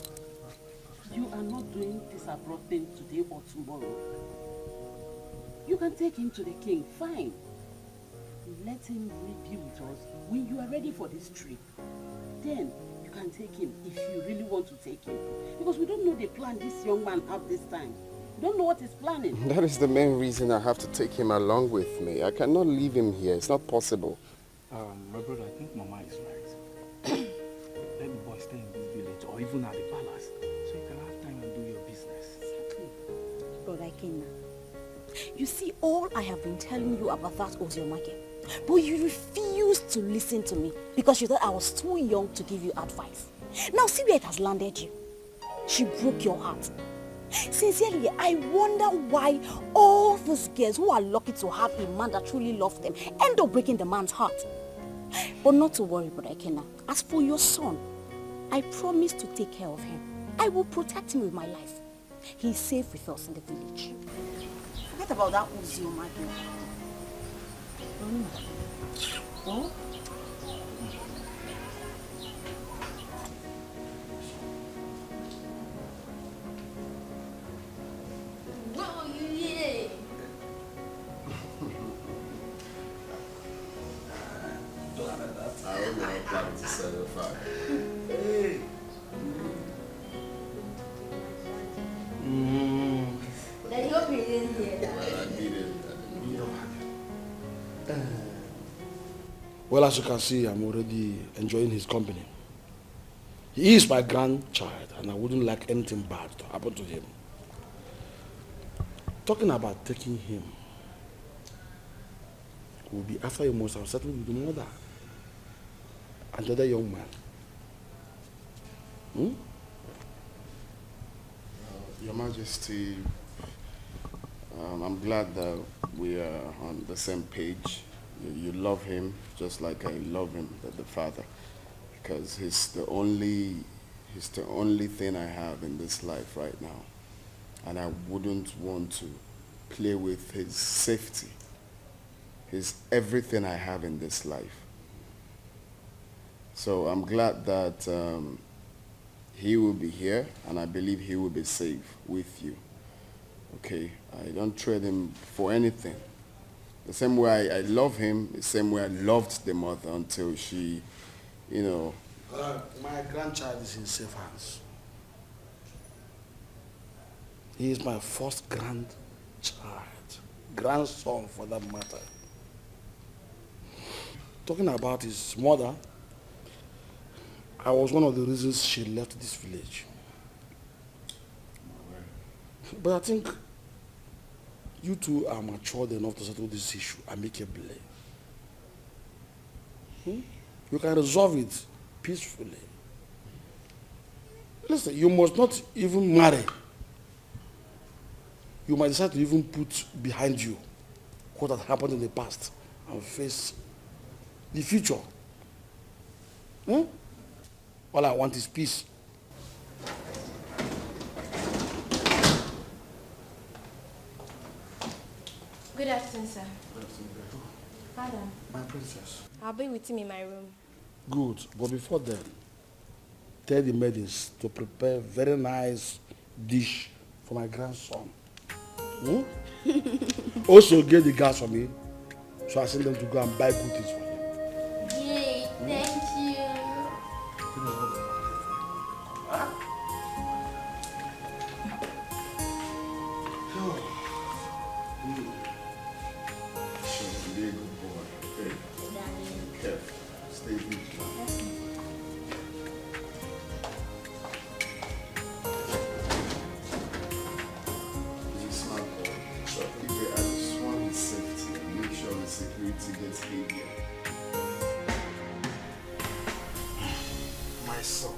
You are not doing this abroad thing today or tomorrow. You can take him to the king, fine. Let him be with us when you are ready for this trip. Then you can take him if you really want to take him. Because we don't know the plan this young man has this time. We don't know what he's planning. That is the main reason I have to take him along with me. I cannot leave him here. It's not possible. My brother, I think Mama is right. Let the boy stay in this village or even at the palace so you can have time and do your business. Brother Ikenna, you see, all I have been telling you about that Oziomake, but you refused to listen to me because you thought I was too young to give you advice. Now see where it has landed you. She broke your heart. Sincerely, I wonder why all those girls who are lucky to have a man that truly loves them end up breaking the man's heart. But not to worry, Brother Ikenna. As for your son, I promise to take care of him. I will protect him with my life. He's safe with us in the village. Forget about that Uju Okoli. Oh? I don't know how planning to set it fire. Hey. Daddy, hope you didn't hear that. Well, I need it. Well, as you can see, I'm already enjoying his company. He is my grandchild, and I wouldn't like anything bad to happen to him. Talking about taking him, will be after you must have settled with the mother and the other young man. Your Majesty, I'm glad that we are on the same page. You love him just like I love him, the father, because he's the only thing I have in this life right now, and I wouldn't want to play with his safety. He's everything I have in this life. So I'm glad that he will be here, and I believe he will be safe with you. Okay, I don't trade him for anything. The same way I love him, the same way I loved the mother until she, you know. My grandchild is in safe hands. He is my first grandchild, grandson for that matter. Talking about his mother, I was one of the reasons she left this village. But I think you two are matured enough to settle this issue amicably. You can resolve it peacefully. Listen, you must not even marry. You might decide to even put behind you what had happened in the past and face the future. All I want is peace. Good afternoon, sir. Madam. My princess. I'll be with him in my room. Good, but before then, tell the maidens to prepare very nice dish for my grandson. Also get the gas for me, so I send them to go and buy good things for him. Yay, thank you. Sure, be a good boy. Okay. Be careful. Stay good. He's a smart boy. So if I just want his safety, make sure the security gets heavier. My son,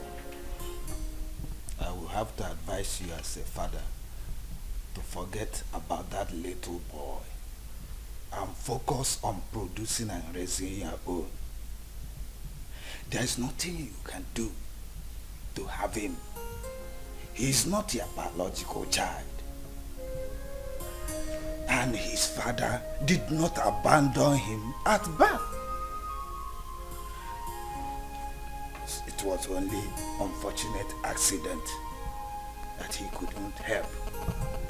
I will have to advise you as a father to forget about that little boy and focus on producing and raising your own. There is nothing you can do to have him. He is not your biological child. And his father did not abandon him at birth. It was only unfortunate accident that he couldn't help.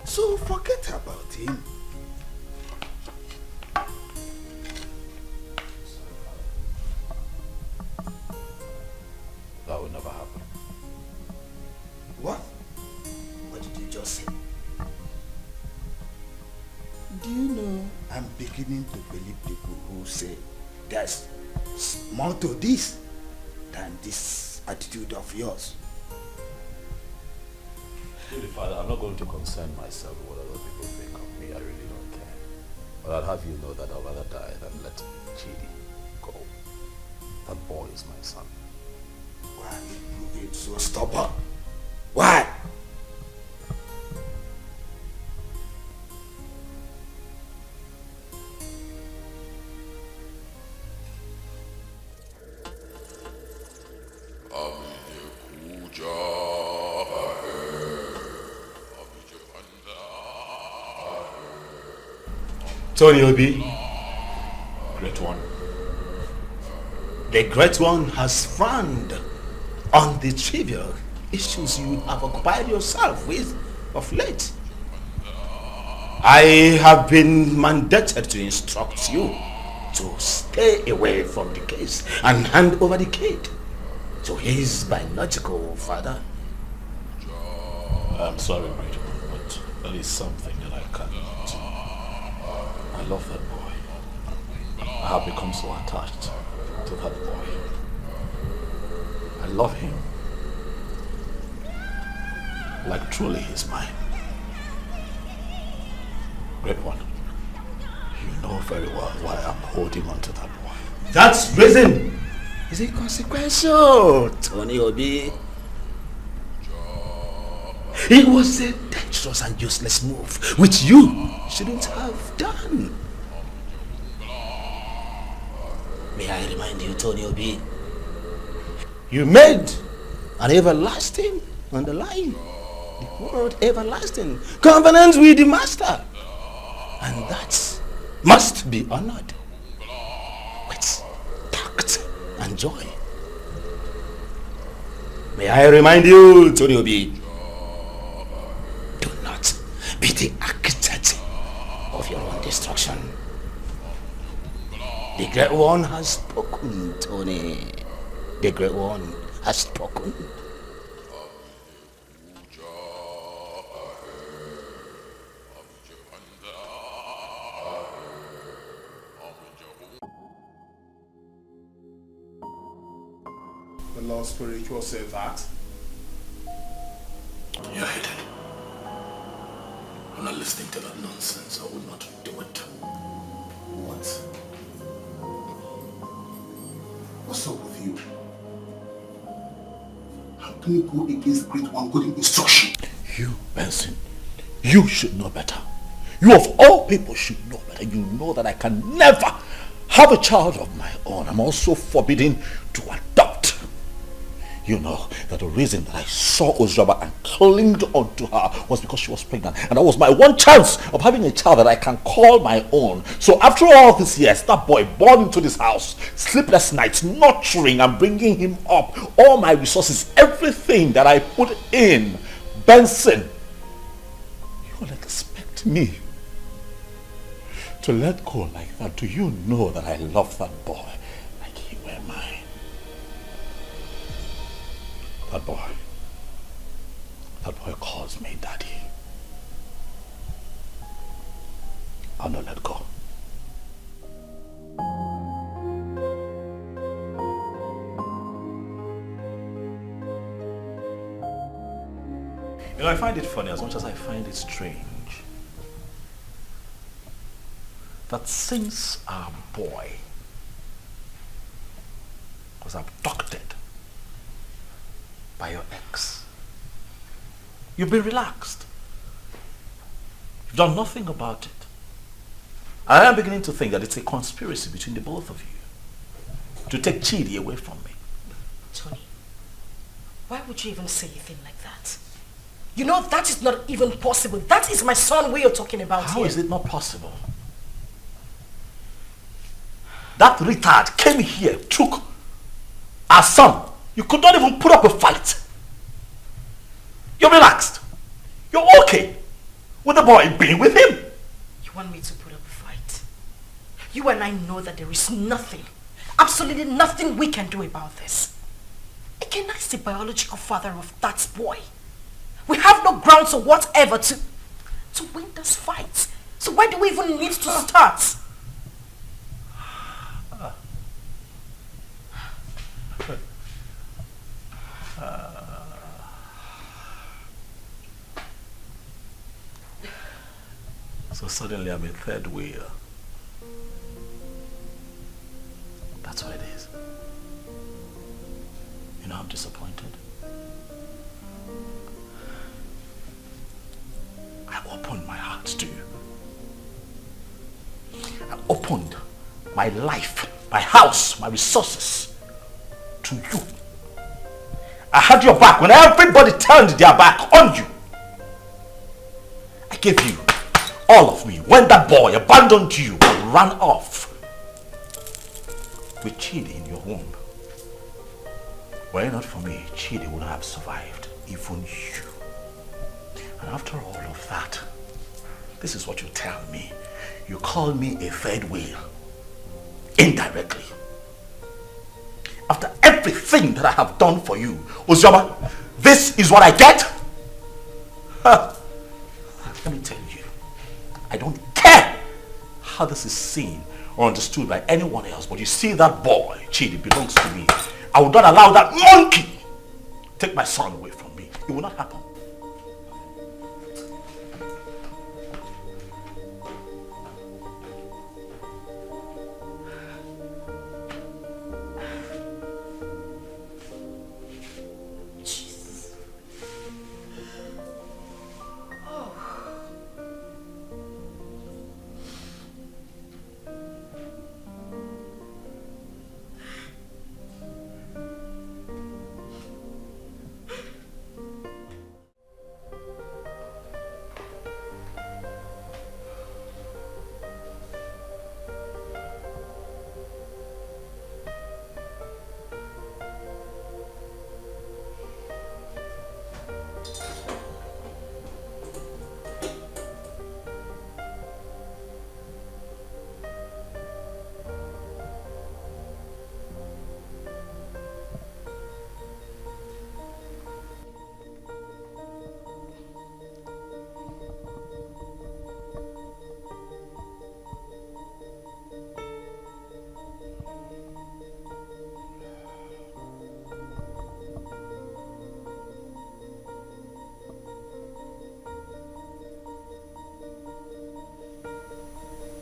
So forget about him. That will never happen. What? What did you just say? Do you know I'm beginning to believe people who say there's more to this than this attitude of yours? Really, Father, I'm not going to concern myself with what other people think of me. I really don't care. But I'll have you know that I'd rather die than let Chidi go. That boy is my son. Why are you being so stubborn? Why? Tony Obi, Great One. The Great One has frowned on the trivial issues you have occupied yourself with of late. I have been mandated to instruct you to stay away from the case and hand over the kid to his biological father. I'm sorry, Great One, but there is something that I cannot. I love that boy. I have become so attached to that boy. I love him. Like truly he's mine. Great One, you know very well why I'm holding on to that boy. That reason is inconsequential, Tony Obi. It was a dangerous and useless move, which you shouldn't have done. May I remind you, Tony Obi, you made an everlasting, underlying, the word everlasting, covenant with the Master. And that must be honored with tact and joy. May I remind you, Tony Obi, do not be the architect of your own destruction. The Great One has spoken, Tony. The Great One has spoken. The Lord Spiritual said that. You're hidden. I'm not listening to that nonsense. I will not do it. What? What's up with you? How can you go against the Great One good instruction? You, Benson, you should know better. You of all people should know better. You know that I can never have a child of my own. I'm also forbidden to adopt. You know that the reason that I saw Ozraba and clinged onto her was because she was pregnant. And that was my one chance of having a child that I can call my own. So after all these years, that boy born into this house, sleepless nights, nurturing and bringing him up, all my resources, everything that I put in, Benson, you will expect me to let go like that? Do you know that I love that boy like he were mine? That boy calls me daddy. I'll not let go. You know, I find it funny as much as I find it strange that since our boy was abducted by your ex, you've been relaxed. You've done nothing about it. I am beginning to think that it's a conspiracy between the both of you to take Chidi away from me. Tony, why would you even say a thing like that? You know that is not even possible. That is my son we are talking about here. How is it not possible? That retard came here, took our son. You could not even put up a fight. You're relaxed. You're okay with the boy being with him. You want me to put up a fight? You and I know that there is nothing, absolutely nothing we can do about this. Again, is the biological father of that boy. We have no grounds or whatever to win this fight. So why do we even need to start? So suddenly I'm a third wheel. That's what it is. You know, I'm disappointed. I opened my heart to you. I opened my life, my house, my resources to you. I had your back when everybody turned their back on you. I gave you all of me when that boy abandoned you and ran off with Chidi in your womb. Were it not for me, Chidi would have survived, even you. And after all of that, this is what you tell me. You call me a third wheel, indirectly. After everything that I have done for you, Uzoma, this is what I get? Huh. Let me tell you, I don't care how this is seen or understood by anyone else, but you see that boy, Chidi, belongs to me. I will not allow that monkey take my son away from me. It will not happen.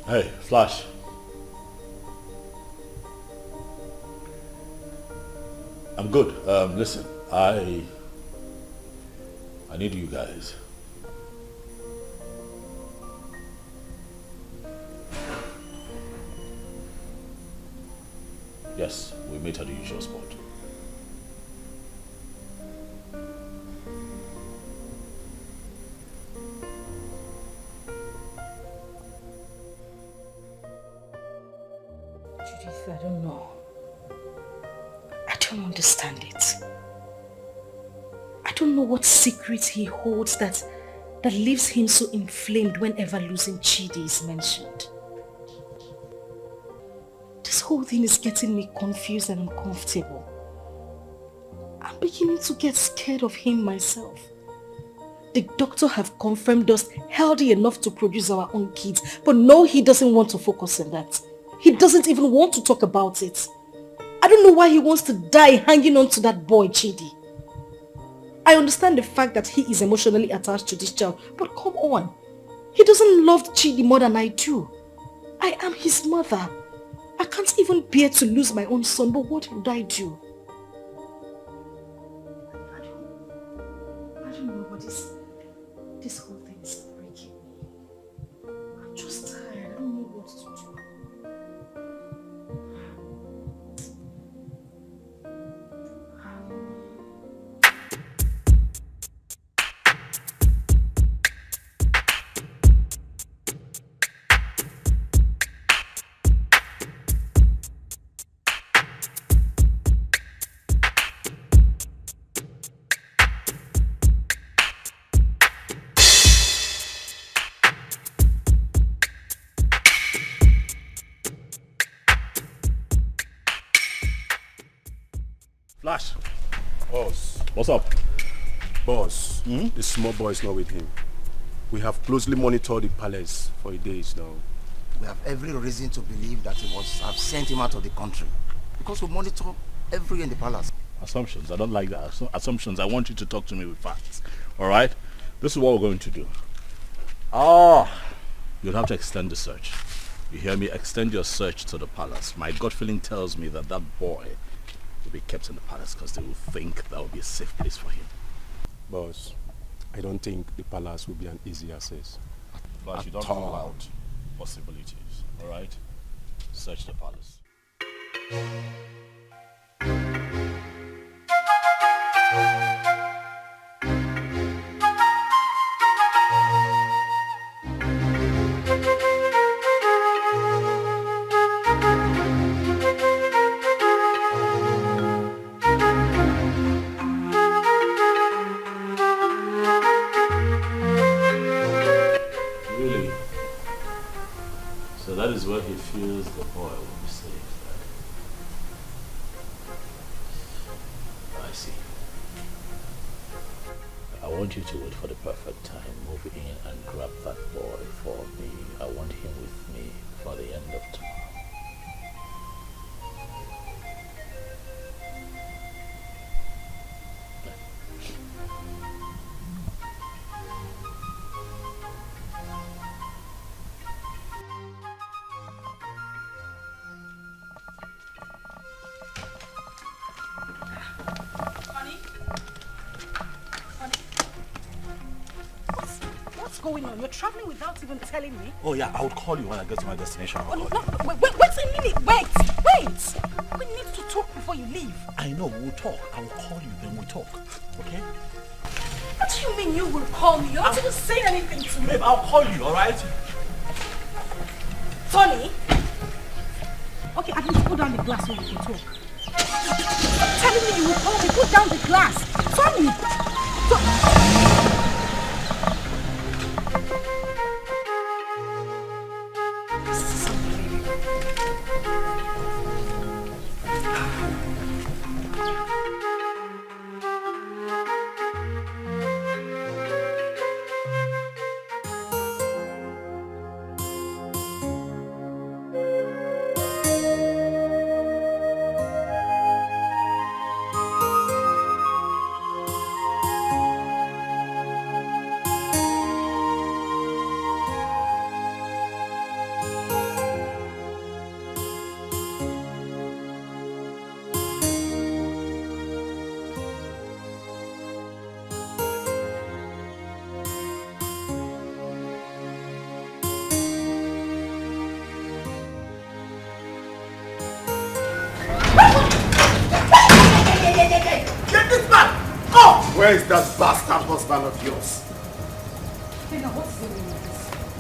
Hey, Flash. I'm good. Listen, I need you guys. Yes, we meet at the usual spot. Judith, I don't know. I don't understand it. I don't know what secret he holds that leaves him so inflamed whenever losing Chidi is mentioned. This whole thing is getting me confused and uncomfortable. I'm beginning to get scared of him myself. The doctor have confirmed us healthy enough to produce our own kids, but no, he doesn't want to focus on that. He doesn't even want to talk about it. I don't know why he wants to die hanging on to that boy, Chidi. I understand the fact that he is emotionally attached to this child, but come on. He doesn't love Chidi more than I do. I am his mother. I can't even bear to lose my own son, but what would I do? I don't know what this whole thing is breaking me. I'm just tired. I don't know what to do. Flash. Boss. What's up? Boss, the small boy is not with him. We have closely monitored the palace for days now. We have every reason to believe that he must have sent him out of the country. Because we monitor everywhere in the palace. Assumptions. I don't like that. Assumptions. I want you to talk to me with facts. Alright? This is what we're going to do. You'll have to extend the search. You hear me? Extend your search to the palace. My gut feeling tells me that boy will be kept in the palace because they will think that will be a safe place for him. Boss, I don't think the palace will be an easy access. But you don't rule out possibilities, alright? Search the palace. feels the boy will be safe. I see. I want you to wait for the perfect time. Move in and grab that boy for me. I want him with me for the end of tomorrow. What's going on? You're traveling without even telling me. Oh yeah, I would call you when I get to my destination. Oh, no, wait a minute. Wait. We need to talk before you leave. I know, we'll talk. I will call you, then we'll talk. Okay? What do you mean you will call me? You're not even saying anything to me. Babe, I'll call you, alright? Tony? Okay, at least put down the glass so we can talk. Stop telling me you will call me. Put down the glass. Tony! Where is that bastard husband of yours? Hey, now what's the meaning of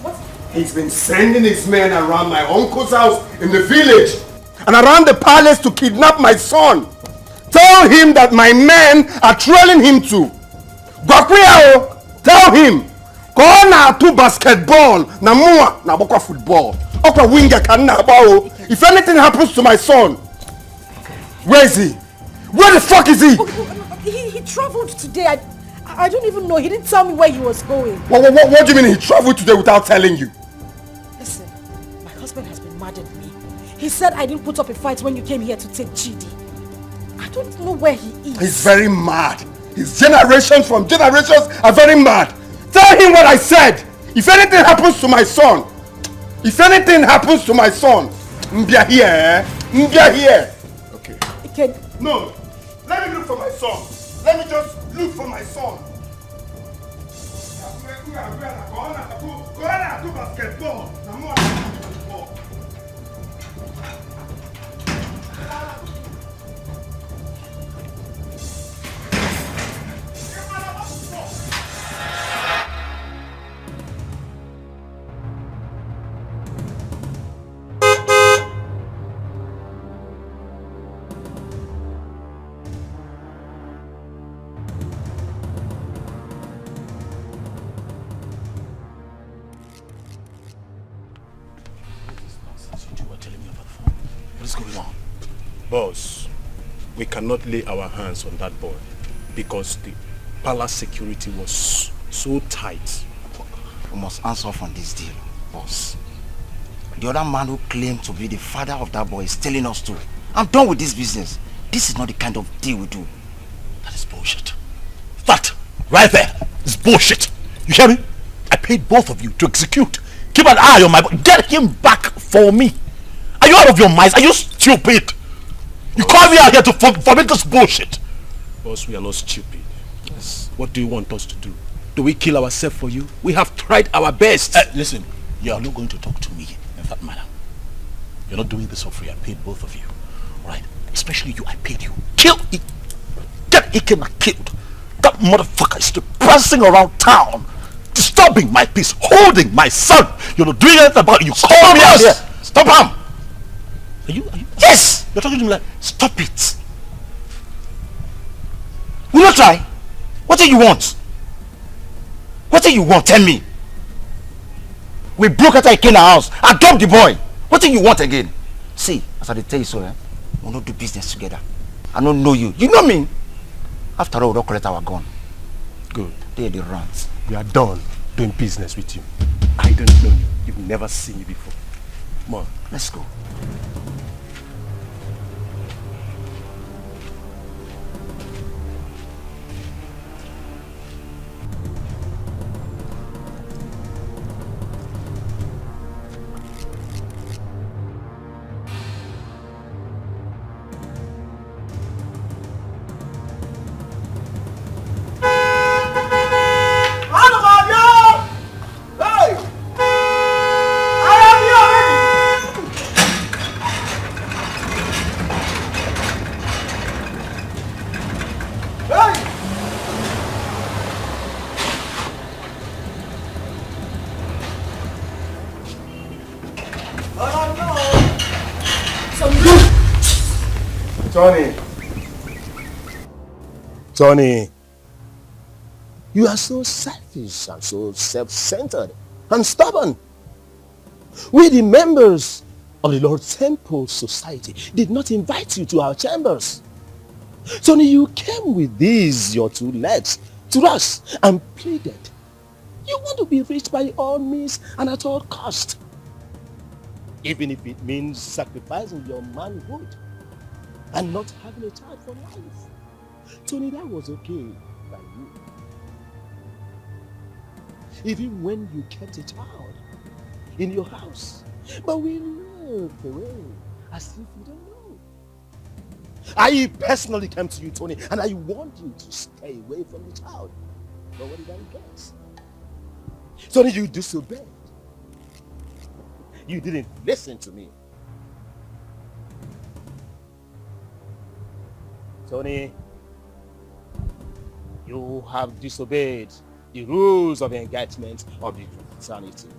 this? He's been sending his men around my uncle's house in the village and around the palace to kidnap my son. Tell him that my men are trailing him to. Gwakwiyao, tell him. Go na to basketball, na mua na bokwa football. Okwa winger kan na bao. If anything happens to my son, where is he? Where the fuck is he? He traveled today. I don't even know. He didn't tell me where he was going. What do you mean he traveled today without telling you? Listen, my husband has been mad at me. He said I didn't put up a fight when you came here to take Chidi. I don't know where he is. He's very mad. His generations from generations are very mad. Tell him what I said. If anything happens to my son, Mbia here, eh? Mbia here. Okay. No, let me look for my son. Let me just look for my son. Go on to basketball. Boss, we cannot lay our hands on that boy because the palace security was so tight. We must answer from this deal, boss. The other man who claimed to be the father of that boy is telling us to. I'm done with this business. This is not the kind of deal we do. That is bullshit. That right there is bullshit. You hear me? I paid both of you to execute. Keep an eye on my boy. Get him back for me. Are you out of your minds? Are you stupid? You call me out here to forbid this bullshit. Boss, we are not stupid. Yes. What do you want us to do? Do we kill ourselves for you? We have tried our best. Listen, you are not going to talk to me in that manner. You're not doing this for free. I paid both of you. Alright? Especially you, I paid you. Kill it. Get Ikena killed. That motherfucker is prancing around town, disturbing my peace, holding my son. You're not doing anything about it. You call me out here. Stop him. Are you? Yes! You're talking to me like, stop it. Will you try? What do you want? What do you want? Tell me. We broke out Ikena's house. I dumped the boy. What do you want again? See, as I tell you so, we'll not do business together. I don't know you. You know me. After all, we don't collect our gun. Good. They're the runs. We are done doing business with you. I don't know you. You've never seen me before. Come on. Let's go. Tony, you are so selfish and so self-centered and stubborn. We, the members of the Lord Temple Society, did not invite you to our chambers. Tony, you came with these, your 2 legs, to us and pleaded. You want to be rich by all means and at all cost. Even if it means sacrificing your manhood and not having a child for life. Tony, that was okay by you. Even when you kept a child in your house. But we looked away as if you don't know. I personally came to you, Tony, and I warned you to stay away from the child. But what did I get? Tony, you disobeyed. You didn't listen to me. Tony, you have disobeyed the rules of engagement of the fraternity.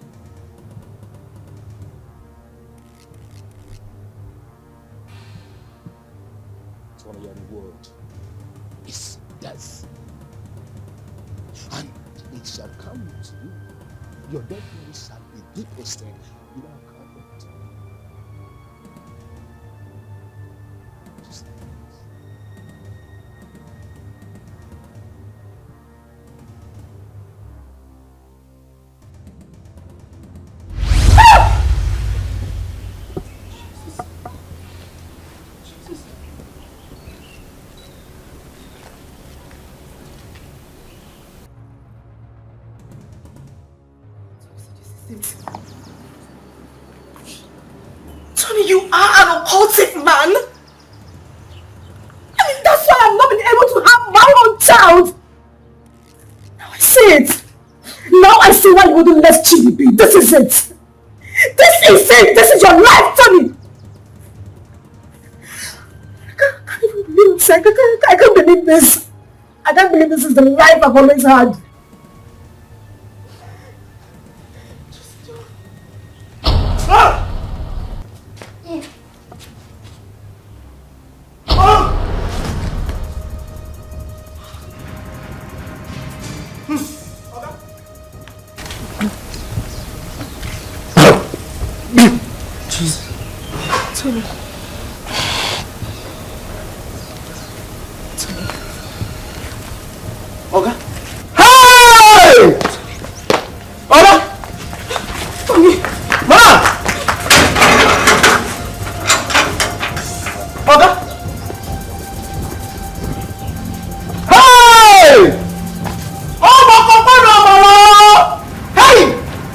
Tony, your reward is death. And it shall come to you. Your dead body shall be deposited without comfort. Tony, you are an occultic man. I mean, that's why I've not been able to have my own child. Now I see it. Now I see why you wouldn't let Chidi be. This is it. This is it. This is your life, Tony. I can't believe this. I can't believe this. I can't believe this is the life I've always had. Tony. Oga? Hey! Oga? Tony! Ma! Oga? Hey! Oh, my God! Hey!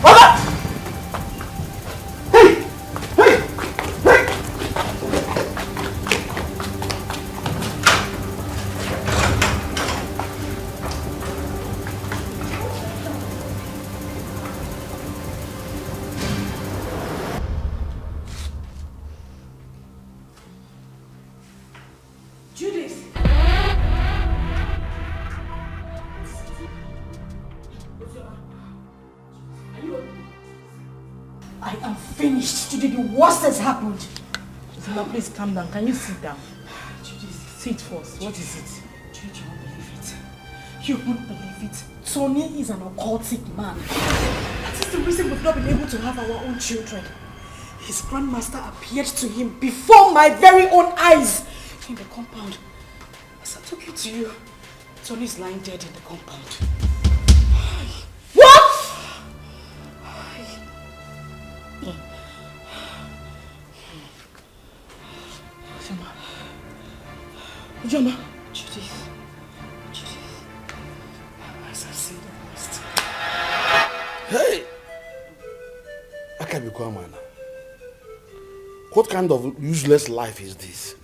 Oga! I am finished. Today the worst has happened. Now please calm down. Can you sit down? Judith, sit first. What is it? Judith, you won't believe it. You won't believe it. Tony is an occultic man. That is the reason we've not been able to have our own children. His grandmaster appeared to him before my very own eyes in the compound. As I'm talking to you, Tony is lying dead in the compound. What? Ujoma. Judith. As I said last. Hey! I can't be quiet, man. What kind of useless life is this?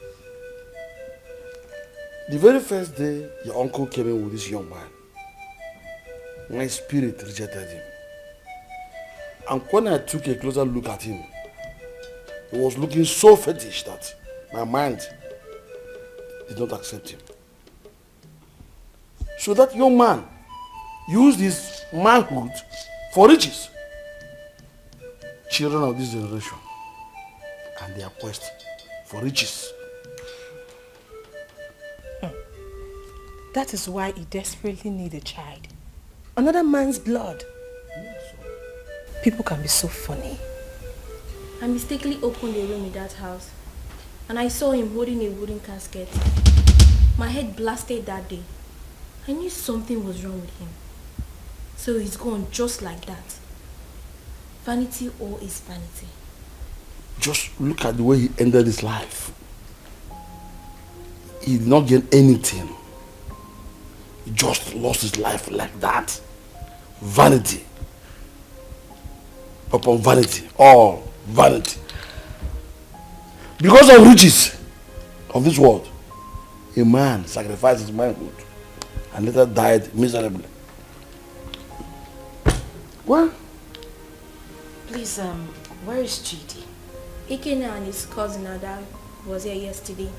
The very first day your uncle came in with this young man, my spirit rejected him. And when I took a closer look at him, he was looking so fetish that my mind did not accept him. So that young man used his manhood for riches. Children of this generation and their quest for riches. That is why he desperately needs a child. Another man's blood. People can be so funny. I mistakenly opened a room in that house and I saw him holding a wooden casket. My head blasted that day. I knew something was wrong with him. So he's gone just like that. Vanity all is vanity. Just look at the way he ended his life. He did not get anything. He just lost his life like that. Vanity upon vanity, all vanity. Because of riches of this world, a man sacrificed his manhood and later died miserably. Well, Please, where is Chidi? Ikena and his cousin Ada was here yesterday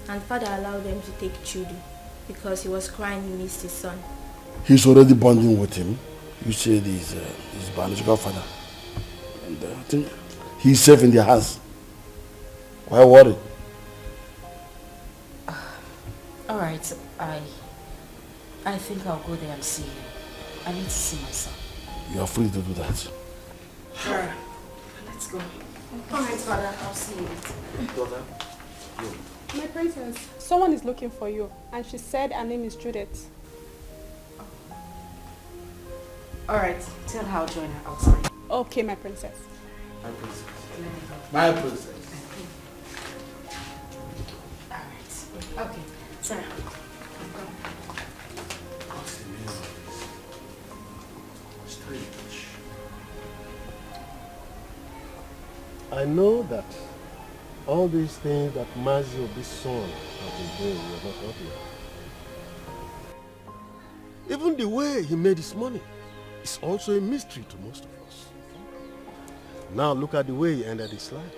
and father allowed them to take Chudi because he was crying he missed his son. he's already bonding with him. You said he's his biological father. And I think he's safe in their hands. Why worry? Alright, I think I'll go there and see him. I need to see my son. You are free to do that. Sure. Let's go. Alright, father, I'll see you later. Daughter, My princess, someone is looking for you, and she said her name is Judith. Alright, tell her I'll join her outside. Okay, my princess. my princess. My princess. Alright. Okay, Sarah. I know that all these things that Mazi of this son have been doing, you're not happy of. Even the way he made his money is also a mystery to most of us. Now look at the way he ended his life.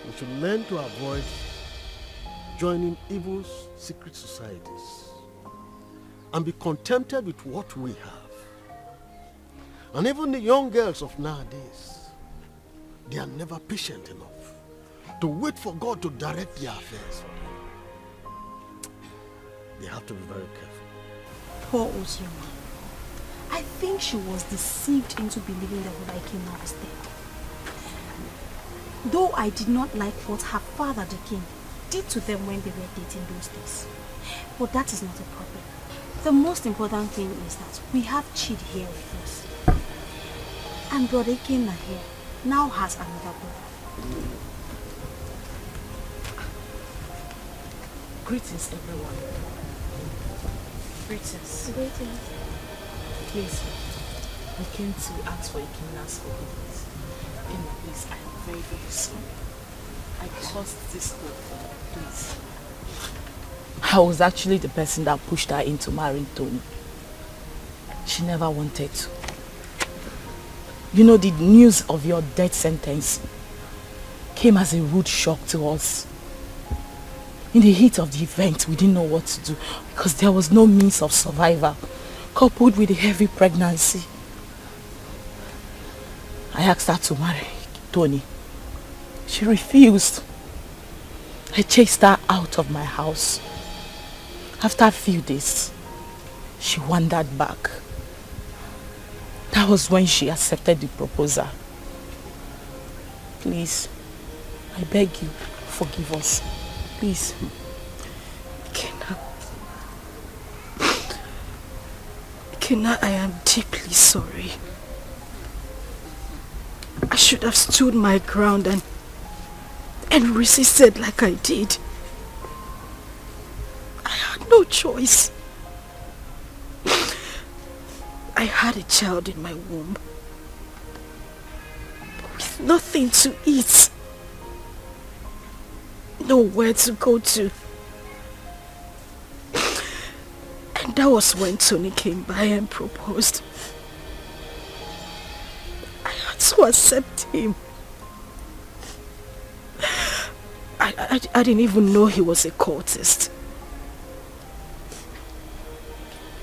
We should learn to avoid joining evil's secret societies and be contented with what we have. And even the young girls of nowadays, they are never patient enough to wait for God to direct their affairs for them. They have to be very careful. Poor Ojima. I think she was deceived into believing that Ikena was dead. Though I did not like what her father, the king, did to them when they were dating those days. But that is not a problem. The most important thing is that we have Chidi here with us. And brother Ikena here now has another brother. Greetings, everyone. Greetings. Greetings. Please, I came to ask for Ikena's forgiveness. Ikena, please, I am very, very sorry. I caused this whole thing, please. I was actually the person that pushed her into marrying Tony. She never wanted to. You know, the news of your death sentence came as a rude shock to us. In the heat of the event, we didn't know what to do because there was no means of survival, coupled with a heavy pregnancy. I asked her to marry Tony. She refused. I chased her out of my house. After a few days, she wandered back. That was when she accepted the proposal. Please, I beg you, forgive us. Please. Ikenna, I am deeply sorry. I should have stood my ground and resisted like I did. I had no choice. I had a child in my womb with nothing to eat, nowhere to go to. And that was when Tony came by and proposed. I had to accept him. I didn't even know he was a cultist.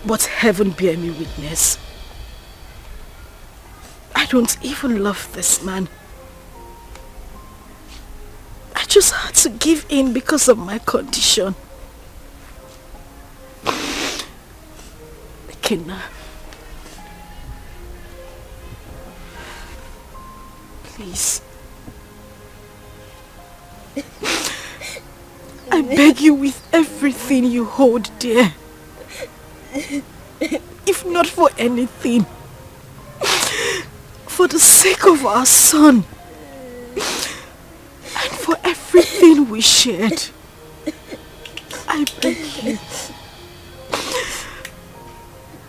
But heaven bear me witness. I don't even love this man. I just had to give in because of my condition. Ikenna, please. I beg you with everything you hold dear. If not for anything, for the sake of our son and for everything we shared, I beg you,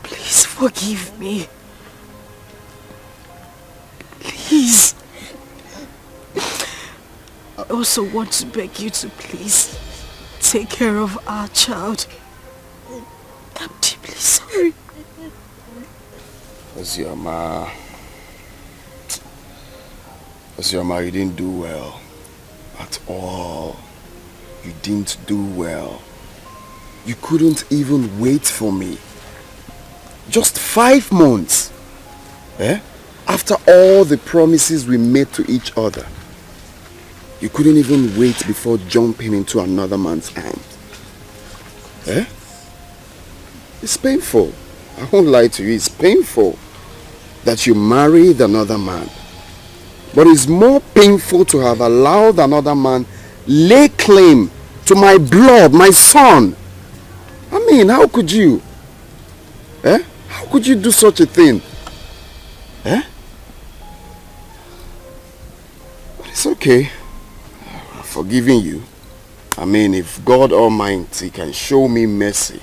please forgive me. Please. I also want to beg you to please take care of our child. I'm deeply sorry. Ozioma, you didn't do well. At all. You didn't do well. You couldn't even wait for me. Just 5 months. Eh? After all the promises we made to each other. You couldn't even wait before jumping into another man's arms. Eh? It's painful. I won't lie to you. It's painful that you married another man. But it's more painful to have allowed another man lay claim to my blood, my son. I mean, how could you? Eh? How could you do such a thing? Eh? But it's okay. I've forgiven you. I mean, if God Almighty can show me mercy,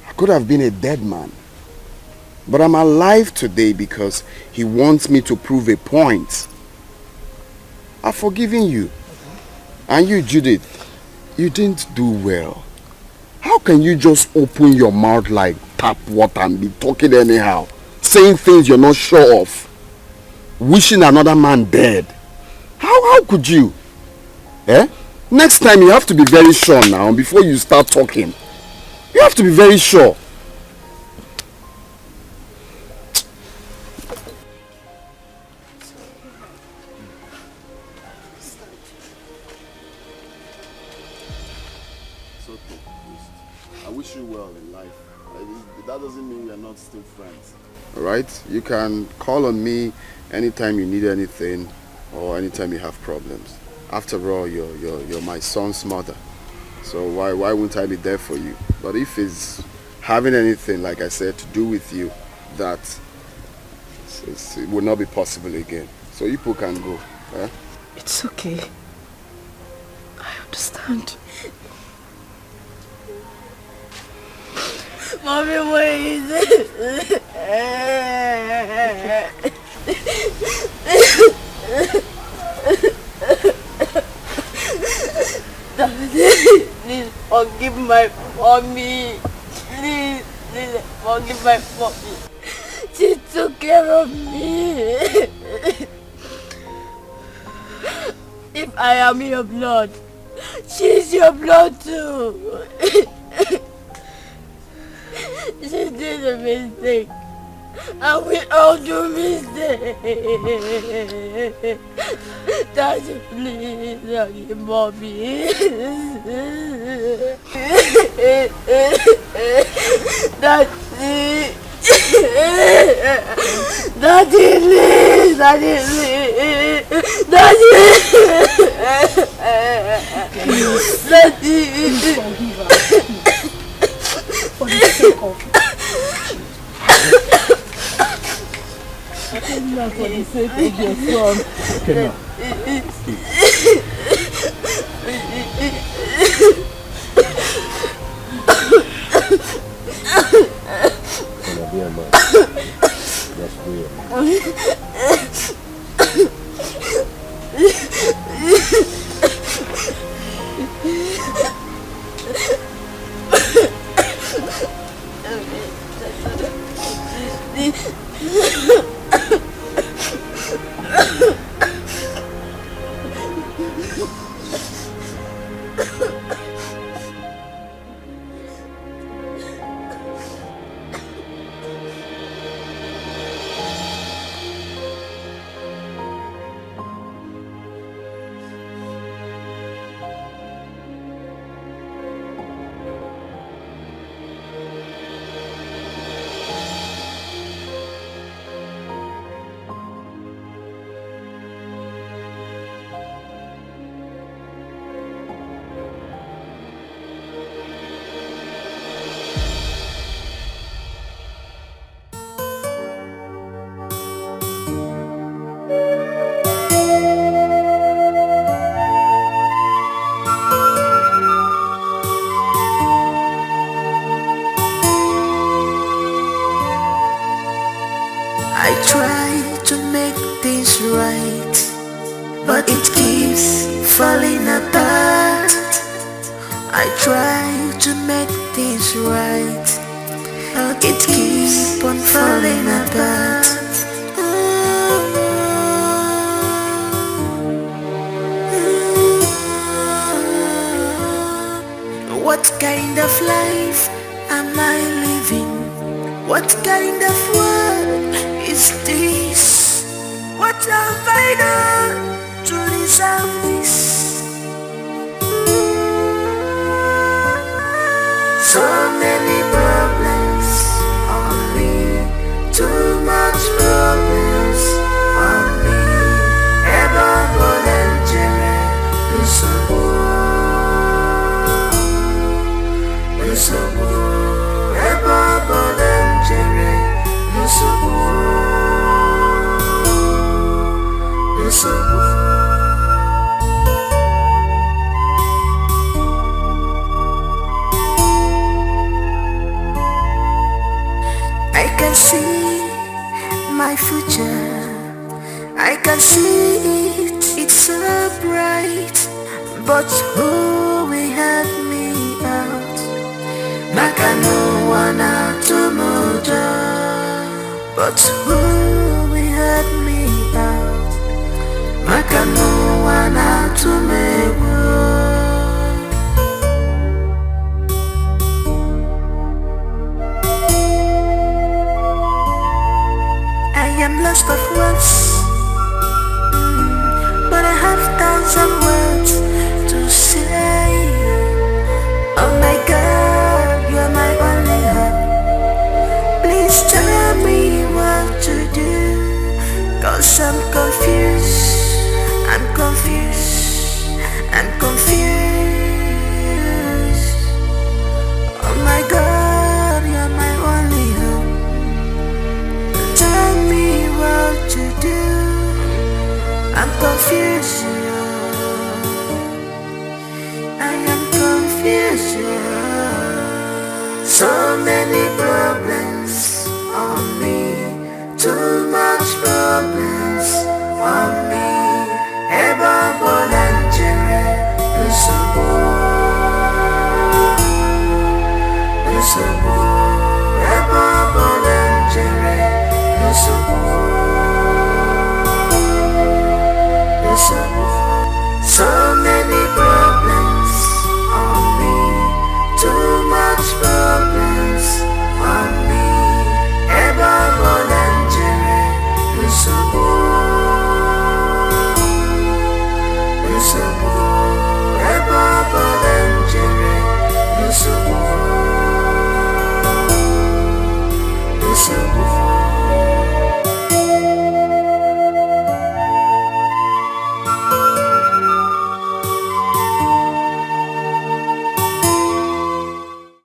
I could have been a dead man. But I'm alive today because he wants me to prove a point. I've forgiven you. And you, Judith, you didn't do well. How can you just open your mouth like tap water and be talking anyhow? Saying things you're not sure of. Wishing another man dead. How could you? Eh? Next time you have to be very sure now before you start talking. You have to be very sure. It's okay. I wish you well in life. That doesn't mean we are not still friends. Alright? You can call on me anytime you need anything or anytime you have problems. After all, you're my son's mother. So why wouldn't I be there for you? But if it's having anything, like I said, to do with you, that it will not be possible again. So you people can go. Eh? It's okay. I understand. Mommy, what is it? Please forgive my mommy. Please forgive my mommy. She took care of me. If I am your blood, she's your blood too. She did a mistake. And we all do mistakes. Daddy, please forgive mommy. Daddy. Daddy, please. Daddy, please. Daddy. Daddy. Forgive her. For the sake of for the sake of your son. Okay, now. Gonna be a man. That's weird. I try to make things right, but it keeps falling apart. I try to make things right, but it keeps on falling apart. What kind of life am I living? What kind of world is this? What have I done to deserve this? So many problems on me, too much problems on me. Ever volunteer, ever volunteer. I can see my future, I can see it, it's so bright. But who will help me out? Maka no one out tomorrow. But who will help me out? Maka no one out tomorrow. I am lost of words, but I have thousand words to say. Oh my God, you are my only hope. Please tell me what to do, 'cause I'm confused, I'm confused, I'm confused. Oh my God, you are my only hope. Tell me what to do, I'm confused. I am confused. So many problems on me, too much problems.